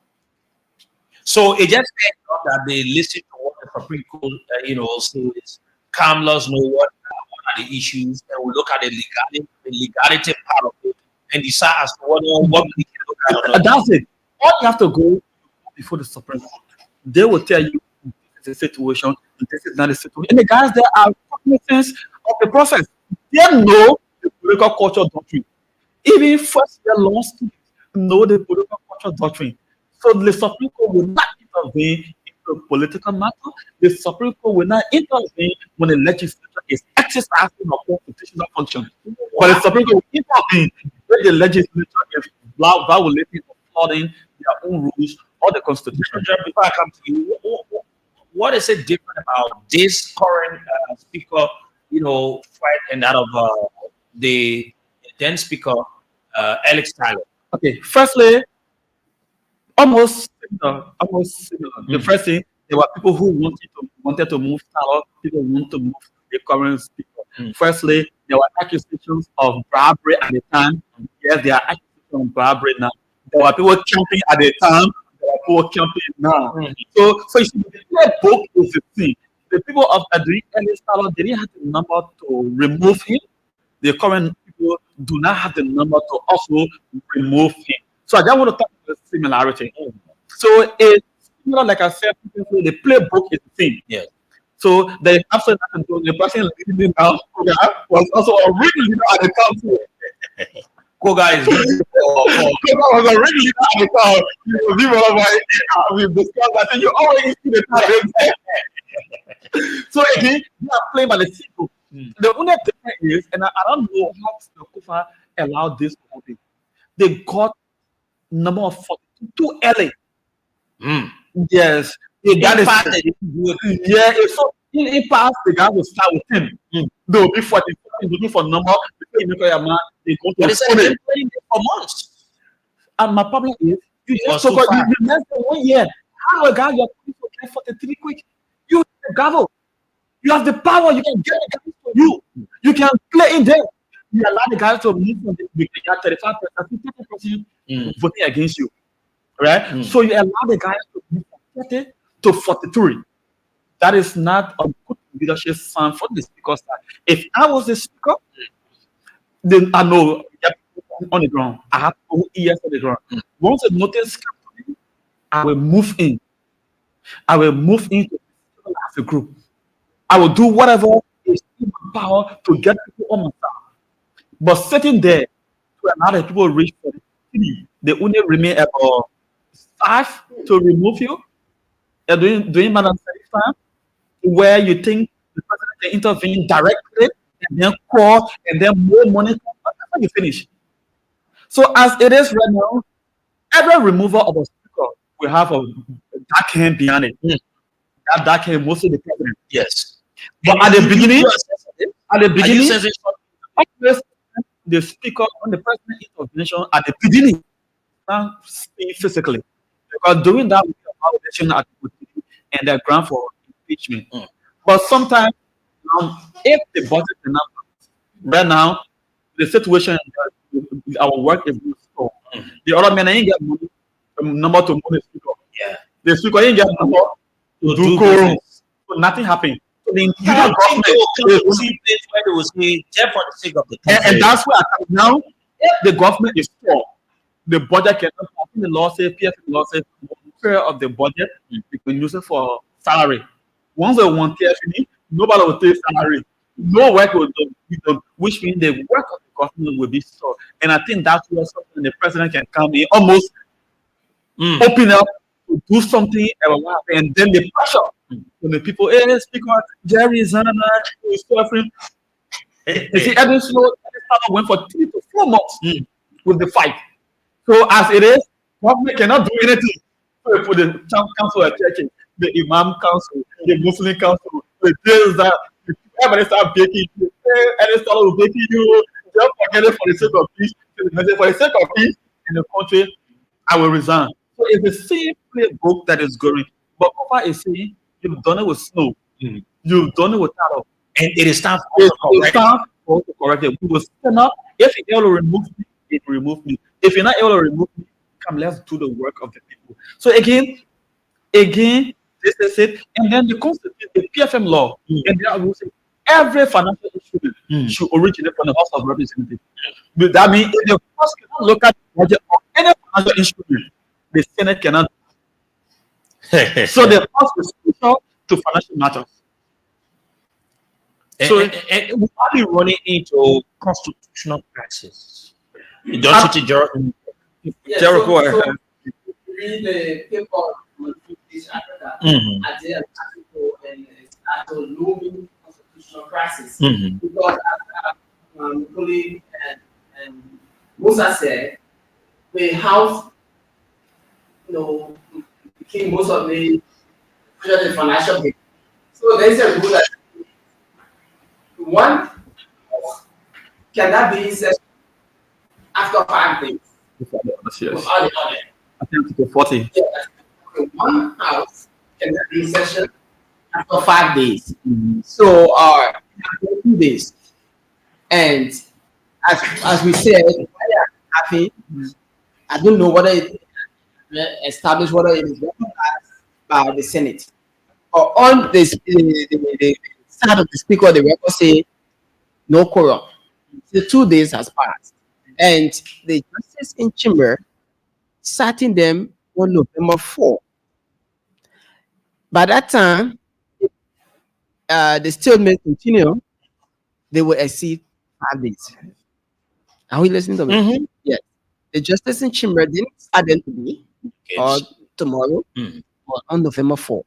So it just meant that they listen to what the Supreme Court, says. Calm laws know what are the issues, and we look at the legality part of it and decide as to what we can look at. And that's it. All you have to go before the Supreme Court. They will tell you this is a situation, this is not a situation. And the guys there are cognizant of the process. They know the political culture doctrine. Even first year law students know the political culture doctrine. So the Supreme Court will not intervene into political matter. The Supreme Court will not intervene when the legislature is exercising a constitutional function. But the Supreme Court will intervene when the legislature is violating or flooding their own rules or the constitution. Before I come to you, what is it different about this current speaker, fight and that of the then speaker, Alex Tyler? Okay, firstly, almost similar. The first thing, there were people who wanted to move Tyler, people want to move the current speaker. Firstly, there were accusations of bribery at the time. Yes, there are accusations of bribery now. There were people camping at the time. There are people camping now. So you see, the playbook is the thing. The people of the Alex Tyler, they didn't have the number to remove him. The current people do not have the number to also remove him. So I just want to talk about the similarity. So it's similar, like I said, the playbook is the same. Yes. So there is absolutely nothing to the person leading now was also a real leader at the council. Koga is Koga was a real leader at the council. We've discussed that, and you always see the time. So again, they are playing by the sequel. The only difference is, and I don't know how the Kufa allowed this to happen. They got number of 42 too early. Yes. So in past, the guy will start with 10. They will be 40, looking for number. They go to But it's been playing for months. And my problem is, you just too far. you less than 1 year. How a guy you're putting for 43 quick? You have the gavel. You have the power. You can get the guys for you. You can play in there. You allow the guys to move from the 35%, 50% voting against you. Right? So you allow the guys to move from 30 to 43. That is not a good leadership sign for the speaker side. If I was the speaker, then I know on the ground. I have 2 years on the ground. Once a notice comes to me, I will move in. I will move into as a group. I will do whatever is in my power to get people on my side. But sitting there to allow the people reach for the city, they only remain about 5 to remove you. Doing Madam time where you think the president can intervene directly and then call and then more money comes after you finish. So as it is right now, every removal of a speaker will have a dark hand behind it. That dark hand mostly the president. Yes. But at the beginning, always the speaker on the president intervention at the beginning, not speak physically. Because doing that will be a violation at the beginning and the ground for impeachment. But sometimes, if the budget is not right now, the situation our work is not so. The other men ain't get money, number to move the speaker. Yeah. The speaker ain't get number to do quorum. So nothing happened. So the entire government where they will say, just for the sake of the country. and that's where I come now. If the government is poor, the budget cannot. I think the law says, PF law says, 1/3 of the budget you can use it for salary. Once they want TFNE, nobody will take salary. No work will be done, which means the work of the government will be stopped. And I think that's where something the president can come in, almost open up to do something, and then the pressure when the people, hey, speaker, Jerry is suffering. You see, Edwin Slow went for 3 to 4 months with the fight. So as it is, government cannot do anything. So for the council of churches, the Imam Council, the Muslim Council, the jails that everybody start baking you, and they start baking you, just forget it for the sake of peace. For the sake of peace in the country, I will resign. So it's the same playbook that is going. But Papa is saying, you've done it with Snow. You've done it with Taro. And it is time for us to correct it. We will stand up. If you're able to remove me, it will remove me. If you're not able to remove me, come, let's do the work of the people. So again, this is it. And then the Constitution, the PFM law, and there will say every financial instrument should originate from the House of Representatives. But that means if the House cannot look at the budget of any financial instrument, the Senate cannot. So the House is crucial to financial matters. And we're probably running into constitutional crisis. Don't you think, Gerald? Yeah, Gerald, go ahead. read the paper on British Africa, Mhm. at the article and start a looming constitutional crisis. Mhm. Because as colleague and Musa said, the House, became most of the financial gain. So there's a rule that one cannot be in session after 5 days Before the others, yes. without the other. I think Article 40. Yeah, one house cannot be in session after 5 days. So 2 days. And as we said, happy. I don't know whether it established whether it is recognized by the Senate. Or on the side of the speaker, the record say no quorum. The 2 days has passed. And the justice in chamber sat in them on November 4. By that time, the stalemate continue, they will exceed 5 days. Are we listening to me? Mhm. Yes. The justice in chamber didn't start them today or tomorrow or on November 4.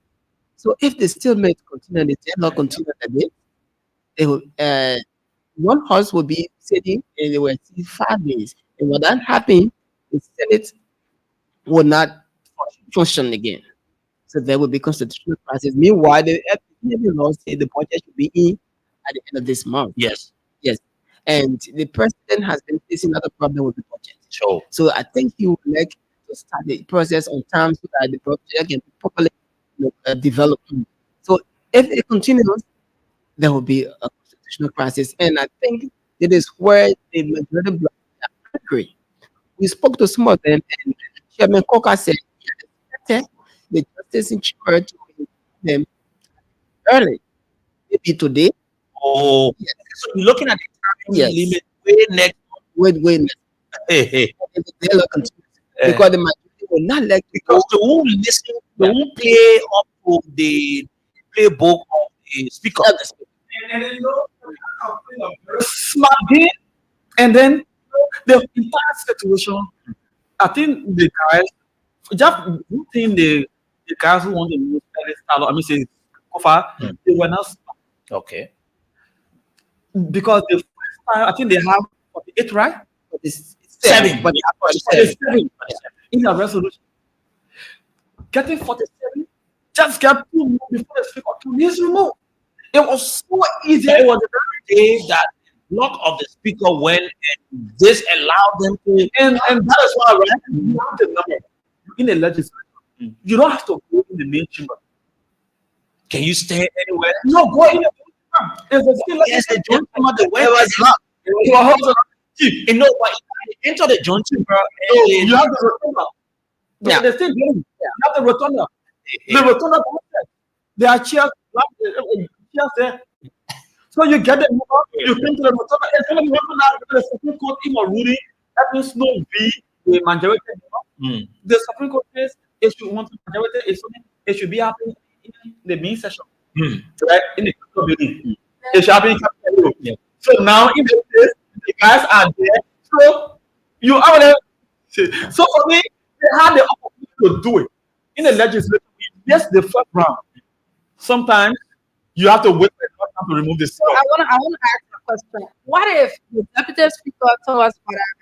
So if the stalemate continue, the deadlock continue today, they will, one house will be sitting and they will exceed 5 days. And when that happens, the Senate will not function again. So there will be constitutional crisis. Meanwhile, the law say the budget should be in at the end of this month. Yes. Yes. And the president has been facing another problem with the budget. So So I think he would like to start the process on time so that the project can be properly developed. So if it continues, there will be a constitutional crisis. And I think that is where the majority bloc are angry. We spoke to some of them, and Chairman Coker said he expected the justice in chamber to inform them early, maybe today. oh, so you're looking at the time Yes. limit way next. Wait. Hey. And the dialogue continues. Because the majority will not let it go. Because they won't listen, they won't play up to the playbook of the speaker. And then, smart game. And then the entire situation, I think the guys, just you think the guys who want to use style, I mean, say, Kofa, they were not smart Okay. because the first time, I think they have 48, right? But it's Seven. But 47 in a resolution. Getting 47, just get 2 more before the speaker 2 years removed. It was so easy. It was the very day that the block of the speaker went and this allowed them to. And that is why, right? You have the number in the legislature. You don't have to go in the main chamber. Can you stay anywhere? No, go in the there's a still Yes, the joint chamber, the way It was locked. You are also- You know, but if you enter the joint chamber, you have the rotunda. Yeah. They're still getting. You have the rotunda. The rotunda, there are chairs there. So you get the number, you come to the rotunda, and then you open up the Supreme Court in a ruling. That means no be the majority. The Supreme Court says it should want the majority. It should be happening in the main session, right? In the Capitol building. It should happen in Capitol Hill. Yeah. So now in the place, the guys are there. So you are there. So for me, they had the opportunity to do it in the legislature. Yes, the first round. Sometimes you have to wait for the first time to remove the So I want to ask a question. What if the deputy speaker told us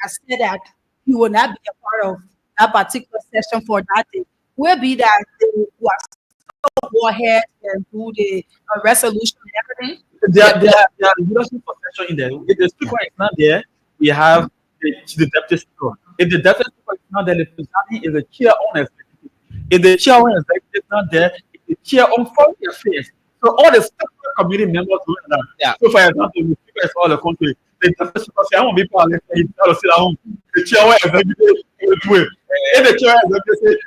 I said that he will not be a part of that particular session for that day? Will be that they will still go ahead and do the resolution and everything? There are leadership position in there. If the speaker is not there, we have the deputy speaker. If the deputy speaker is not there, the presiding is the chair on executive. If the chair on executive is not there, it's the chair on foreign affairs. So all the separate committee members doing that. Yeah. So for example, the speaker is all the country. The deputy speaker say, I want to be part of it. He tell us sit down. The chair on executive will do it. If the chair on executive say,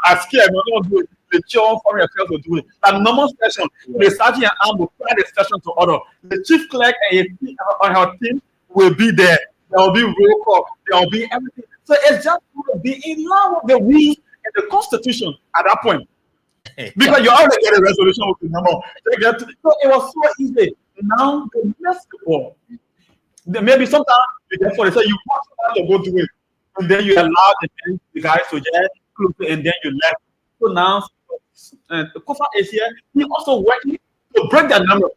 I'm scared, I'm not do it. The chair on foreign affairs will do it. That normal session, the sergeant and arm will try the session to order. The chief clerk and his team, on her team will be there. There will be roll call. There will be everything. So it's just going to be in line with the rules and the constitution at that point. Because you already get a resolution with the number. So it was so easy. Now the next ball. Maybe sometimes you get for say you want to go do it. And then you allow the guys to just closer and then you left. So now, Kofa is here. He also working to break that number.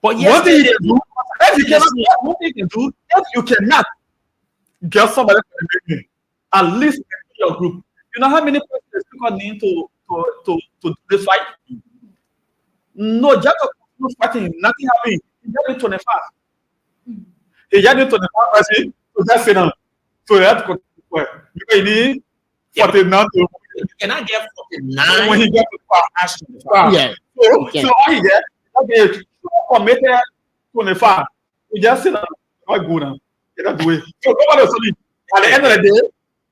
But One thing yesterday, you can do, if you cannot, one thing you can do, if you cannot get somebody for the meeting, at least in your group. You know how many people need to do this fight? No, just no fighting, nothing happening. He just need 25. He just need 25 person to just sit down. So you have to because you need 49 to you cannot get when 49 he gets to far. as 25. Yeah. So all he get, okay, committed 25. We just sit down. Not good now. You don't do it. So nobody will solid. At the end of the day,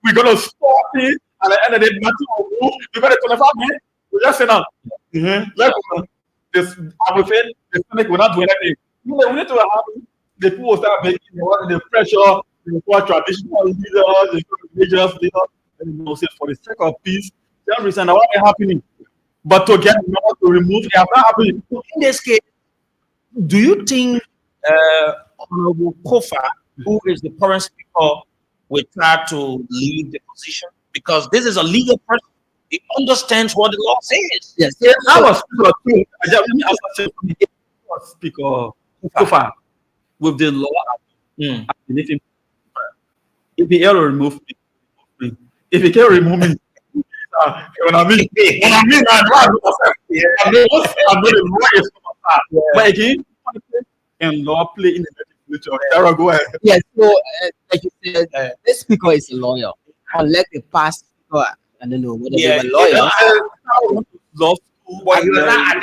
we're gonna stop it. At the end of the day, nothing will move. We got a 25 minutes. We just sit down. Let's go. This, I will say, the Senate will not do anything. You know, we need to have the people will start making the pressure, the traditional leaders, the religious leaders, and you know, say for the sake of peace, that's the reason what is happening. But to get to remove, it has not happening. So in this case, do you think Honorable Kofa, who is the current speaker, will try to leave the position? Because this is a legal person. He understands what the law says. Yes. I was speaker too. I just let me ask a question. If I was speaker Kofa with the law, I believe him. If he ever remove me, if he can remove me, when I mean, I'm the law. But again, and law play in the future. Sarah, go ahead. Yes, so like you said, this speaker is a lawyer. Unlike the past speaker, I don't know whether they were lawyers. Law school, but you're not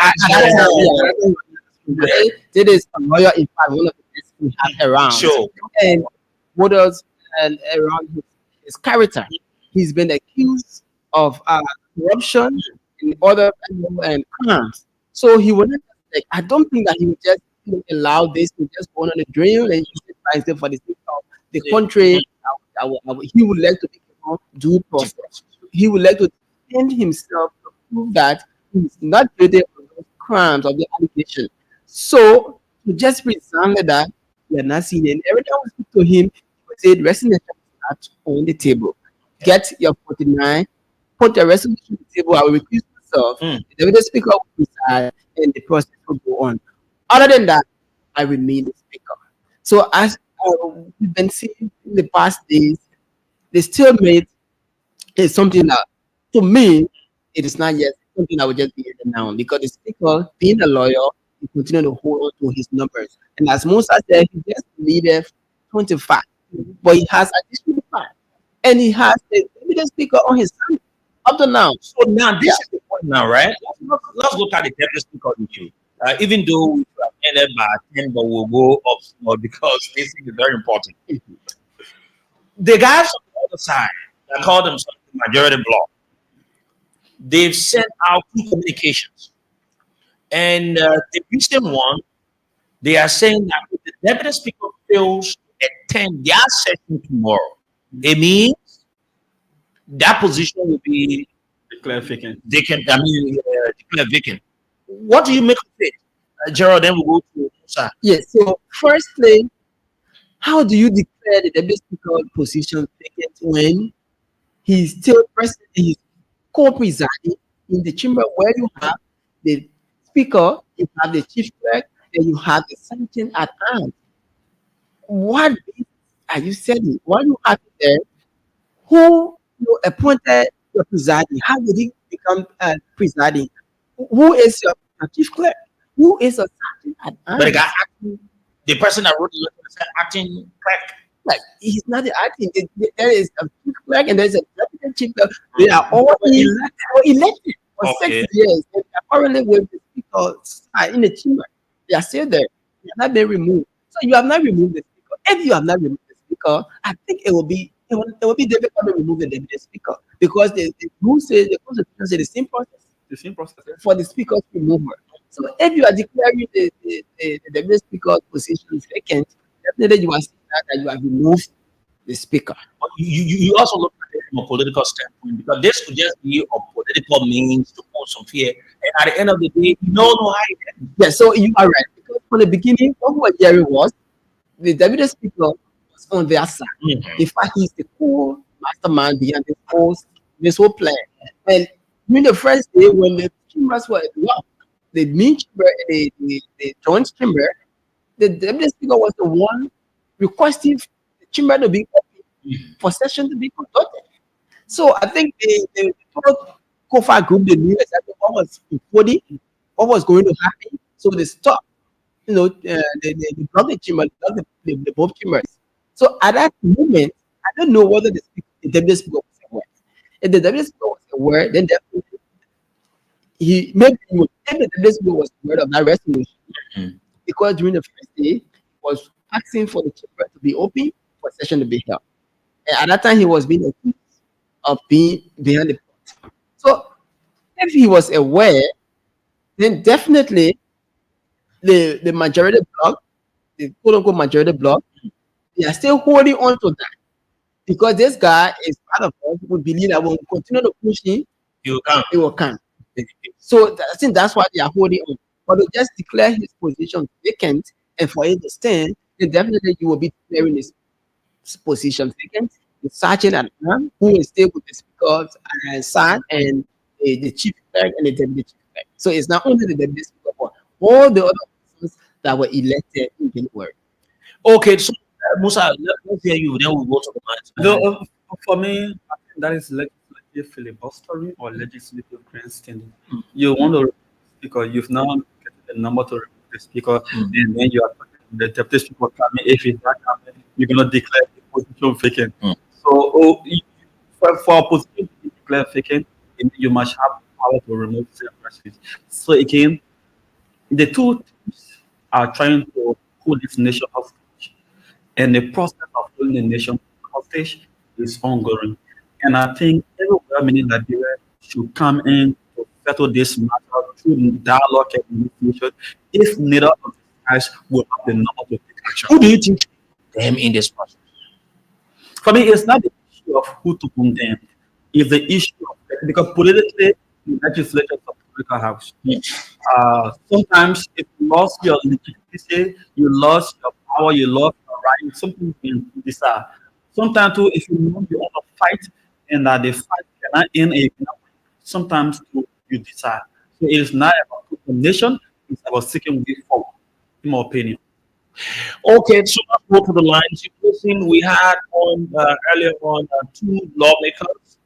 It is a lawyer, in fact, one of the best we have around. Sure. And what else around his character? He's been accused of corruption and other crimes. So he would not, like, I don't think that he would just allow this to just go on the drain and use it for the sake of the country. He would like to be due process. He would like to defend himself to prove that he's not guilty of those crimes of the allegation. So to just resound that we are not seeing it. Every time we speak to him, he said, resting on the table. Get your 49, put the resolution on the table. I will recuse myself. The speaker will preside and the process will go on. Other than that, I remain the speaker. So as we've been seeing in the past days, the stalemate is something that, to me, it is not yet something that will just be now, because the speaker, being a lawyer, he continues to hold on to his numbers. And as Musa said, he just needed 25, but he has additional 5. And he has the evidence speaker on his side up to now. So now this is the point now, right? Let's look at the deputy speaker issue. Even though we have ended by 10, but we'll go up small because this is very important. The guys on the other side that call themselves the majority bloc, they've sent out 2 communications. And the recent one, they are saying that if the deputy speaker fails to attend their session tomorrow, it means that position will be declare vacant. Declare vacant. What do you make of it? Gerald, then we'll go to Musa. Yes, so firstly, how do you declare the deputy speaker position vacant when he's still president, he's co-presiding in the chamber where you have the speaker, you have the chief clerk, and you have the sergeant at arms? What are you saying? Why you have it there? Who appointed your presiding? How did he become presiding? Who is your chief clerk? Who is a sergeant at arms? But the guy acting, the person that wrote the letter said acting clerk. Like, he's not the acting. There is a chief clerk and there's a deputy chief clerk. They are all elected for 6 years. And apparently, with the speaker in the chamber, they are still there. They have not been removed. So you have not removed the speaker. If you have not removed the speaker, I think it will be difficult to remove the deputy speaker, because the rules say, the constitution says the same process for the speaker's removal. So if you are declaring the deputy speaker's position is vacant, definitely you are saying that you have removed the speaker. But you also look at it from a political standpoint, because this could just be a political means to put some fear. And at the end of the day, you don't know how you get. Yeah, so you are right. Because from the beginning, what we were hearing was the deputy speaker was on their side. In fact, he's the core mastermind behind this whole this whole plan. And during the first day, when the chambers were locked, the main chamber, the joint chamber, the deputy speaker was the one requesting the chamber to be open for session to be conducted. So I think the total COFA group, they knew exactly what was unfolding, what was going to happen. So they stopped, they blocked the chamber, they blocked the both chambers. So at that moment, I don't know whether the deputy speaker was aware. If the deputy speaker was aware, then definitely maybe the deputy speaker was aware of that resolution. Because during the first day, he was asking for the chamber to be open for session to be held. And at that time, he was being accused of being behind the plot. So if he was aware, then definitely the majority bloc, the quote unquote majority bloc, they are still holding on to that. Because this guy is part of us who believe that when we continue to push him, he will come. So I think that's why they are holding on. But to just declare his position vacant and for him to stand, then definitely you will be declaring his position vacant. The sergeant at arm who will stay with the speaker's side and the chief clerk and the deputy chief clerk. So it's not only the deputy speaker, but all the other officers that were elected in January. Okay, so Musa, let's hear you. Then we'll go to the lines. No, for me, I think that is legislative filibustering or legislative grandstanding. You want to speaker, you've now get the number to remove the speaker, and then you are the deputy speaker coming. If it's not coming, you're gonna declare the position vacant. So for a position to be declared vacant, you must have the power to remove said persons. So again, the two teams are trying to hold this nation hostage, and the process of holding the nation hostage is ongoing. And I think every government in Liberia should come in to settle this matter through dialogue and negotiation. If neither of these guys will have the number to take action. Who do you think them in this process? For me, it's not the issue of who to condemn. It's the issue of because politically, the legislature is a political house. Sometimes if you lost your legitimacy, you lost your power, you lost your right, something can decide. Sometimes too, if you want to fight and that the fight cannot end, sometimes you decide. So it is not about condemnation, it's about seeking way forward, in my opinion. Okay, so let's go to the lines. Listen, we had on earlier on two lawmakers,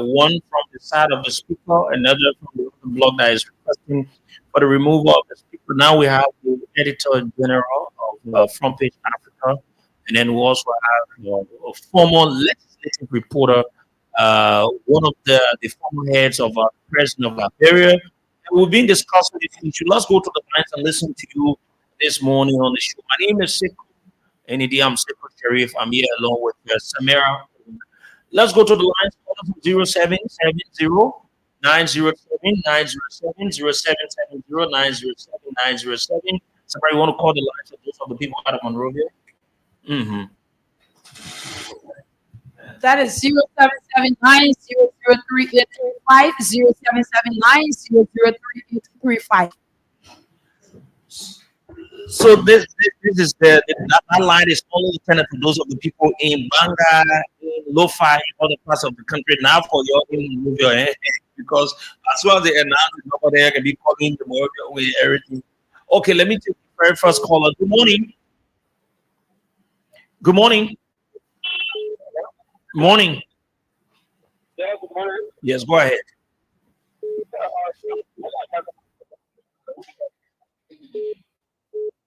one from the side of the speaker, another from the other bloc that is requesting for the removal of the speaker. Now we have the editor general of Front Page Africa, and then we also have a former legislative reporter, one of the former heads of the president of Liberia. And we've been discussing this issue. Let's go to the lines and listen to you this morning on the show. My name is Sekou, and indeed I'm Sekou Sharif. I'm here along with Samira. Let's go to the lines. 0770 907 907 0770 907 907. Somebody want to call the lines of those of the people out of Monrovia? That is 0779 003 0779 003 So this is that line is only intended for those of the people in Banga, in Lo-Fi, in other parts of the country. Now for your in Monrovia, because as well as they announce it, nobody there can be calling the Monrovia with everything. Okay, let me take the very first caller. Good morning. Good morning. Morning. Yeah, good morning. Yes, go ahead.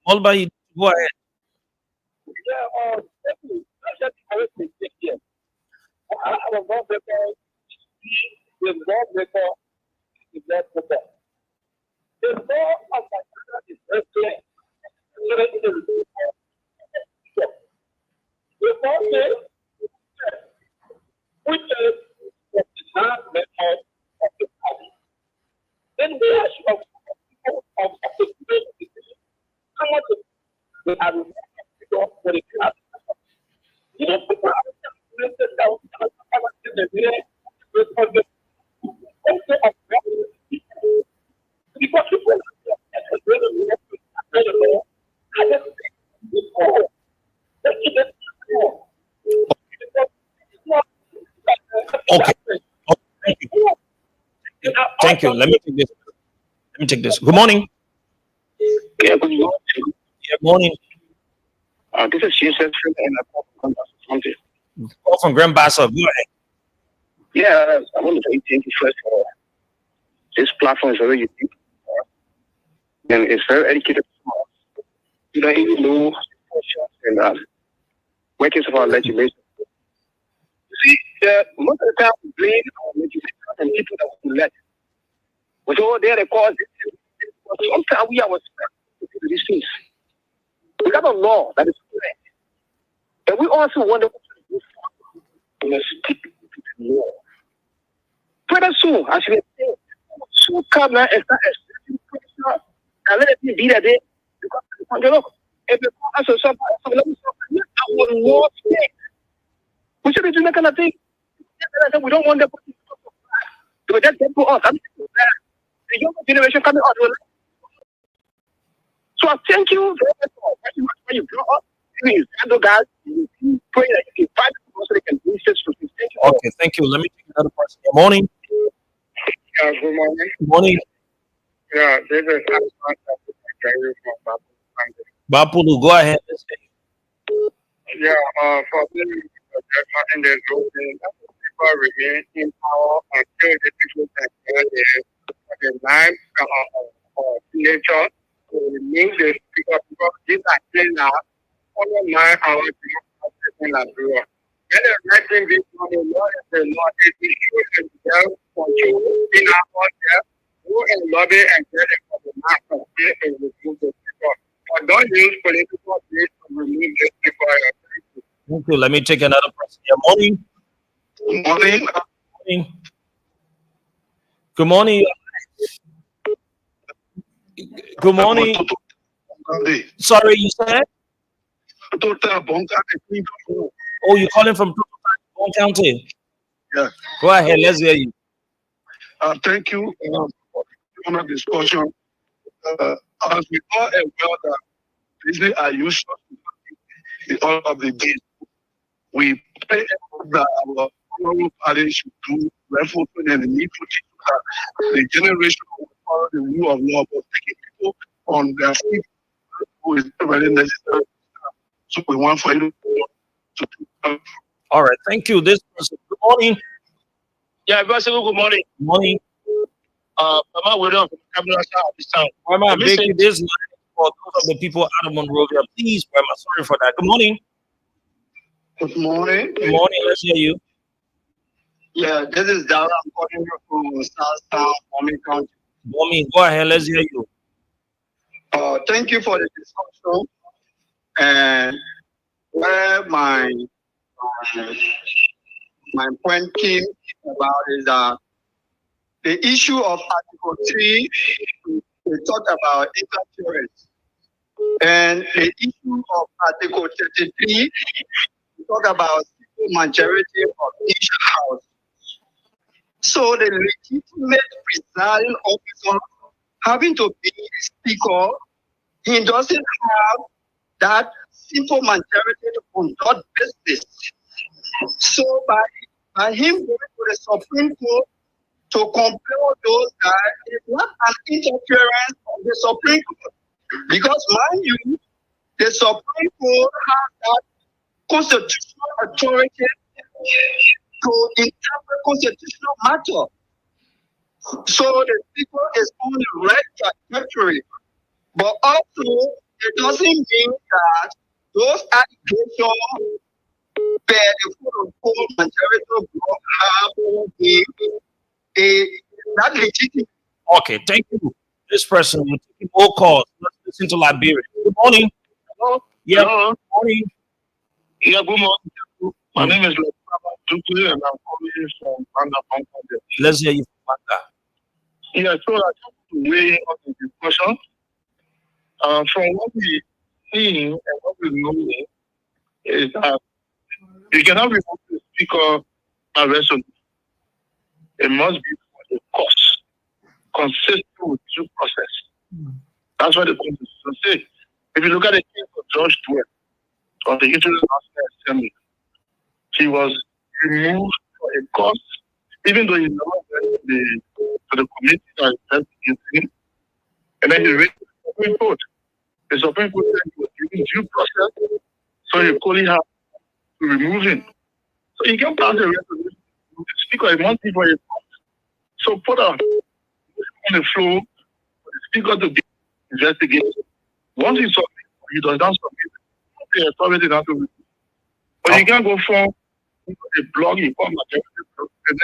All by you, go ahead. Yeah, that's just the correct mistake here. I was not better. The more better, the less better. The more of my brother is very clear. The more they which is the non method of the party. Then we are sure of the decision. How much we have for the class. You know, people are down because people Okay. Thank you. Let me take this. Good morning. Yeah, good morning. Good morning. This is Jesus and I call from something. Call from Grand Bassa. Go ahead. Yeah, I want to say thank you first for this platform is very unique and it's very educated for us. You don't even know and workings of our legislation. You see, most of the time we blame our legislators and people that we elect. But over there, they cause it. Sometimes we are responsible to these things. We got a law that is correct. And we also wonder what to do for the stick to the law. Pretty soon, as you say, soon come and start expecting pressure and let it be that day. Because if you call us a suffer, let me suffer. Our law state. We should be doing that kind of thing. We don't want them to just get to us. I mean, the younger generation coming out will. So I thank you very much when you grow up. You guys, you pray that you can find people so they can do this to thank you. Okay, thank you. Let me take another person. Good morning. Yeah, good morning. Good morning. Yeah, this is Bapulu, go ahead. yeah, for me, in the road, people remain in power until the people can the life of nature to remain the speaker because these are still now only 9 hours in Liberia. Then the right thing is the law is the law is the issue and self-control in our there, go and lobby and get it for the master and remove the people. But don't use political base to remove the people. Thank you. Let me take another person. Good morning. Good morning. Morning. Good morning. Good morning. Sorry, you said? Oh, you're calling from Bon County? Yeah. Go ahead. Let's hear you. Thank you for the discussion. As we all aware that these are used in all of the days. We pray that our honorable party should do reference and the need to teach the generation who follow the rule of law, but taking people on their feet who is very necessary. So we want for you to do. All right. Thank you. This person. Good morning. Yeah, good morning. Good morning. Mama, we're on from Cabinet at this time. Grandma, making this line for those of the people out of Monrovia. Please, Grandma, sorry for that. Good morning. Good morning. Good morning. Let's hear you. Yeah, this is Dara. I'm calling you from Southtown, Bombing County. Mommy, go ahead. Let's hear you. Thank you for the discussion. And where my point came about is that the issue of Article 3, we talk about interference. And the issue of Article 33, we talk about simple majority of each house. So the legitimate presiding officer having to be a speaker, he doesn't have that simple majority to conduct business. So by him going to the Supreme Court to compel those guys is not an interference of the Supreme Court. Because mind you, the Supreme Court has that constitutional authority to interpret constitutional matter. So the speaker is on the right trajectory. But also, it doesn't mean that those allegations by the quote-unquote majority of bloc have not legitimate. Okay, thank you. This person will take more calls. Let's listen to Liberia. Good morning. Hello? Yeah. Hello? Good morning. Yeah, good morning. My name is Tukuli and I'm calling from Banga. Let's hear you from Banga. Yeah, so I just want to weigh in on the discussion. From what we see and what we know is that you cannot remove the speaker arrested. It must be for the course, consistent with due process. That's what the Constitution says. If you look at the case of George Dwell of the International Assembly, he was removed for a cause even though he never went to the committee that investigated him, and then he raised the Supreme Court. The Supreme Court said he was giving due process, so he called him to remove him. So he can pass a resolution. The speaker is one people is so put on the floor for the speaker to be investigated. Once he submits, he does not submit. The authority not to. But you can't go for a blog, you come and then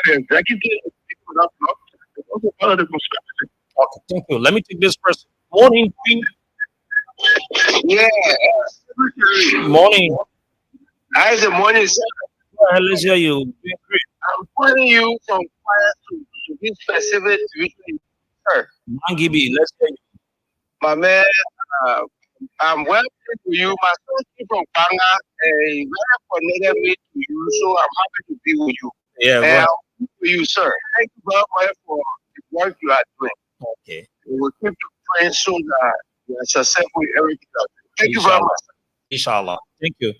the executive people that blog. It's also part of the conspiracy. Okay, thank you. Let me take this person. Morning, Queen. Yeah. Morning. How's the morning, sir? Let's hear you. I'm calling you from fire to this specific situation, sir. Mangibi, let's hear you. My man, I'm welcome to you. My son came from Ghana. He very connected me to you, so I'm happy to be with you. Yeah, and I'm with you, sir. Thank you very much for the work you are doing. Okay. We will keep you praying so that you are successful in everything you are doing. Thank you very much. Inshallah. Thank you.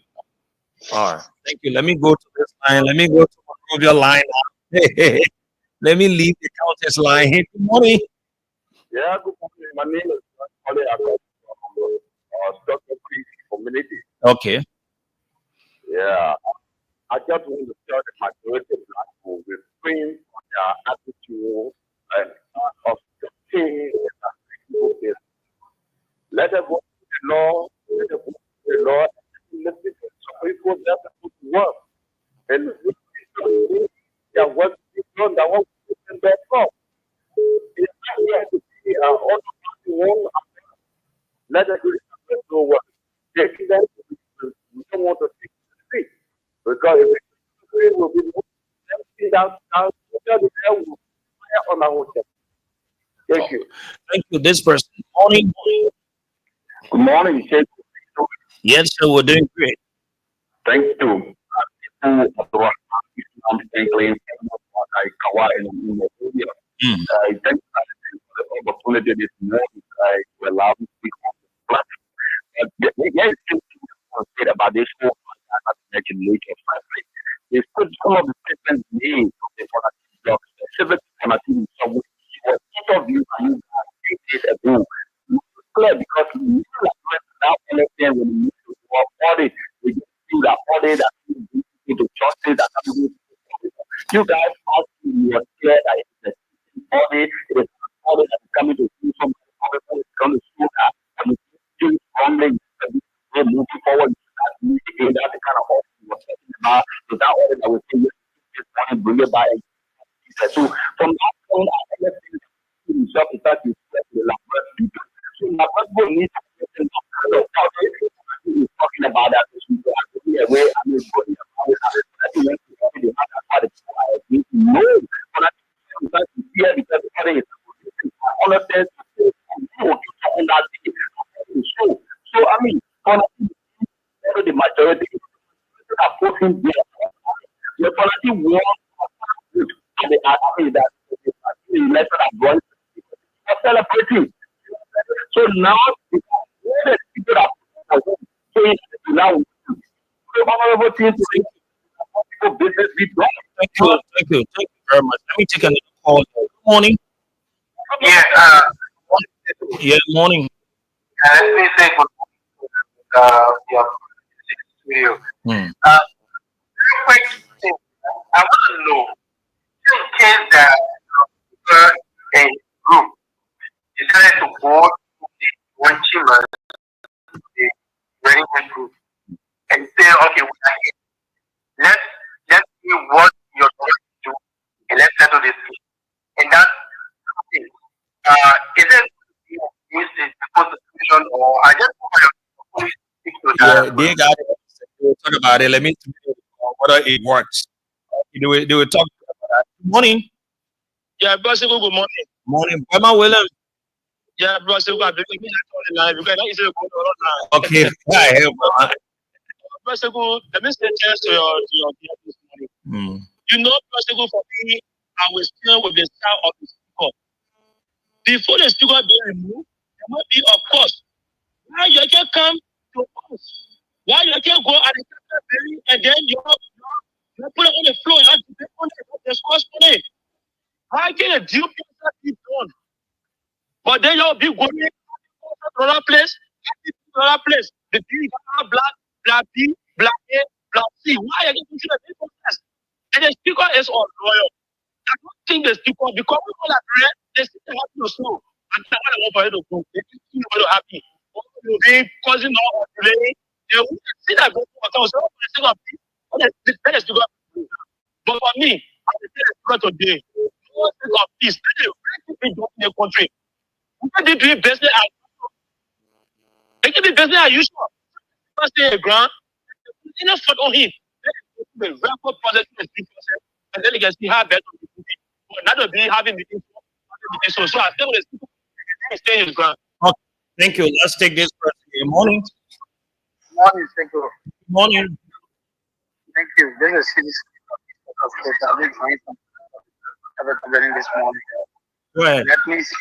All right. Thank you. Let me go to this line. Let me go to your line. Let me leave the Countess line. Good morning. Yeah, good morning. My name is Ollie from Stockton Creek community. Okay. Yeah. I just want to tell the majority of black people refrain from their attitude and of thinking that let them go to the law, let them go to the law, and let people that are put to work. And they are working on that one and back up. It's not here to see all the one. Let them do it no work. Taking that, we don't want to take the street. Because if we will be everything down, the air will fire on our hotel. Thank you. Thank you. This person. Morning. Good morning, Sheikh. Yes, sir. We're doing great. Thank you. I thank you for the opportunity this morning to allow me to speak on this platform. Yes, say about this whole mentioned later. They put some of the statements made from the block, specific to each of you can use a book. It's clear because we now understand when we need to audit, we do that audit that we need to justice that you guys have to be clear that it's an audit, it is an audit that is coming to do something, it's going to show that and we do strongly moving forward. That's the kind of audit we were talking about. So that audit I would say this morning, bring it back. So from that point, I understand himself is that you the laboratory. So laboratory needs to be talking about that. Away, I mean, no, but I think here because the other is all of this on that. So I mean, the majority are pushing the policy war that the method of going celebrating. So now the people are so now honorable things to business be done. Thank you very much. Let me take another call. Good morning. Yeah, Morning. let me say good morning. Studio. Real quick thing, I want to know, in case that a group decided to go to the one chamber, the readiness group, and say, okay, we are here. Let's see what you're going to do, and let's settle this case. And that's okay. Is it used in the constitution, or I just want to speak to that? They got it. We'll talk about it. Let me whether it works. They will talk about that. Good morning. Yeah, boss, good morning. Morning. Grandma William. Yeah, boss, good morning. Okay. I have Boss, let me say just to your this morning. You know, boss, for me, I was still with the sound of the speaker. Before the speaker be removed, there must be a cost. Why you can come to us? Why you can go at the and then you put it on the floor, you have to pay on the cost for it. I get a due process is done. But then you'll be going to another place, another place. The B, black B, black A, black C. Why are you going to the same process? And the speaker is all loyal. I don't think the speaker, because people are red, they still have to slow. And that's what I want for you to do. They still want to happy. You'll be causing all delay. They will see that go for the sake of peace. Let us speaker. But for me, I will tell the speaker today, no sake of peace. Let the people in the country. We can do business as usual. They can do business as usual. First day a grant, enough for on him. Then the record process is process, and then you can see how better we do it. But not to be having meetings. So I still want to stay in his grant. Okay, thank you. Let's take this person. Good morning. Morning, thank you. Good morning. Thank you. This is I've been trying to this morning. Go ahead. Let me say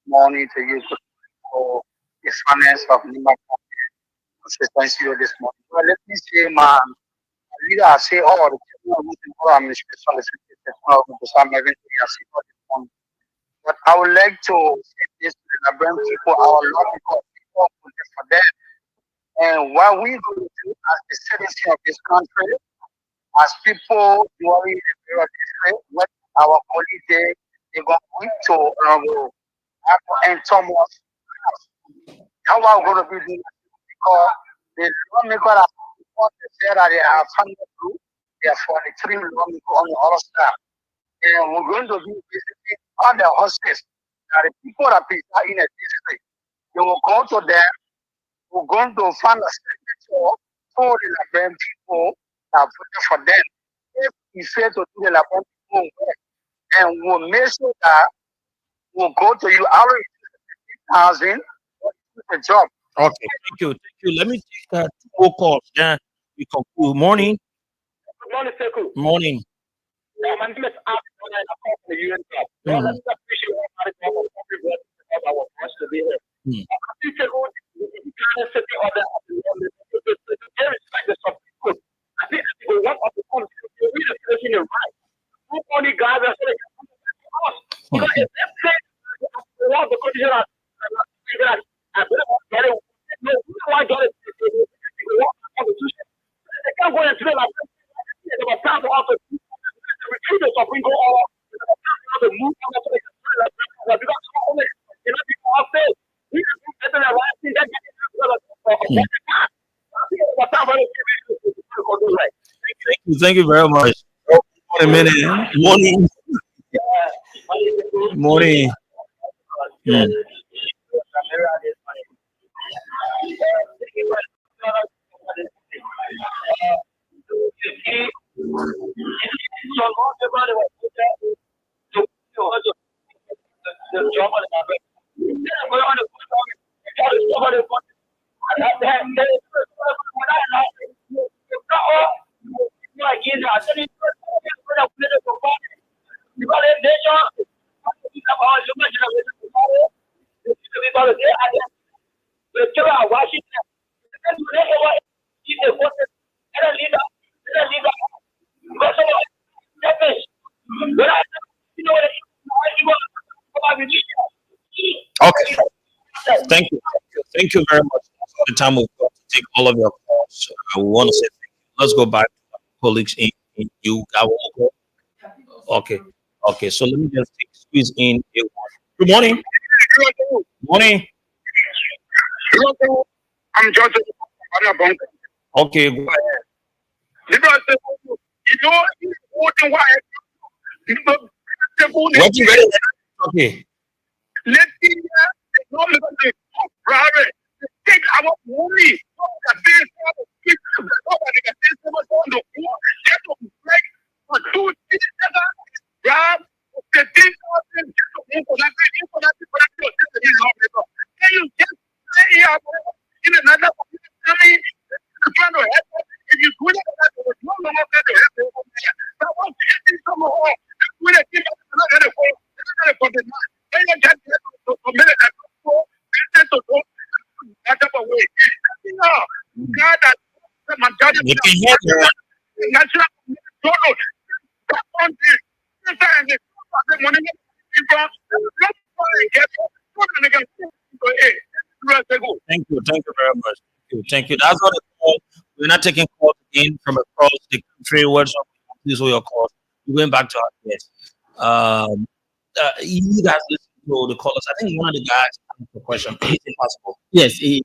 morning to you for the finance of Lima consistency this morning. Well, let me say, man, leader, I say all the administration but I would like to say this to the Liberian people, our Lord, because people voted for them. And what we do as the citizen of this country, as people during the period of history, when our holiday, they're going to Apple and Thomas. How are we going to be doing this? Because the lawmaker have said that they have funded through, they are 43 lawmakers on the other side. And we're going to be visiting all the houses that the people that are in a district. They will go to them, we're going to find a signature for the Liberian people that voted for them. If we fail to do the Liberian people work, and we'll make sure that we'll go to you, our 50,000 the job. Okay, thank you. Thank you. Let me take 2 more calls. Yeah, we conclude. Morning. Good morning, Sekou. Morning. My name is Alex, and I'm from the UN Club. Well, let me appreciate all our voice to be here. I think Sekou, the Ghana city of the they respect the Supreme Court. I think one of the points we read the situation is right. Who only guys are saying us? Because if they say what the condition are, I believe get it. No, we don't want to get it. Constitution. They can't go into the like they were proud of the retreat the Supreme Court or the move on the because only people have faith. We just the right thing that Thank you very much. A minute. Morning. Morning. Okay. Thank you. Thank you very much for the time we've got to take all of your calls. I want to say thank you. Let's go back to our colleagues in you. Okay. Okay. So let me just squeeze in. Good morning. Morning. I'm George. Okay. Go ahead. You know, What you ready? Okay. Let me private take our money. You can hear me. Thank you very much. Thank you. That's what it's called. We're not taking calls again from across the country. What's up? Please hold your calls. We're going back to our guest. You guys listen to the callers. I think one of the guys asked a question. Is it possible? Yes, it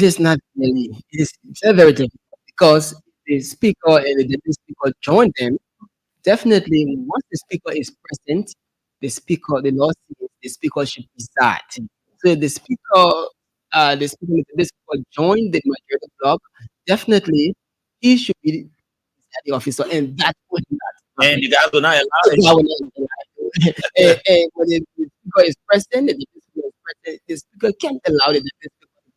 is not really. It is very, very difficult because the speaker and the deputy speaker join them. Definitely, once the speaker is present, the law says the speaker should preside. So if the speaker join the majority block, definitely he should be the officer, and that would not And happen. you guys will not allow That it. would not happen. And when the speaker is present, the deputy speaker is present, the speaker can't allow the deputy speaker to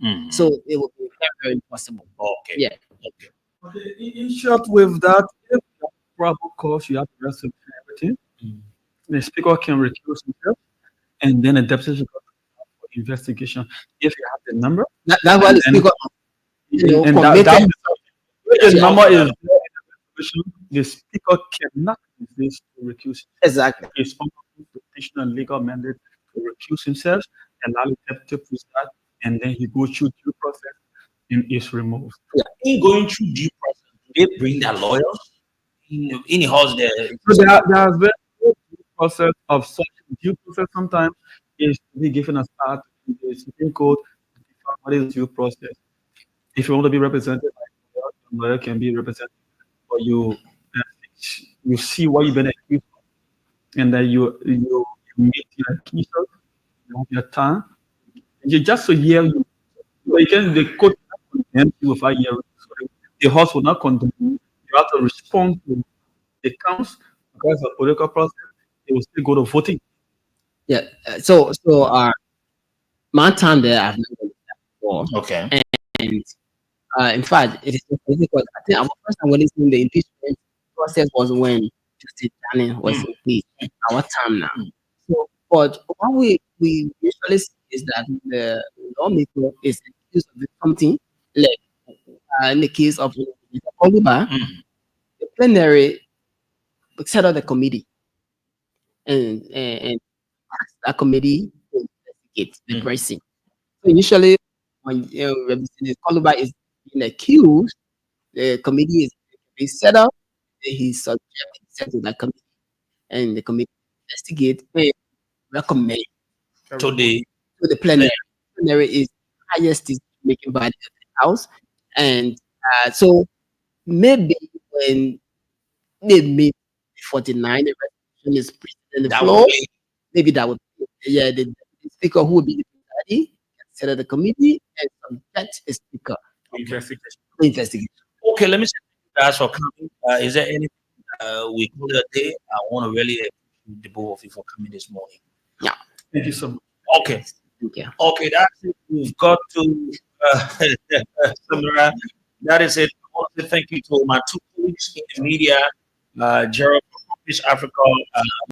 preside. So it will be very, very impossible. Okay. Yeah. Okay. Okay, in short, with that, if you have probable cause, you have the rest of everything. The speaker can recuse himself, and then a deputy speaker for investigation. If you have the number, That's why the and, speaker, and committed. if the number is there in the resolution, the speaker cannot resist to recuse. Exactly. His constitutional and legal mandate to recuse himself, allow the deputy to preside, and then he goes through due process and is removed. In going through due process, do they bring their lawyers in the house there? So there has been no due process of such due process. Sometimes is to be given as part of the Supreme Court to define what is due process. If you want to be represented by a lawyer, the lawyer can be represented for you. You see what you've been accused of, and then you meet your accusers, you have your time. You just a year you can the court will not condemn you with a year. The house will not condemn you. You have to respond to the counts because of political process. They will still go to voting. Yeah. So my time there, I've never done that before. Okay. And in fact, it is so crazy because I think our first time witnessing the impeachment process was when Justice Daniel was in place. Our time now. So, but what we usually see is that the lawmaker is accused of something like in the case of Oliver, the plenary set up the committee and ask that committee to investigate the person. So usually when Representative Coluba is being accused, the committee is set up, he's sent to that committee, and the committee investigate and recommend To the to the plenary. Plenary is highest decision making body of the house, and so maybe when maybe 49 the resolution is presented on the that floor, will be maybe that would be the speaker who would be the presiding can set up the committee and subject a speaker Investigation. to investigation. okay. Let me say thank you guys for coming. Is there anything we call it a day? I want to really appreciate the both of you for coming this morning. Yeah. Thank you so much. Okay. Okay. Okay, that's it. We've got to Samira. That is it. I want to say thank you to my two colleagues in the media, Gerald from Africa,